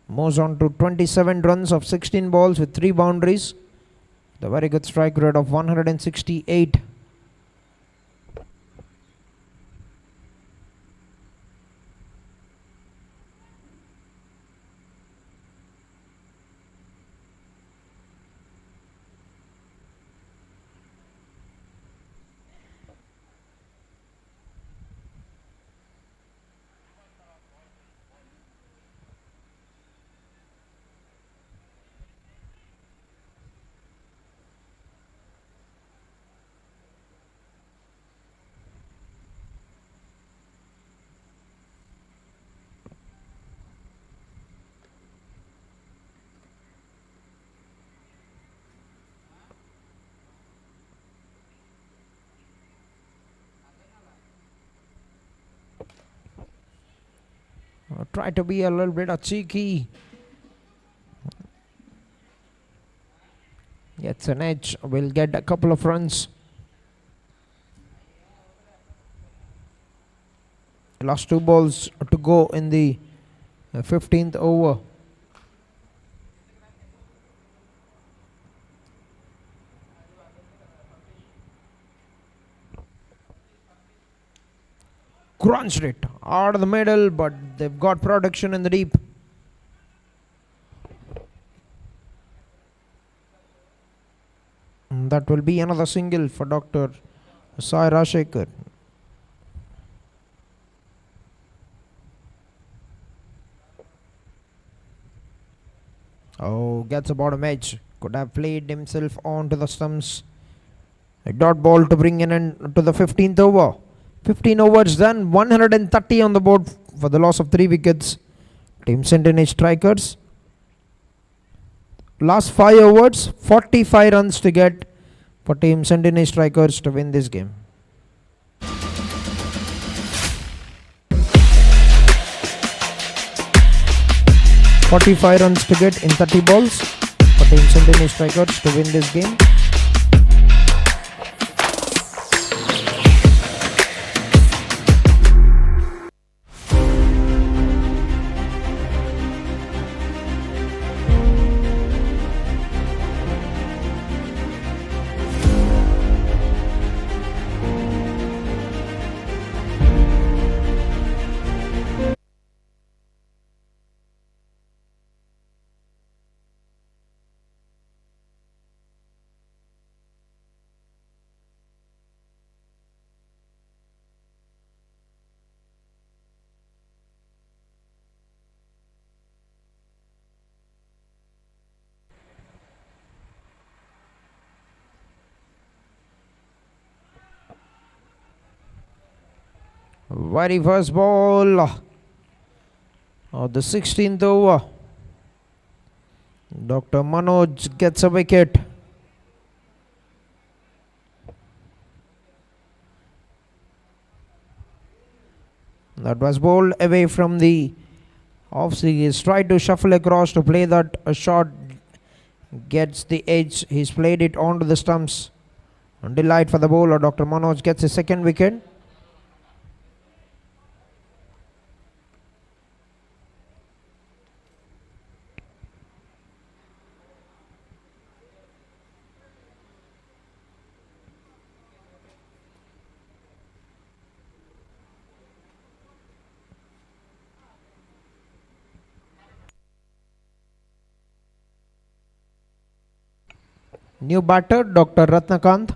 Moves on to 27 runs of 16 balls with 3 boundaries. The very good strike rate of 168. Try to be a little bit cheeky. Gets an edge. Will get a couple of runs. Last 2 balls to go in the 15th over. Crunched it out of the middle, but they've got protection in the deep. And that will be another single for Dr. Sai Rajshekhar. Oh, gets a bottom edge. Could have played himself onto the stumps. A dot ball to bring in to the 15th over. 15 overs done, 130 on the board for the loss of 3 wickets. Team Sentini Strikers. Last 5 overs, 45 runs to get for Team Sentini Strikers to win this game. $45 runs to get in 30 balls for Team Sentini Strikers to win this game. Very first ball of the 16th over. Dr. Manoj gets a wicket. That was bowled away from the off. He's tried to shuffle across to play that a shot, gets the edge. He's played it onto the stumps. Delight for the bowler. Dr. Manoj gets his second wicket. New batter, Dr. Ratnakant.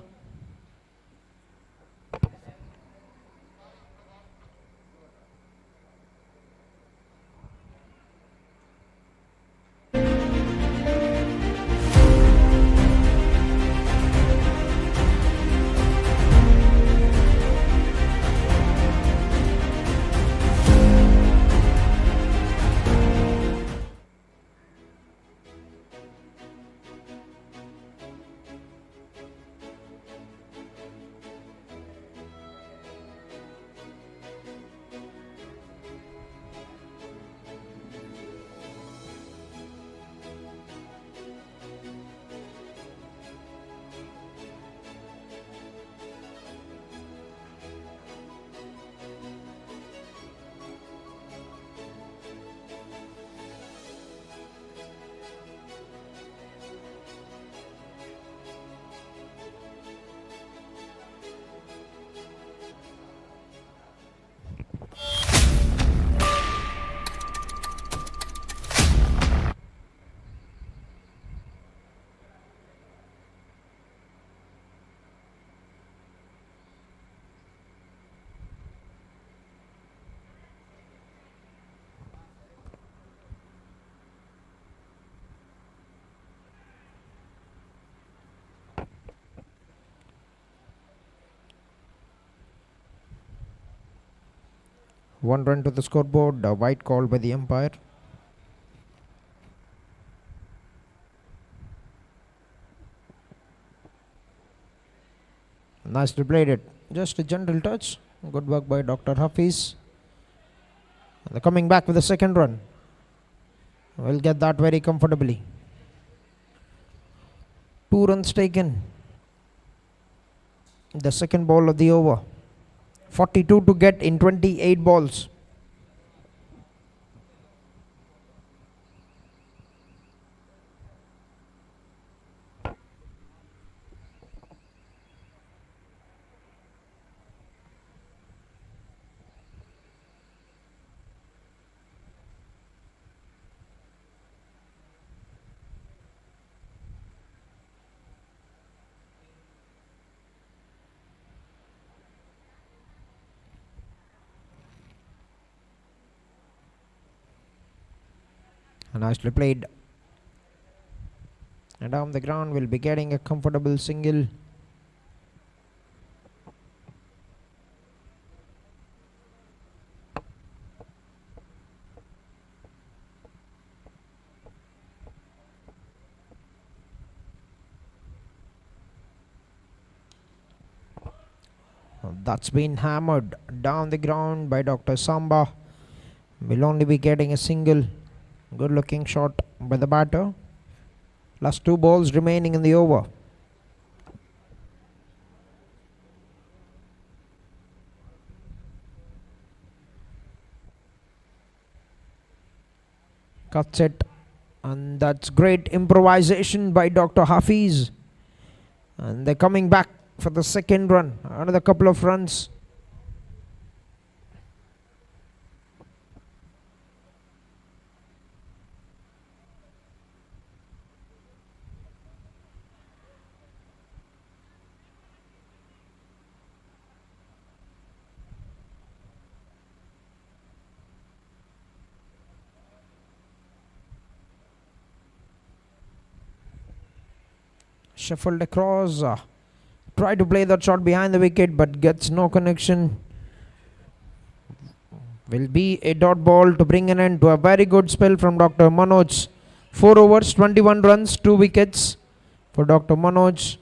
One run to the scoreboard, a white call by the umpire. Nicely played it. Just a gentle touch. Good work by Dr. Hafiz. They're coming back with the second run. We'll get that very comfortably. 2 runs taken. The second ball of the over. 42 to get in 28 balls. Nicely played. And down the ground will be getting a comfortable single. That's been hammered down the ground by Dr. Samba. Will only be getting a single. Good looking shot by the batter. Last 2 balls remaining in the over. Cuts it. And that's great improvisation by Dr. Hafiz. And they're coming back for the second run. Another couple of runs. Shuffled across. Tried to play that shot behind the wicket but gets no connection. will be a dot ball to bring an end to a very good spell from Dr. Manoj. 4 overs, 21 runs, 2 wickets for Dr. Manoj.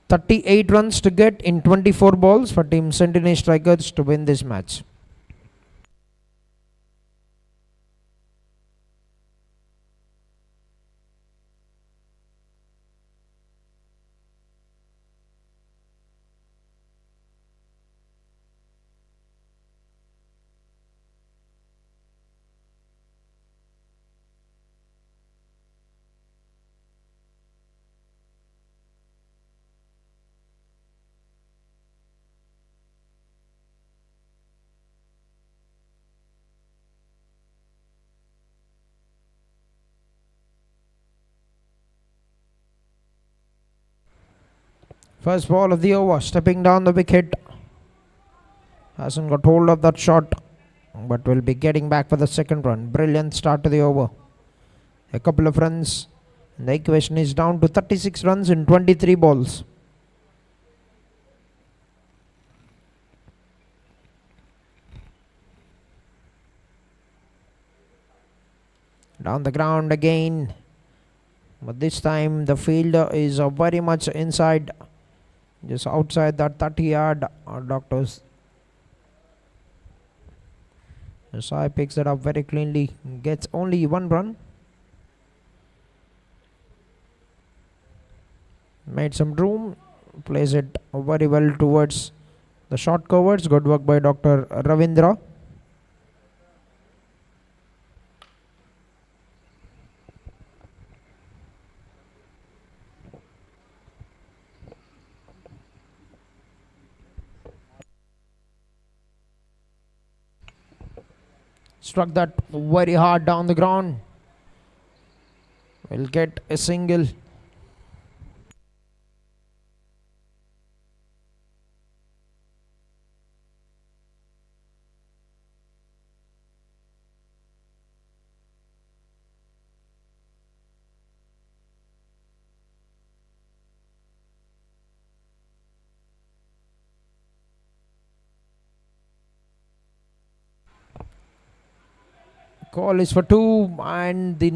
.38 runs to get in 24 balls for team Sentini Strikers to win this match. First ball of the over, stepping down the wicket. Hasn't got hold of that shot, but will be getting back for the second run. Brilliant start to the over. A couple of runs. The equation is down to 36 runs in 23 balls. Down the ground again. But this time the fielder is very much inside. Just outside that 30-yard. Doctors. Sai picks it up very cleanly. Gets only 1 run. Made some room. Plays it very well towards the short covers. Good work by Dr. Ravindra. Struck that very hard down the ground. Will get a single. Call is for 2, and the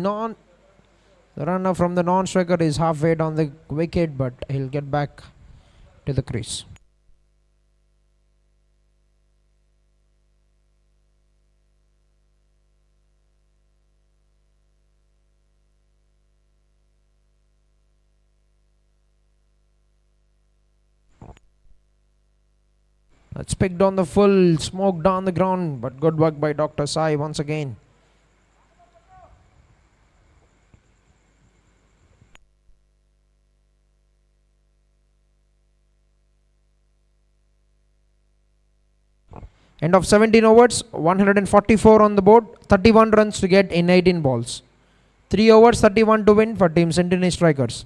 runner from the non-striker is halfway down the wicket, but he'll get back to the crease. That's picked on the full, smoke down the ground, but good work by Dr. Sai once again. End of 17 overs, 144 on the board, 31 runs to get in 18 balls. 3 overs, 31 to win for team Sentini Strikers.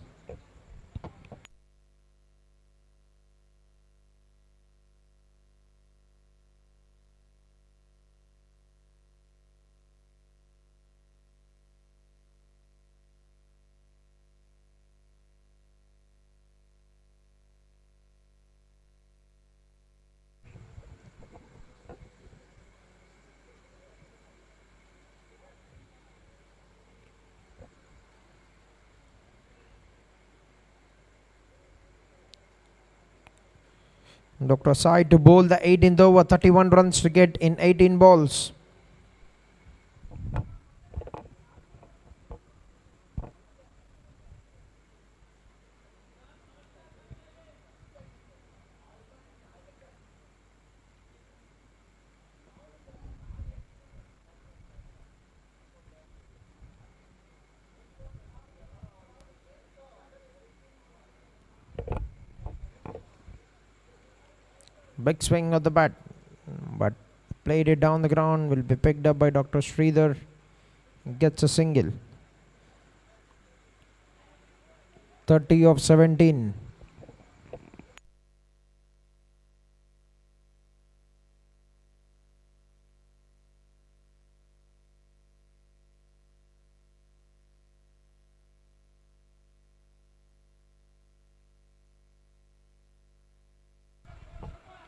Dr. Sai to bowl the 18th over, 31 runs to get in 18 balls. Big swing of the bat, but played it down the ground. Will be picked up by Dr. Sridhar. Gets a single. 30 of 17.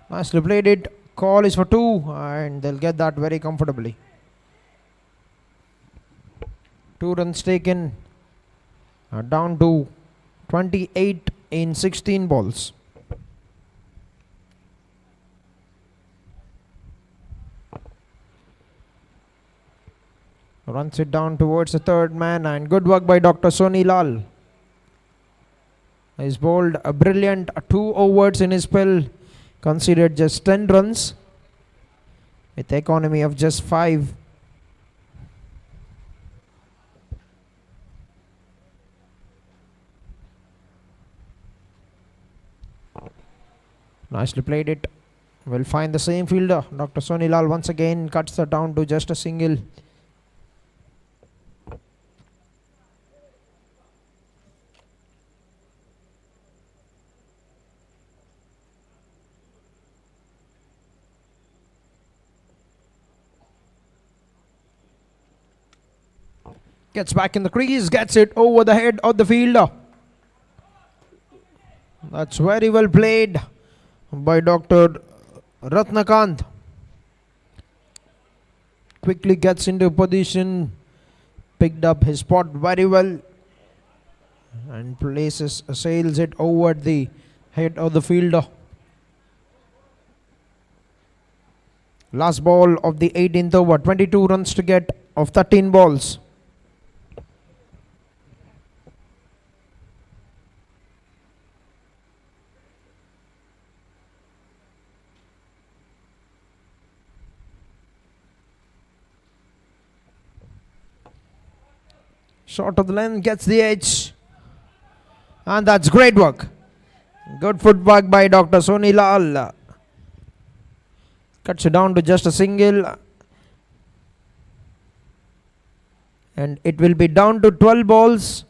Nicely played it. Call is for 2 and they'll get that very comfortably. 2 runs taken. Down to 28 in 16 balls. Runs it down towards the third man and good work by Dr. Soni Lal. He's bowled a brilliant 2 overs in his spell, conceded just 10 runs with economy of just 5. Nicely played it. Will find the same fielder. Dr. Soni Lal once again cuts that down to just a single. Gets back in the crease, gets it over the head of the fielder. That's very well played by Dr. Ratnakant. Quickly gets into position, picked up his spot very well and sails it over the head of the fielder. Last ball of the 18th over, 22 runs to get of 13 balls. Short of the length, gets the edge. And that's great work. Good footwork by Dr. Soni Lal. Cuts it down to just a single. And it will be down to 12 balls,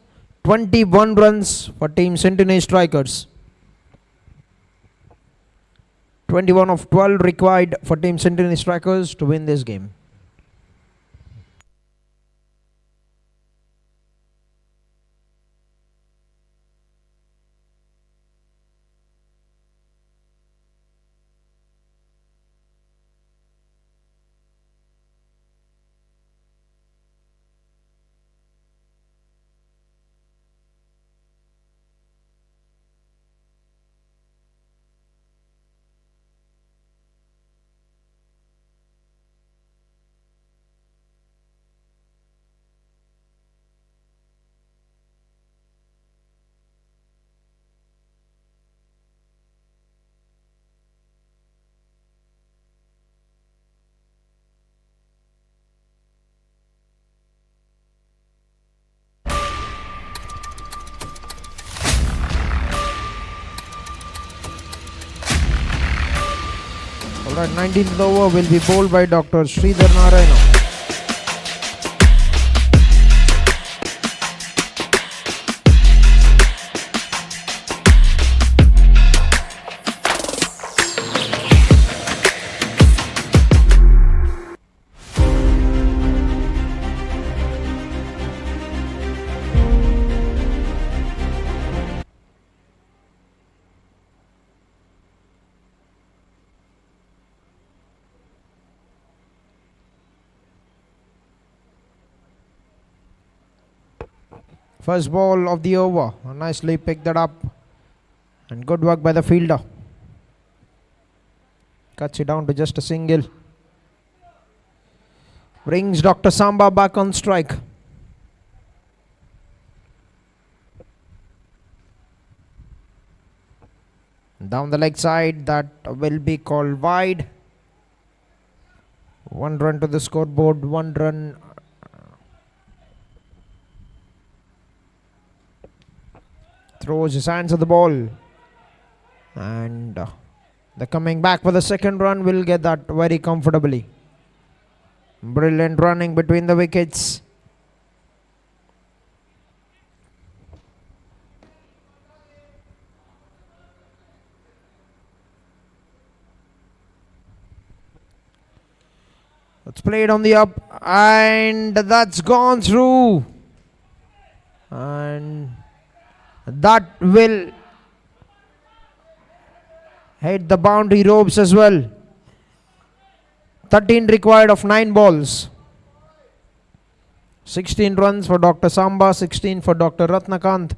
21 runs for team Sentini Strikers. 21 of 12 required for team Sentini Strikers to win this game. Alright, 19th over will be bowled by Dr. Sridhar Narayana. First ball of the over. Nicely picked that up. And good work by the fielder. Cuts it down to just a single. Brings Dr. Samba back on strike. Down the leg side, that will be called wide. 1 run to the scoreboard, 1 run. Throws his hands at the ball. And the coming back for the second run will get that very comfortably. Brilliant running between the wickets. It's played on the up and that's gone through. And that will hit the boundary ropes as well. 13 required of 9 balls. 16 runs for Dr. Samba, 16 for Dr. Ratnakant.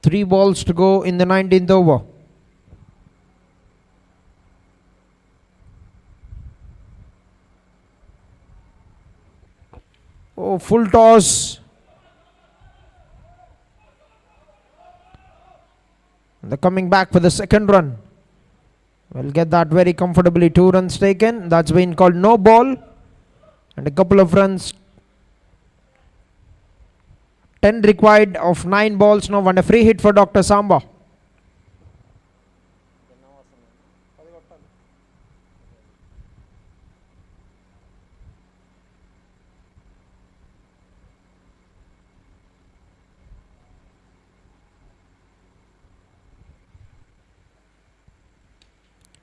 3 balls to go in the 19th over. Oh, full toss. They're coming back for the second run. We'll get that very comfortably. 2 runs taken. That's been called no ball. And a couple of runs. 10 required of 9 balls now. And a free hit for Dr. Samba.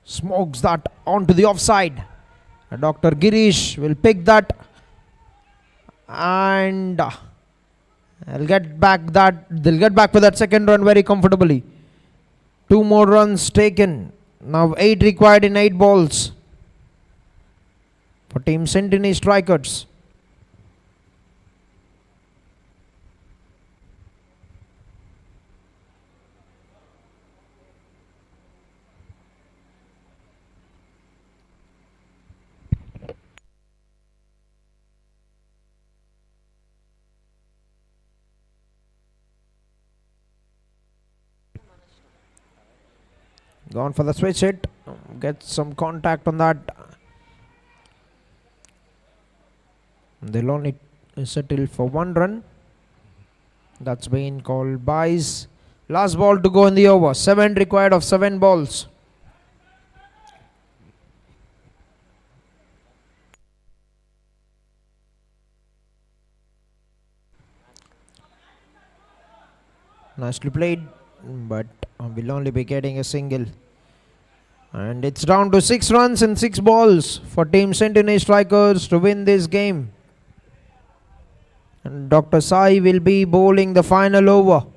Smokes that onto the offside. Dr. Girish will pick that, and they'll get back for that second run very comfortably. 2 more runs taken. Now 8 required in 8 balls for team Sentini Strikers. Gone for the switch hit. Get some contact on that. They'll only settle for 1 run. That's been called byes. Last ball to go in the over. 7 required of 7 balls. Nicely played, but will only be getting a single. And it's down to 6 runs and 6 balls for team Sentini Strikers to win this game. And Dr. Sai will be bowling the final over.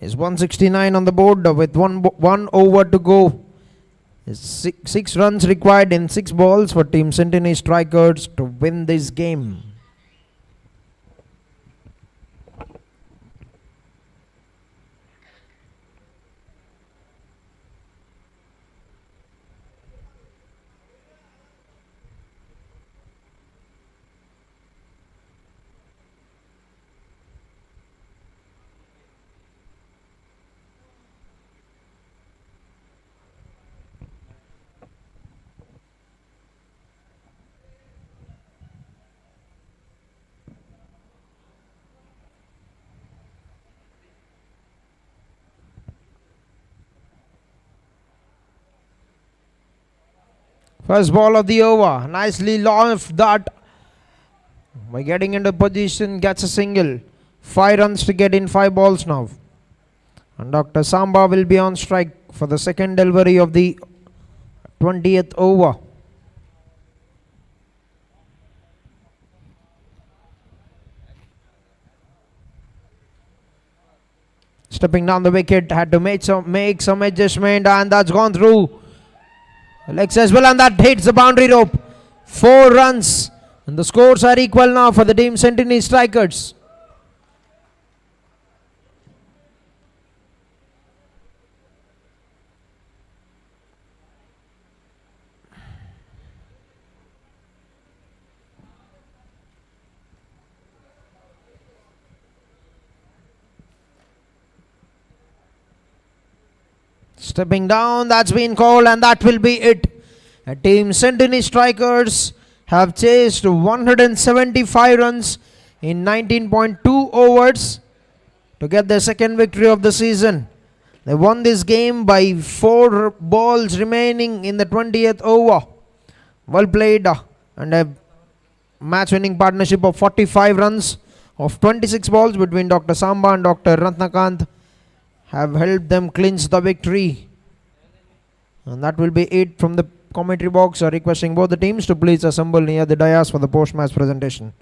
Is 169 on the board with one over to go. 6 runs required in 6 balls for team Sentini Strikers to win this game. First ball of the over. Nicely launched that. By getting into position, gets a single. 5 runs to get in 5 balls now. And Dr. Samba will be on strike for the second delivery of the 20th over. Stepping down the wicket, had to make some adjustment, and that's gone through. Legs as well, and that hits the boundary rope. 4 runs, and the scores are equal now for the team Sentini Strikers. Stepping down, that's been called, and that will be it. Team Sentini Strikers have chased 175 runs in 19.2 overs to get their second victory of the season. They won this game by 4 balls remaining in the 20th over. Well played, and a match-winning partnership of 45 runs of 26 balls between Dr. Samba and Dr. Ratnakant have helped them clinch the victory. And that will be it from the commentary box. Requesting both the teams to please assemble near the dais for the post-match presentation.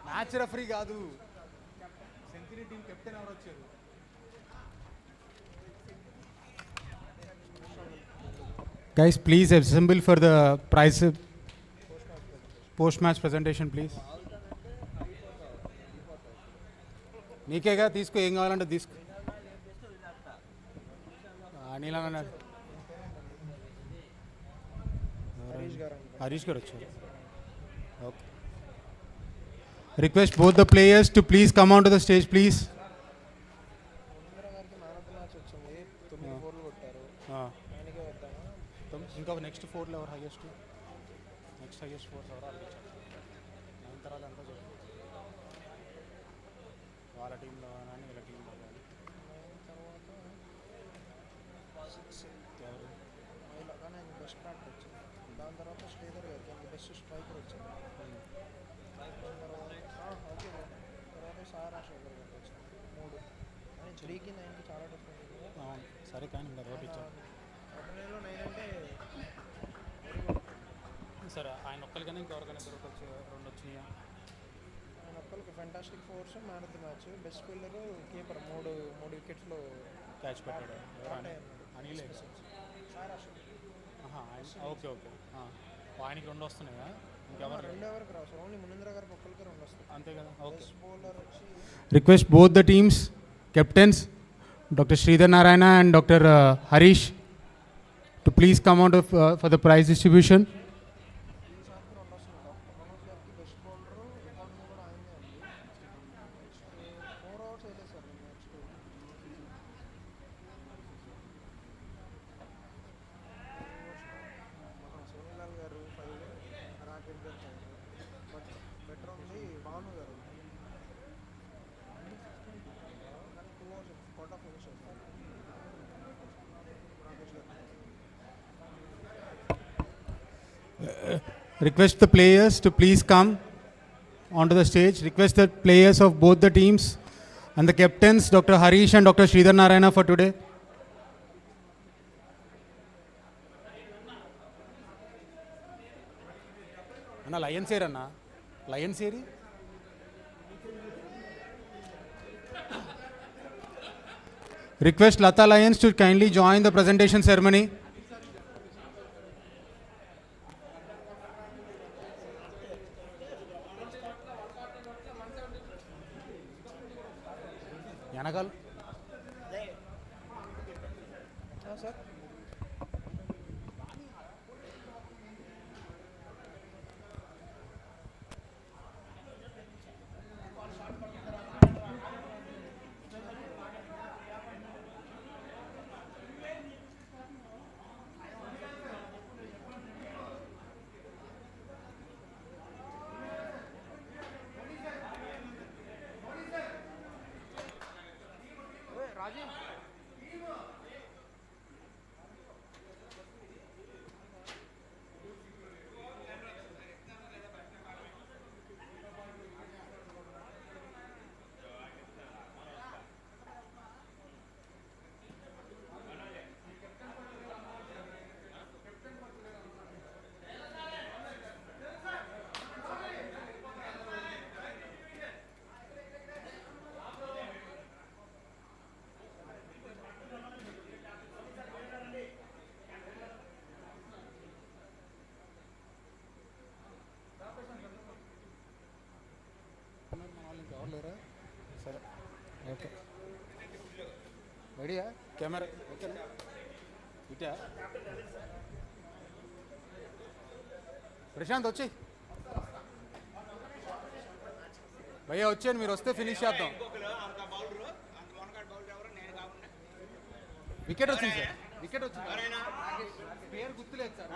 Match referee కాదు, century team captain ఎవరు వచ్చారు? Guys, please assemble for the prize post-match presentation, please. నీకేగా తీసుకో, ఏం కావాలంటే తీసుకో. అనిల్ అన్నారు, హరీష్ గారు వచ్చారు. Okay. Request both the players to please come onto the stage, please. ఇంకా నెక్స్ట్ 4లో ఎవరు హైయెస్ట్? నెక్స్ట్ హైయెస్ట్ 4 ఎవరు ఆలోచించారు? 9 తర్వాత అంతా చెప్పు. వాళ్ళ టీంలో కానీ వీళ్ళ టీంలో కానీ. 9 తర్వాత ఎవరు? బెస్ట్ బ్యాటర్ వచ్చింది. దాని తర్వాత శ్రీధర్ గారికి బెస్ట్ స్ట్రైకర్ వచ్చింది. చాలా డిఫరెంట్. సరే కానీ ఇంకా రోట్ ఇచ్చాను సరే. ఆయన ఒక్కరికైనా ఇంకెవరికైనా దొరకొచ్చు, 2 వచ్చినాయా? ఆయన ఒక్కరికి fantastic fours, man of the match, best fielder, keeper, 3 వికెట్స్లో క్యాచ్ పెట్టాడు. అనిలే. Okay okay. ఆయనకి 2 వస్తున్నాయా? ఇంకెవరు? 2 ఎవరికి రావు, ఓన్లీ మునీంద్ర గారికి ఒక్కరికి 2 వస్తాయి అంతే కదా. ఓకే. బౌలర్ వచ్చి request both the teams captains Dr. Sridhar Narayana and Dr. Harish to please come out for the prize distribution. Request the players to please come onto the stage. Request the players of both the teams and the captains, Dr. Harish and Dr. Sridhar Narayana, for today. Anna, Lions here, Anna. Lions here. Request Latha Lions to kindly join the presentation ceremony. Yanagal. Sir. లేరా సరే okay రెడీయా camera ఓకేనా ఇటా ప్రశాంత్ వచ్చి భయ్యా వచ్చాను మీరు వస్తే ఫినిష్ చేద్దాం వికెట్ వచ్చింది సార్ వికెట్ వచ్చింది పేరు గుర్తులేదు సార్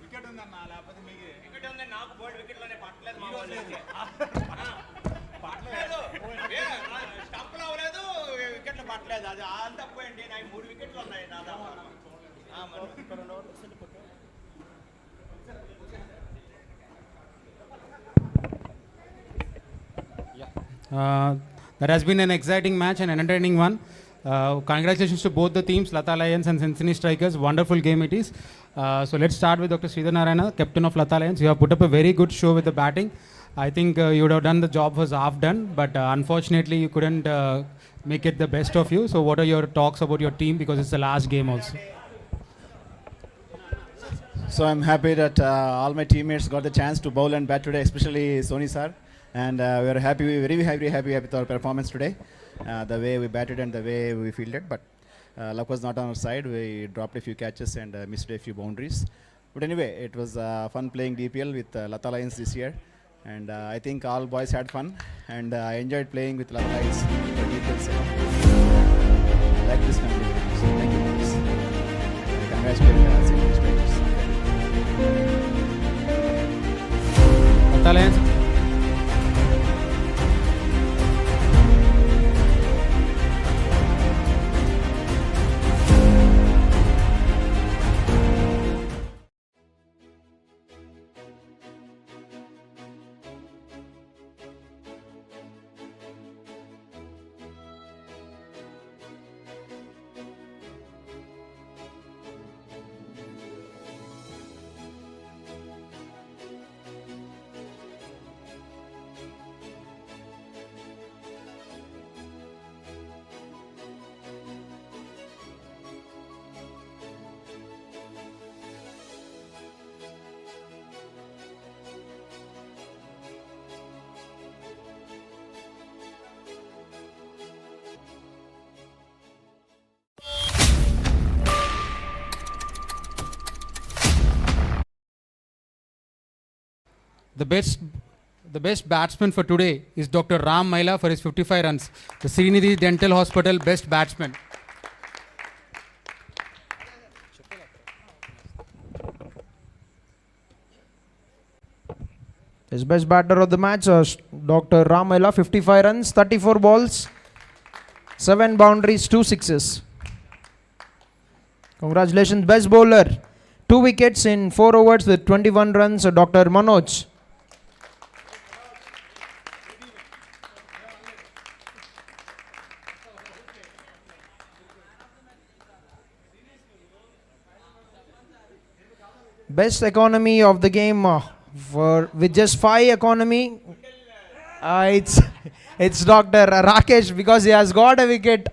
వికెట్ ఉందన్న లేకపోతే మీకు వికెట్ ఉంది నాకు బోర్డు వికెట్లోనే పట్టలేదు స్టంప్లో అవ్వలేదు వికెట్లు పట్టలేదు అది అంత పోయింది నాకు 3 వికెట్లు ఉన్నాయి నా that has been an exciting match and an entertaining one. Congratulations to both the teams, Latha Lions and Sentini Strikers. Wonderful game it is. So let's start with Dr. Sridhar Narayana, captain of Latha Lions. You have put up a very good show with the batting. I think you would have done the job was half done, but unfortunately you couldn't make it the best of you. So what are your talks about your team, because it's the last game also? So I'm happy that all my teammates got the chance to bowl and bat today, especially Soni sir. And we are happy, very happy with our performance today. The way we batted and the way we fielded, but luck was not on our side. We dropped a few catches and missed a few boundaries. But anyway, it was fun playing DPL with Latha Lions this year. And I think all boys had fun. And I enjoyed playing with Latha Lions for DPL. I like this family. So thank you guys. Congratulations, Sentini Strikers. Latha Lions. The best batsman for today is Dr. Ram Maila for his 55 runs. The Srinidhi Dental Hospital best batsman. His best batter of the match, Dr. Ram Maila, 55 runs, 34 balls, 7 boundaries, 2 sixes. Congratulations, best bowler. 2 wickets in 4 overs with 21 runs, Dr. Manoj. Best economy of the game with just 5 economy. It's Dr. Rakesh, because he has got a wicket.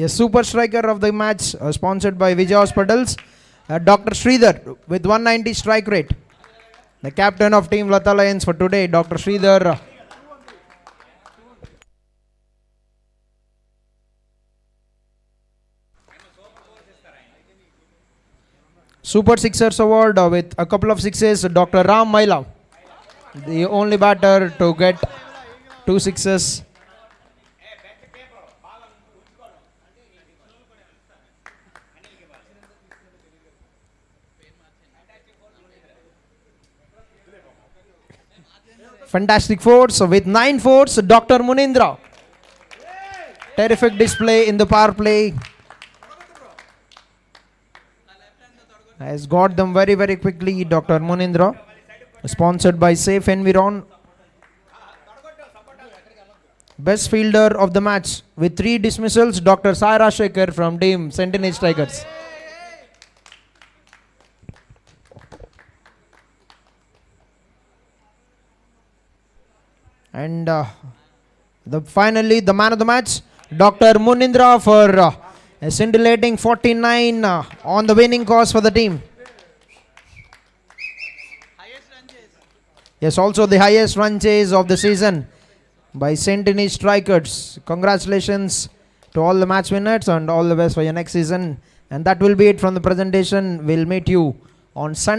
A super striker of the match, sponsored by Vijayawada Hospitals, Dr. Sridhar with 190 strike rate. The captain of team Latha Lions for today, Dr. Sridhar. Super Sixers award with a couple of sixes, Dr. Ram Maila, the only batter to get 2 sixes. Fantastic force with 9 fours, Dr. Munindra. Terrific display in the power play. Has got them very quickly, Dr. Munindra. Sponsored by Safe Environ. Best fielder of the match with 3 dismissals, Dr. Saira Shekhar from team Sentini Strikers. And finally, the man of the match, Dr. Munindra, for a scintillating 49 on the winning cause for the team. Yes, also the highest run chase of the season by Sentini Strikers. Congratulations to all the match winners and all the best for your next season. And that will be it from the presentation. We'll meet you on Sunday.